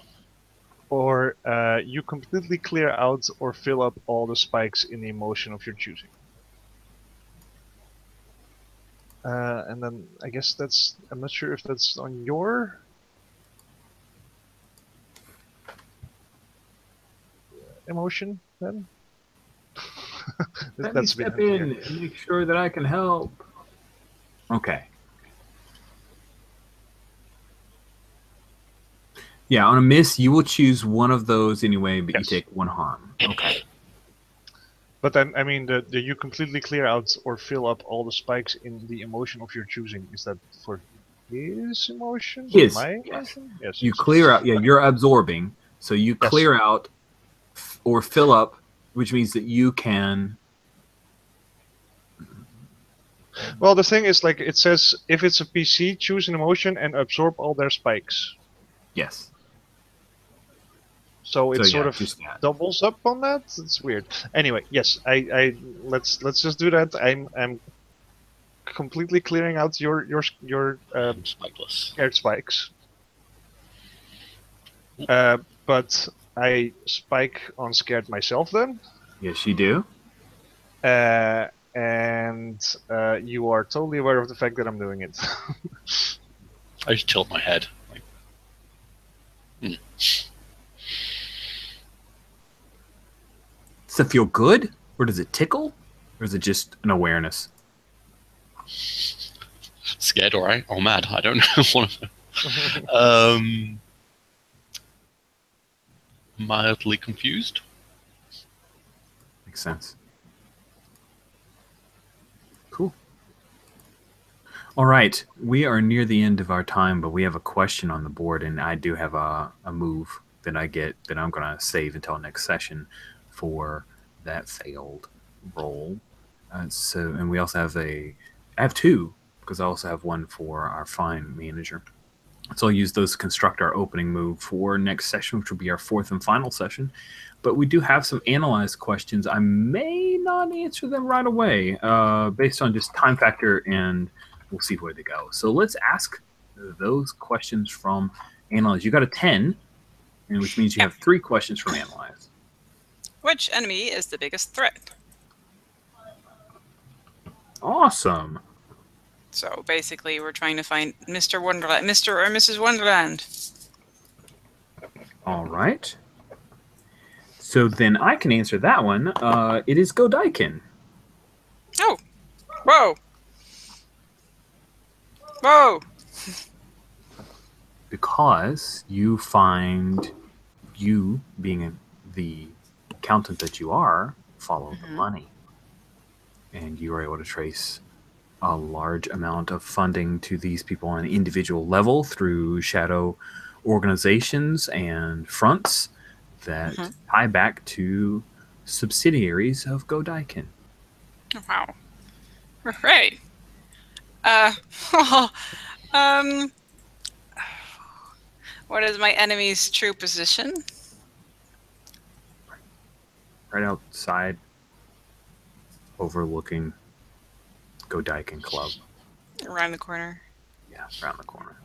or you completely clear out or fill up all the spikes in the emotion of your choosing. And then I guess that's. I'm not sure if that's on your. Emotion then. Let me step in and make sure that I can help. Okay. Yeah, on a miss, you will choose one of those anyway, but Yes. you take one harm. Okay. But then, I mean, the you completely clear out or fill up all the spikes in the emotion of your choosing. Is that for his emotion? His, My yes. emotion? Yes. You yes. clear out. Yeah, you're absorbing, so you Yes. clear out or fill up, which means that you can. Well, the thing is, like, it says if it's a PC, choose an emotion and absorb all their spikes. Yes. So it So, sort yeah, of just that. doubles up on that. It's weird. Anyway, yes, I let's just do that. I'm completely clearing out your Spikeless. scared spikes. But I spike on scared myself then. Yes, you do. And you are totally aware of the fact that I'm doing it. I just tilt my head. Does it feel good, or does it tickle, or is it just an awareness? Scared or mad? I don't know. One of them. Mildly confused. Makes sense. Cool. All right, we are near the end of our time, but we have a question on the board, and I do have a move that I get that I'm going to save until next session for that failed roll. And we also have I have two, because I also have one for our fine manager. So I'll use those to construct our opening move for next session, which will be our fourth and final session. But we do have some analyzed questions. I may not answer them right away based on just time factor, and we'll see where they go. So let's ask those questions from Analyze. You got a 10, which means you have 3 questions from Analyze. Which enemy is the biggest threat? Awesome. So basically, we're trying to find Mr. Wonderland, Mr. or Mrs. Wonderland. All right. So then I can answer that one. It is Godaikin. Oh, whoa, whoa! Because you find, you being the accountant that you are, follow the money, and you are able to trace a large amount of funding to these people on an individual level through shadow organizations and fronts that tie back to subsidiaries of Godaikin. Wow. Right. What is my enemy's true position? Right outside, overlooking Godaikin Club. Around the corner. Yeah, around the corner.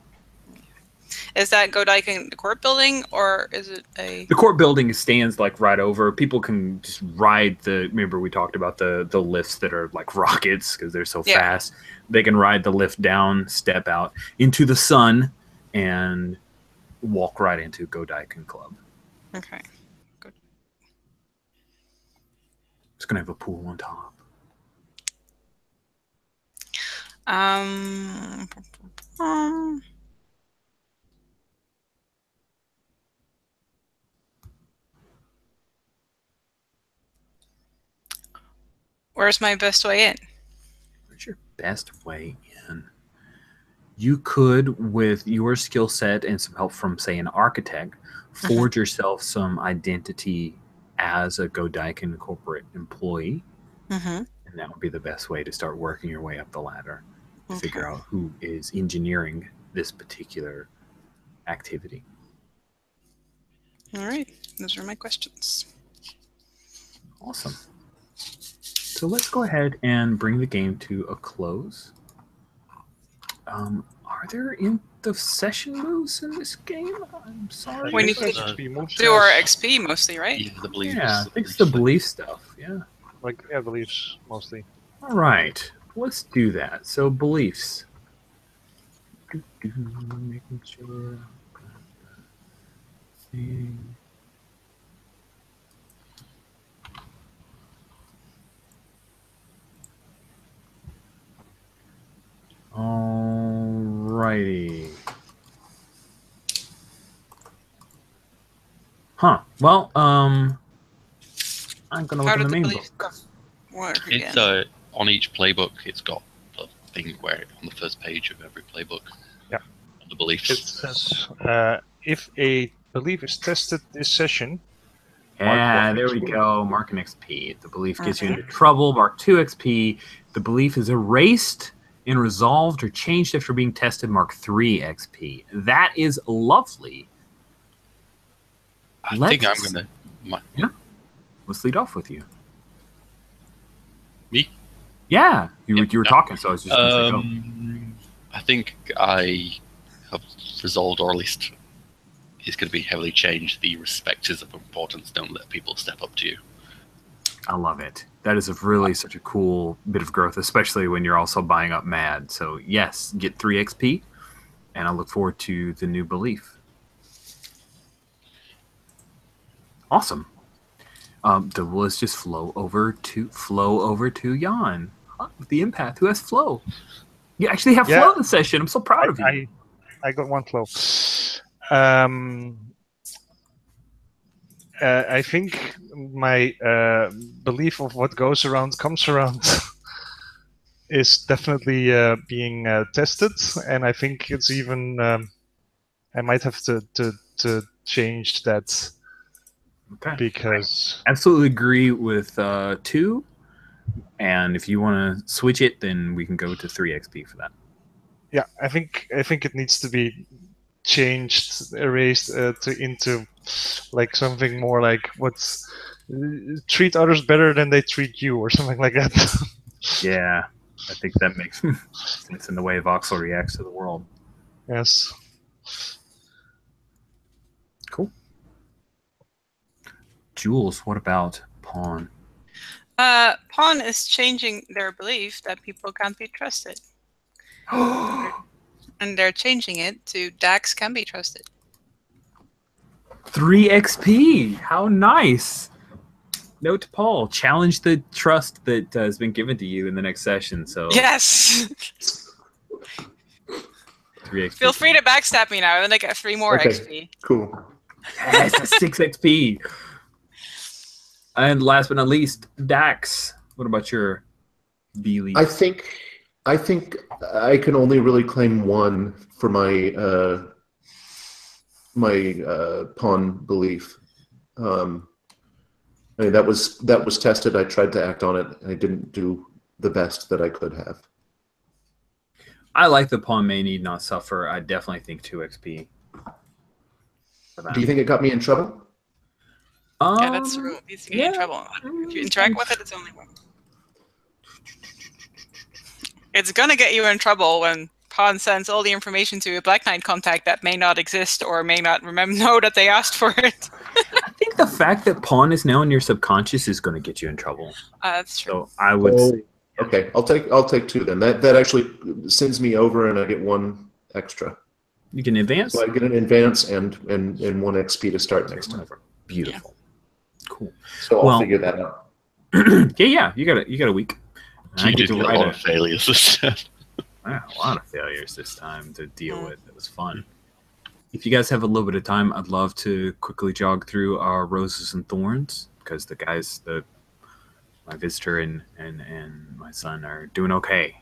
Is that Godaikin the court building, or is it a... The court building stands like right over. People can just ride the... Remember we talked about the lifts that are like rockets because they're so fast. They can ride the lift down, step out into the sun, and walk right into Godaikin Club. Okay. Good. It's going to have a pool on top. Where's my best way in? Where's your best way in? You could, with your skill set and some help from, say, an architect, forge yourself some identity as a Godaikin corporate employee. And that would be the best way to start working your way up the ladder to figure out who is engineering this particular activity. All right. Those are my questions. Awesome. So let's go ahead and bring the game to a close. Are there in the session moves in this game? I'm sorry. We need to do our XP mostly, right? Yeah, the beliefs. Yeah, I think it's the belief stuff. Yeah. Like, yeah, beliefs mostly. All right. Let's do that. So beliefs. Making sure. Alrighty. Huh. Well, I'm gonna look in the main book. Work It's again? on each playbook. It's got a thing where on the first page of every playbook. Yeah. The beliefs. It says, if a belief is tested this session. Yeah, there we go. Mark an XP. If the belief gets you into trouble, mark 2 XP. The belief is erased and resolved or changed after being tested, mark 3 XP. That is lovely. I think I'm going to... Yeah. Let's lead off with you. Me? Yeah. You were talking, so I was just going to say go. I think I have resolved, or at least it's going to be heavily changed. The respect is of importance. Don't let people step up to you. I love it. That is really such a cool bit of growth, especially when you're also buying up MAD. So yes, get 3 XP, and I look forward to the new belief. Awesome. Let's just flow over to Jan, the empath who has flow. You actually have flow in the session. I'm so proud of you. I got 1 flow. I think my belief of what goes around comes around is definitely being tested, and I think it's even I might have to change that. Okay. Because I absolutely agree with 2, and if you want to switch it, then we can go to 3 XP for that. Yeah, I think it needs to be changed, erased into like something more like what's treat others better than they treat you, or something like that. Yeah, I think that makes sense in the way Voxel reacts to the world. Yes. Cool. Jules, what about Pawn? Pawn is changing their belief that people can't be trusted. And they're changing it to Dax can be trusted. 3 XP! How nice! Note to Paul, challenge the trust that has been given to you in the next session. So yes! 3 XP. Feel free to backstab me now, and then I get 3 more XP. Cool. Yes, that's 6 XP. And last but not least, Dax. What about your belief? I think I can only really claim 1 for my pawn belief. I mean, that was tested. I tried to act on it. I didn't do the best that I could have. I like the pawn may need not suffer. I definitely think 2 XP. Do you think it got me in trouble? Yeah, that's true. It needs to get you in trouble. If you interact with it, it's only 1. It's gonna get you in trouble when Pawn sends all the information to a Black Knight contact that may not exist or may not know that they asked for it. I think the fact that pawn is now in your subconscious is going to get you in trouble. That's true. So I would. Okay, I'll take 2 then. That actually sends me over, and I get 1 extra. You can advance. So I get an advance and 1 XP to start next time. Beautiful. Yeah. Cool. So I'll figure that out. yeah. You got a week. I did a lot of failures this time. A lot of failures this time to deal with. It was fun. If you guys have a little bit of time, I'd love to quickly jog through our roses and thorns, because the guys, my visitor and my son are doing okay.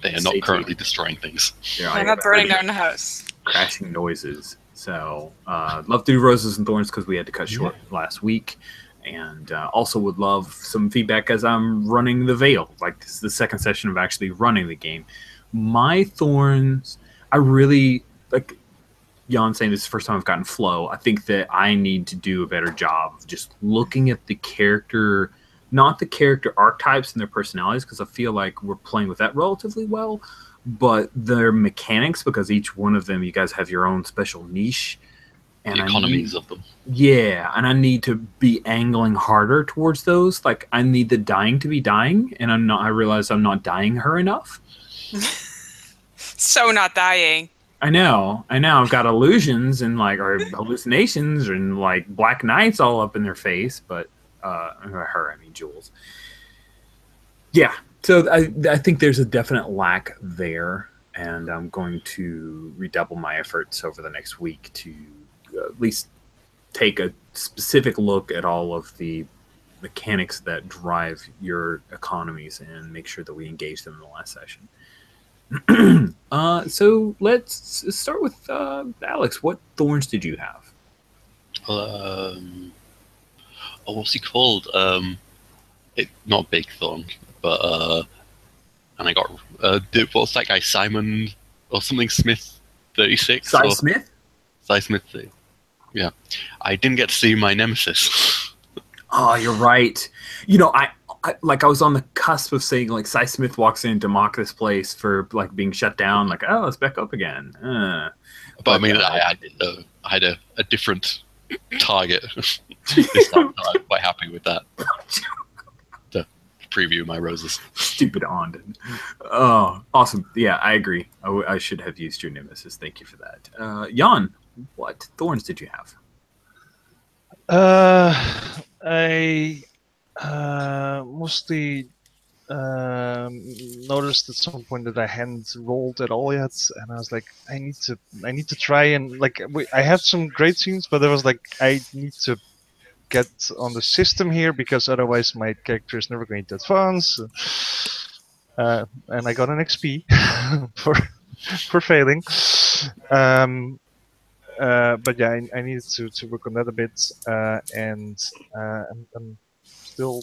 They are not currently destroying things. They're not burning down the house. Crashing noises. So love to do roses and thorns because we had to cut short last week. And also would love some feedback as I'm running the Veil. Like, this is the second session of actually running the game. My thorns, I really, like Jan saying, this is the first time I've gotten flow. I think that I need to do a better job of just looking at the character, not the character archetypes and their personalities, because I feel like we're playing with that relatively well, but their mechanics, because each one of them, you guys have your own special niche. And the economies of them. Yeah, and I need to be angling harder towards those. Like, I need the dying to be dying, and I realize I'm not dying her enough. So not dying. I know. I've got illusions and or hallucinations and black knights all up in their face, but I mean Jules. Yeah, so I think there's a definite lack there, and I'm going to redouble my efforts over the next week to at least take a specific look at all of the mechanics that drive your economies and make sure that we engage them in the last session. So let's start with Alex. What thorns did you have? What's he called? Not Big Thorn, but and I got what's that guy, Simon or something Smith 36? Cy Smith? Cy Smith. Yeah, I didn't get to see my nemesis. Oh, you're right. I was on the cusp of saying Cy Smith walks in to mock this place for being shut down. Oh, it's back up again. But I mean, I had a different target this time. I'm quite happy with that. To preview my roses. Stupid Ondin. Oh, awesome. Yeah, I agree. I should have used your nemesis. Thank you for that. Jan, what thorns did you have? I mostly noticed at some point that I hadn't rolled at all yet, and I was like, I need to try and I had some great scenes, but there was I need to get on the system here because otherwise my character is never going to advance. And I got an XP for failing. But yeah, I needed to work on that a bit, and I'm still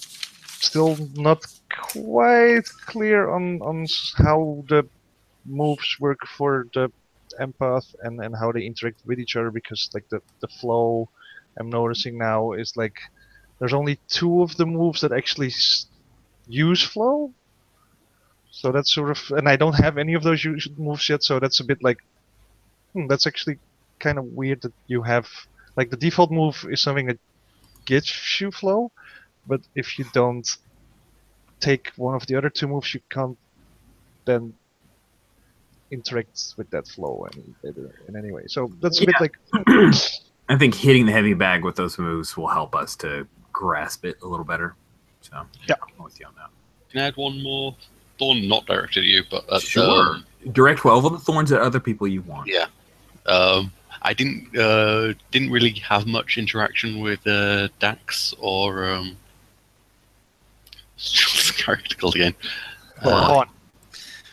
not quite clear on how the moves work for the empath and how they interact with each other, because the flow I'm noticing now is there's only 2 of the moves that actually use flow. So that's sort of, and I don't have any of those moves yet, so that's a bit that's actually kind of weird that you have the default move is something that gets you flow, but if you don't take one of the other 2 moves, you can't then interact with that flow in any way. So that's a bit I think hitting the heavy bag with those moves will help us to grasp it a little better. So yeah, I'm with you on that. Can I add one more thorn, not directed at you, but sure. Direct 12 of the thorns at other people you want. Yeah. I didn't really have much interaction with Dax or what's the character called again? Vaughn.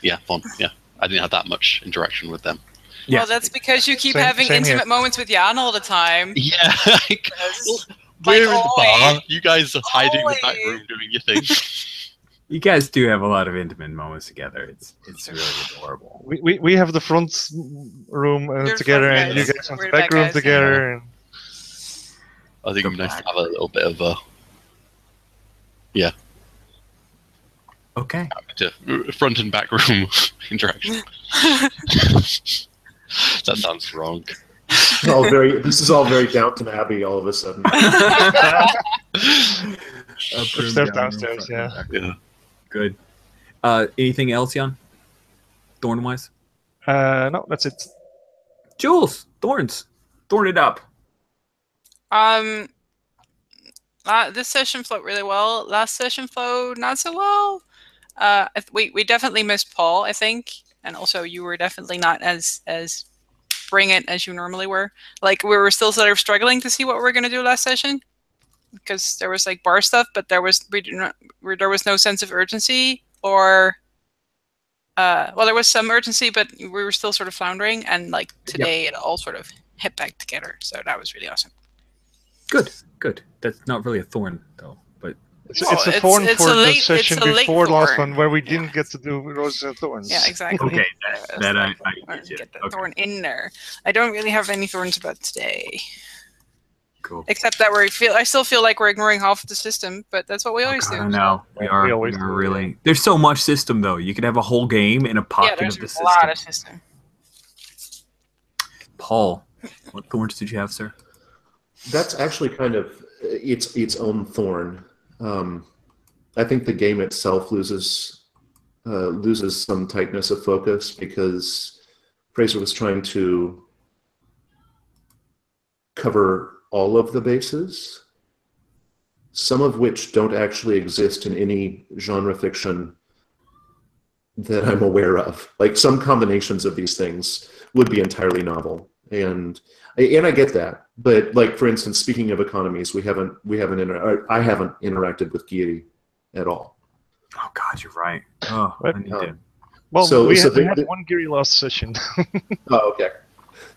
Yeah, Vaughn. Yeah, I didn't have that much interaction with them. Yeah. Well, that's because you keep Same- having same here. intimate moments with Jan all the time. Yeah, like, Because, we're in the always. bar. You guys are hiding in the back Always. room doing your thing. You guys do have a lot of intimate moments together. It's really adorable. We have the front room You're the together, front and you guys. guys have We're the the back back room guys, together. And I think it'd be nice to have a little bit of a Okay. front and back room interaction. That sounds wrong. This is all very Downton Abbey all of a sudden. upstairs, downstairs, yeah. Yeah. Good. Anything else, Jan? Thorn-wise? No, that's it. Jules, thorns. Thorn it up. This session flowed really well. Last session flowed not so well. We definitely missed Paul, I think, and also you were definitely not as bring it as you normally were. Like, we were still sort of struggling to see what we were going to do last session because there was like bar stuff, but there was no sense of urgency, or well, there was some urgency, but we were still sort of floundering. And like today, it all sort of hit back together. So that was really awesome. Good. That's not really a thorn though, but It's Well, a thorn it's for a late- the session it's a late before last thorn. one, where we didn't get to do roses and thorns. Yeah, exactly. okay. That I Let's get. get the Okay. thorn in there. I don't really have any thorns about today, Cool. except that I still feel like we're ignoring half of the system, but that's what we always God, do. I know. We Yeah, we are always do, really. There's so much system though. You could have a whole game in a Yeah, pocket there's of the a system. lot of system. Paul, what thorns did you have, sir? That's actually kind of its own thorn. I think the game itself loses some tightness of focus because Fraser was trying to cover all of the bases, some of which don't actually exist in any genre fiction that I'm aware of. Like, some combinations of these things would be entirely novel, and I get that. But like, for instance, speaking of economies, I haven't interacted with Geary at all. Oh God, you're right. Oh, What? I need to. Well, So- we so had the- one Geary last session. Oh, okay.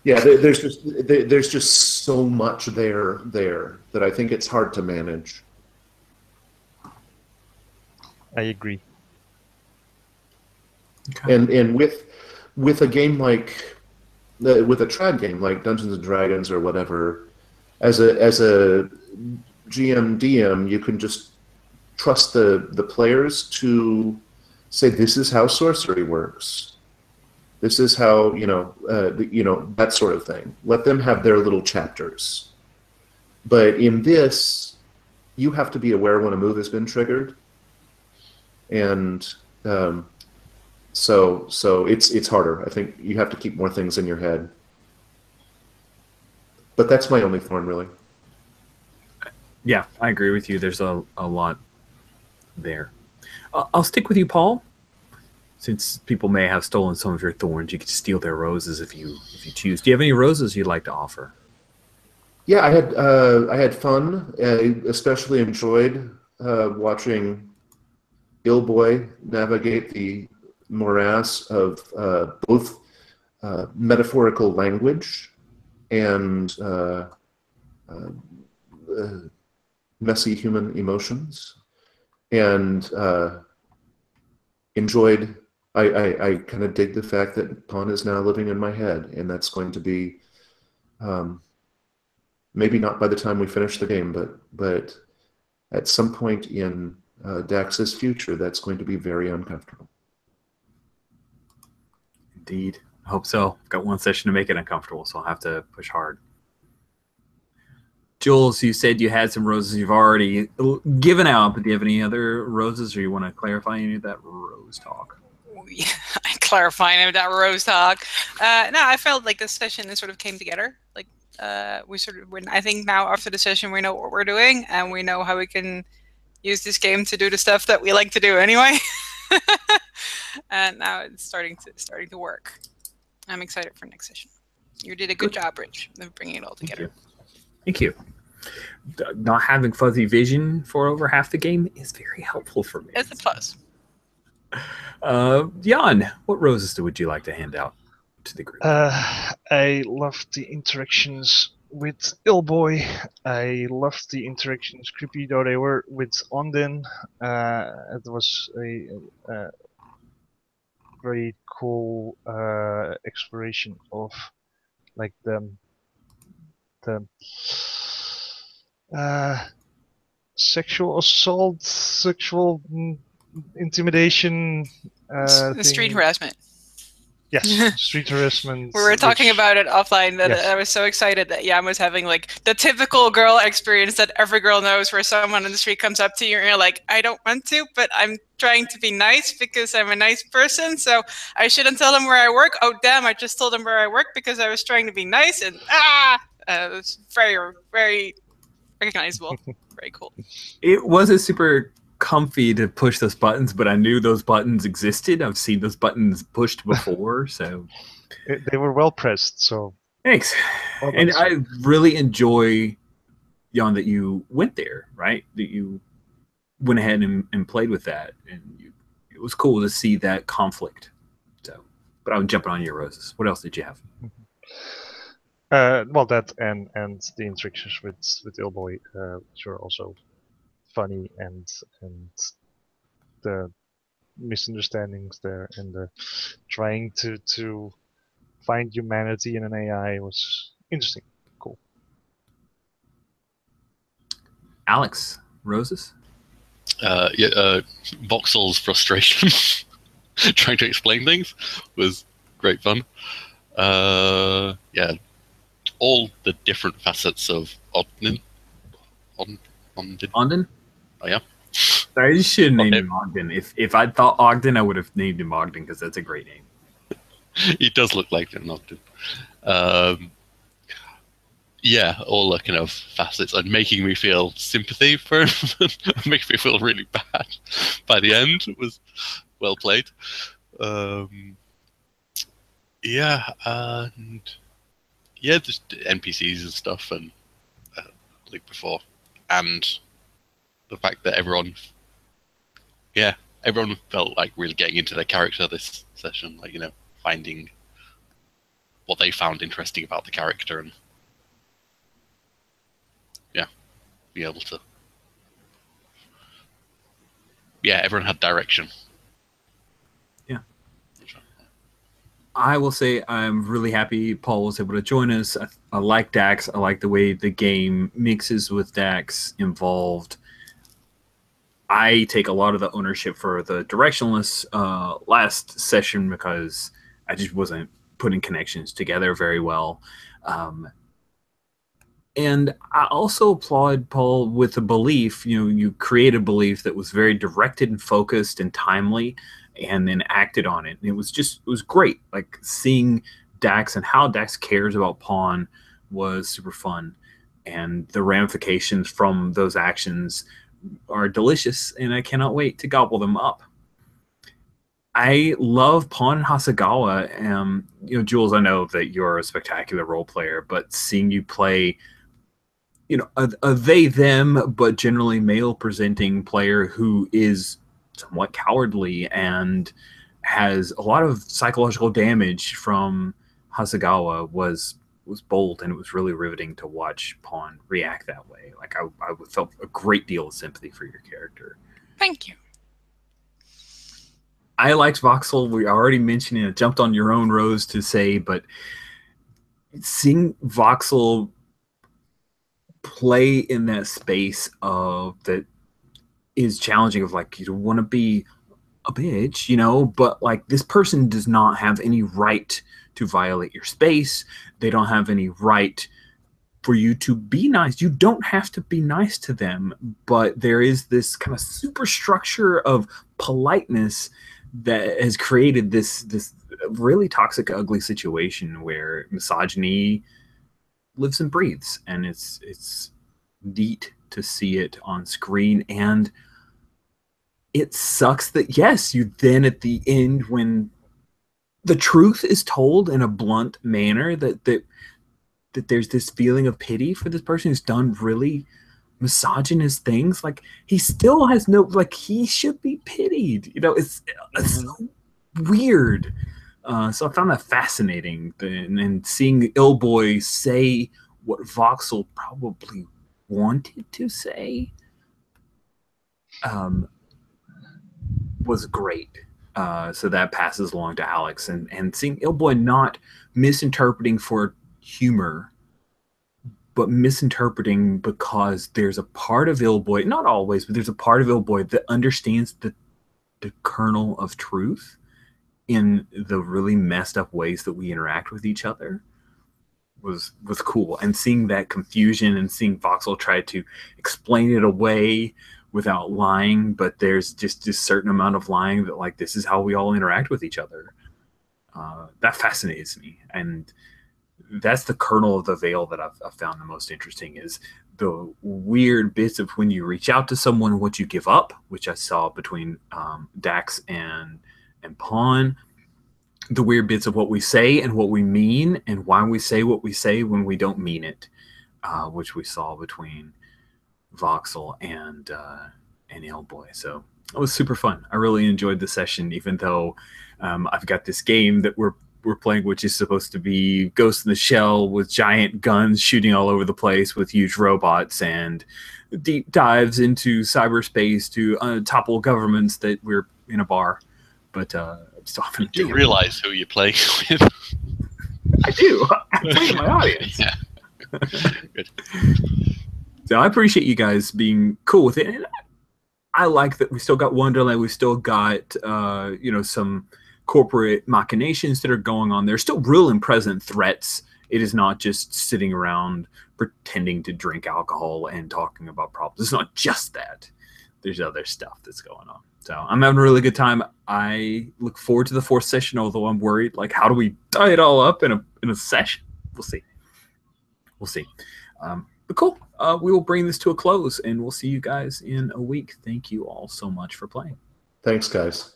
Yeah, there's just so much there that I think it's hard to manage. I agree. Okay. And with a game like with a trad game like Dungeons and Dragons or whatever, as a GM DM, you can just trust the players to say, this is how sorcery works. This is how, that sort of thing. Let them have their little chapters. But in this, you have to be aware when a move has been triggered. And so it's harder. I think you have to keep more things in your head. But that's my only thorn, really. Yeah, I agree with you. There's a lot there. I'll stick with you, Paul. Since people may have stolen some of your thorns, you could steal their roses if you choose. Do you have any roses you'd like to offer? Yeah, I had fun. I especially enjoyed watching IGoA navigate the morass of both metaphorical language and messy human emotions, and enjoyed. I kind of dig the fact that Pawn is now living in my head, and that's going to be maybe not by the time we finish the game, but at some point in Dax's future, that's going to be very uncomfortable. Indeed. I hope so. I've got one session to make it uncomfortable, so I'll have to push hard. Jules, you said you had some roses you've already given out, but do you have any other roses, or you want to clarify any of that rose talk? Clarifying that rose talk. No, I felt like this session sort of came together. Like, I think now after the session, we know what we're doing, and we know how we can use this game to do the stuff that we like to do anyway. And now it's starting to work. I'm excited for next session. You did a good job, Rich, of bringing it all together. Thank you. Not having fuzzy vision for over half the game is very helpful for me. It's a plus. Jan, what roses would you like to hand out to the group? I loved the interactions with Illboy. I loved the interactions, creepy though they were, with Ondin. It was a very cool exploration of like the sexual assault, sexual intimidation. Street thing. harassment. Yes, street harassment. We were talking about it offline. That Yes. I was so excited that Yam was having like the typical girl experience that every girl knows, where someone in the street comes up to you and you're like, I don't want to, but I'm trying to be nice because I'm a nice person, so I shouldn't tell them where I work. Oh damn! I just told them where I work because I was trying to be nice, and it's very, very recognizable. Very cool. It wasn't super comfy to push those buttons, but I knew those buttons existed. I've seen those buttons pushed before, so They were well pressed. So thanks. well And done, I sir. really enjoy, Jan, that you went there, right? That you went ahead and played with that, and it was cool to see that conflict. So, but I'm jumping on your roses. What else did you have? Well, that and the interactions with Illboy, which were also funny, and the misunderstandings there, and the trying to find humanity in an AI was interesting. Cool. Alex, roses? Voxel's frustration trying to explain things was great fun. Yeah, all the different facets of Ogden. Ogden? Oh yeah. Sorry, you should have named Okay. him Ogden. If I thought Ogden, I would have named him Ogden because that's a great name. He does look like an Ogden. Yeah, all the kind of facets and making me feel sympathy for him, making me feel really bad by the end. It was well played. Yeah, and yeah, just NPCs and stuff, and like before, and the fact that everyone felt like really getting into their character this session, like, you know, finding what they found interesting about the character, and be able to, everyone had direction. Yeah. I will say I'm really happy Paul was able to join us. I like Dax. I like the way the game mixes with Dax involved. I take a lot of the ownership for the directionless last session because I just wasn't putting connections together very well. And I also applaud Paul with the belief, you created a belief that was very directed and focused and timely, and then acted on it. And it was great. Like seeing Dax and how Dax cares about Pawn was super fun. And the ramifications from those actions are delicious, and I cannot wait to gobble them up. I love Pawn and Hasegawa. Jules, I know that you're a spectacular role player, but seeing you play a they them but generally male presenting player who is somewhat cowardly and has a lot of psychological damage from Hasegawa was bold, and it was really riveting to watch Pawn react that way. Like I felt a great deal of sympathy for your character. Thank you. I liked Voxel. We already mentioned it. I jumped on your own rose to say, but seeing Voxel play in that space of that is challenging, of like, you don't want to be a bitch, but like this person does not have any right to violate your space. They don't have any right for you to be nice. You don't have to be nice to them, but there is this kind of superstructure of politeness that has created this really toxic, ugly situation where misogyny lives and breathes, and it's neat to see it on screen. And it sucks that, yes, you then at the end, when the truth is told in a blunt manner, that there's this feeling of pity for this person who's done really misogynist things. Like, he still has no, like, he should be pitied. It's so weird. So I found that fascinating, and seeing Illboy say what Voxel probably wanted to say was great. So that passes along to Alex, and seeing Illboy not misinterpreting for humor, but misinterpreting because there's a part of Illboy, not always, but there's a part of Illboy that understands the kernel of truth in the really messed up ways that we interact with each other was cool. And seeing that confusion and seeing Voxel try to explain it away without lying, but there's just this certain amount of lying that, like, this is how we all interact with each other. That fascinates me. And that's the kernel of the Veil that I've found the most interesting, is the weird bits of when you reach out to someone, what you give up, which I saw between Dax and Pawn, the weird bits of what we say and what we mean and why we say what we say when we don't mean it, which we saw between Voxel and Illboy. So it was super fun. I really enjoyed the session, even though I've got this game that we're playing, which is supposed to be Ghost in the Shell with giant guns shooting all over the place with huge robots and deep dives into cyberspace to topple governments that we're in a bar. But still you do realize who you're playing with. I do. I play in my audience. Yeah. Good. So I appreciate you guys being cool with it. And I like that we still got Wonderland. We still got some corporate machinations that are going on. There's still real and present threats. It is not just sitting around pretending to drink alcohol and talking about problems. It's not just that. There's other stuff that's going on. So I'm having a really good time. I look forward to the 4th session, although I'm worried, like, how do we tie it all up in a session? We'll see. But cool. We will bring this to a close, and we'll see you guys in a week. Thank you all so much for playing. Thanks, guys.